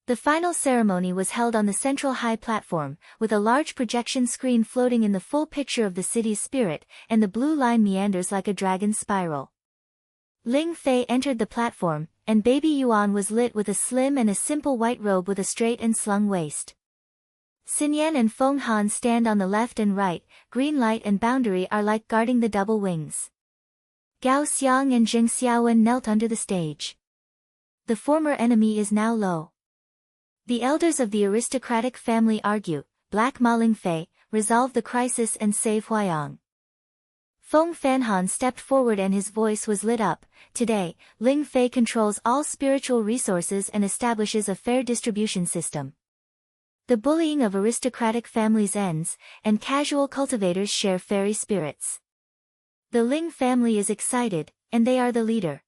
The final ceremony was held on the central high platform, with a large projection screen floating in the full picture of the city's spirit, and the blue line meanders like a dragon's spiral. Ling Fei entered the platform, and baby Yuan was lit with a slim and a simple white robe with a straight and slung waist. Xinyan and Feng Han stand on the left and right. Green light and boundary are like guarding the double wings. Gao Xiang and Zheng Xiaowen knelt under the stage. The former enemy is now low. The elders of the aristocratic family argue. Black Ma Ling Fei, resolve the crisis and save Huayang. Feng Fanhan stepped forward and his voice was lit up. Today, Ling Fei controls all spiritual resources and establishes a fair distribution system. The bullying of aristocratic families ends, and casual cultivators share fairy spirits. The Ling family is excited, and they are the leader.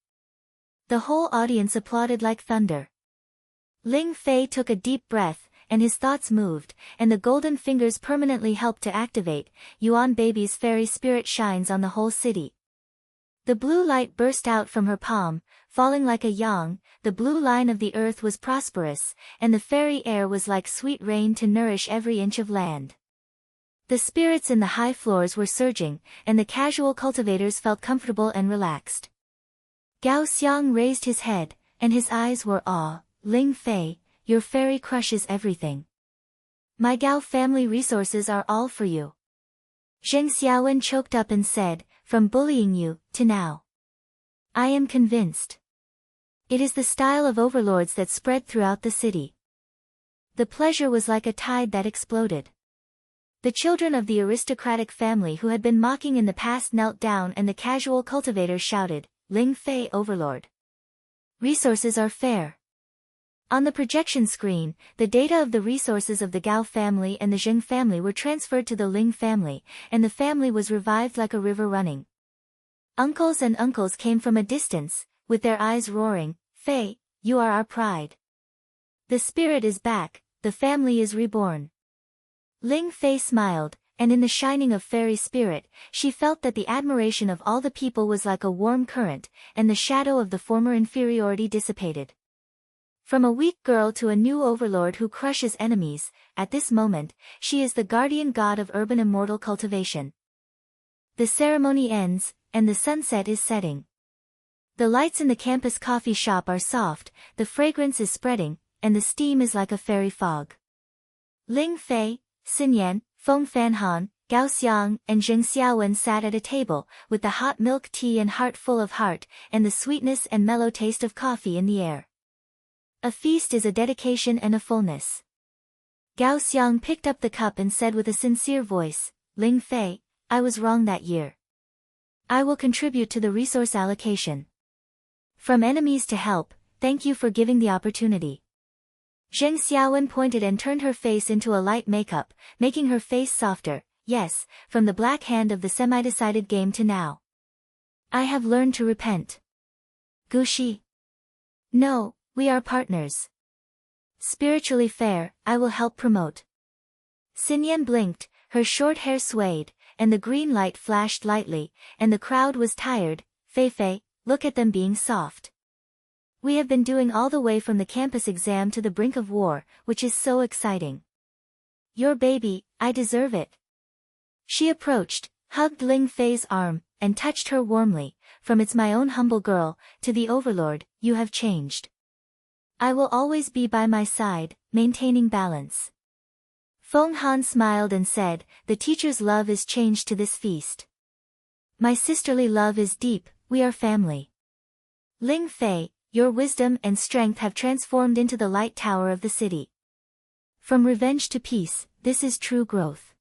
The whole audience applauded like thunder. Ling Fei took a deep breath, and his thoughts moved, and the golden fingers permanently helped to activate. Yuan baby's fairy spirit shines on the whole city. The blue light burst out from her palm, falling like a yang. The blue line of the earth was prosperous, and the fairy air was like sweet rain to nourish every inch of land. The spirits in the high floors were surging, and the casual cultivators felt comfortable and relaxed. Gao Xiang raised his head, and his eyes were awe. Ling Fei, your fairy crushes everything. My Gao family resources are all for you. Zheng Xiaowen choked up and said, from bullying you, to now. I am convinced. It is the style of overlords that spread throughout the city. The pleasure was like a tide that exploded. The children of the aristocratic family who had been mocking in the past knelt down and the casual cultivators shouted, Ling Fei overlord. Resources are fair. On the projection screen, the data of the resources of the Gao family and the Zheng family were transferred to the Ling family, and the family was revived like a river running. Uncles and uncles came from a distance, with their eyes roaring, Fei, you are our pride. The spirit is back, the family is reborn. Ling Fei smiled, and in the shining of fairy spirit, she felt that the admiration of all the people was like a warm current, and the shadow of the former inferiority dissipated. From a weak girl to a new overlord who crushes enemies, at this moment, she is the guardian god of urban immortal cultivation. The ceremony ends, and the sunset is setting. The lights in the campus coffee shop are soft, the fragrance is spreading, and the steam is like a fairy fog. Ling Fei, Xinyan, Feng Fanhan, Gao Xiang, and Zheng Xiaowen sat at a table, with the hot milk tea and heart full of heart, and the sweetness and mellow taste of coffee in the air. A feast is a dedication and a fullness. Gao Xiang picked up the cup and said with a sincere voice, Ling Fei, I was wrong that year. I will contribute to the resource allocation. From enemies to help, thank you for giving the opportunity. Zheng Xiaowen pointed and turned her face into a light makeup, making her face softer. Yes, from the black hand of the semi-decided game to now. I have learned to repent. Gushi. No, we are partners. Spiritually fair, I will help promote. Xinyan blinked, her short hair swayed, and the green light flashed lightly, and the crowd was tired. Fei, look at them being soft. We have been doing all the way from the campus exam to the brink of war, which is so exciting. Your baby, I deserve it. She approached, hugged Ling Fei's arm, and touched her warmly. From it's my own humble girl, to the overlord, you have changed. I will always be by my side, maintaining balance. Feng Han smiled and said, the teacher's love is changed to this feast. My sisterly love is deep, we are family. Ling Fei, your wisdom and strength have transformed into the light tower of the city. From revenge to peace, this is true growth.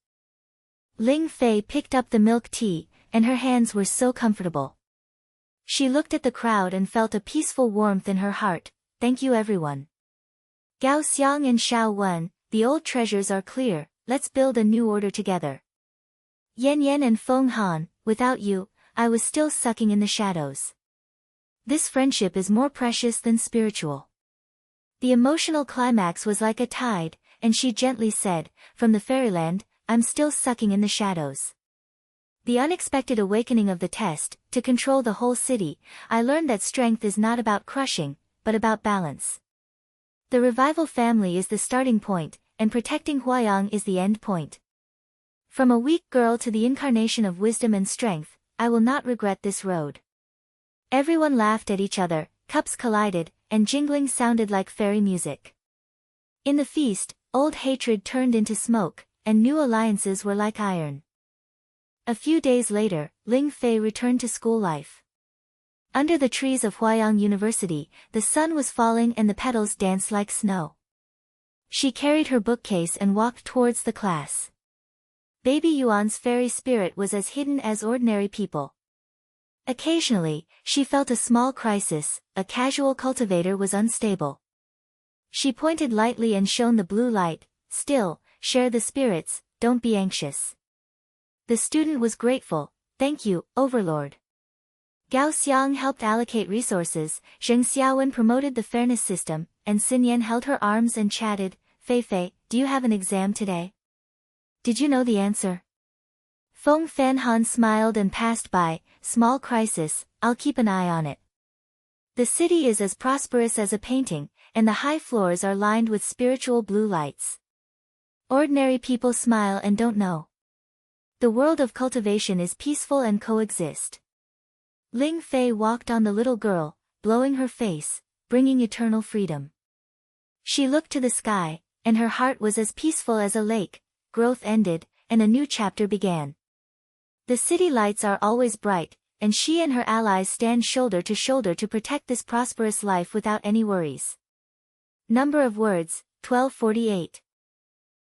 Ling Fei picked up the milk tea, and her hands were so comfortable. She looked at the crowd and felt a peaceful warmth in her heart. Thank you everyone. Gao Xiang and Xiao Wen, the old treasures are clear, let's build a new order together. Yan Yan and Feng Han, without you, I was still sucking in the shadows. This friendship is more precious than spiritual. The emotional climax was like a tide, and she gently said, from the fairyland, I'm still sucking in the shadows. The unexpected awakening of the test, to control the whole city, I learned that strength is not about crushing, but about balance. The revival family is the starting point, and protecting Huayang is the end point. From a weak girl to the incarnation of wisdom and strength, I will not regret this road. Everyone laughed at each other, cups collided, and jingling sounded like fairy music. In the feast, old hatred turned into smoke, and new alliances were like iron. A few days later, Ling Fei returned to school life. Under the trees of Huayang University, the sun was falling and the petals danced like snow. She carried her bookcase and walked towards the class. Baby Yuan's fairy spirit was as hidden as ordinary people. Occasionally, she felt a small crisis, a casual cultivator was unstable. She pointed lightly and shone the blue light, still, share the spirits, don't be anxious. The student was grateful, thank you, Overlord. Gao Xiang helped allocate resources, Zheng Xiaowen promoted the fairness system, and Xinyan held her arms and chatted, Fei, do you have an exam today? Did you know the answer? Feng Fanhan smiled and passed by. Small crisis, I'll keep an eye on it. The city is as prosperous as a painting, and the high floors are lined with spiritual blue lights. Ordinary people smile and don't know. The world of cultivation is peaceful and coexist. Ling Fei walked on the little girl, blowing her face, bringing eternal freedom. She looked to the sky, and her heart was as peaceful as a lake. Growth ended, and a new chapter began. The city lights are always bright, and she and her allies stand shoulder to shoulder to protect this prosperous life without any worries. Number of words, 1248.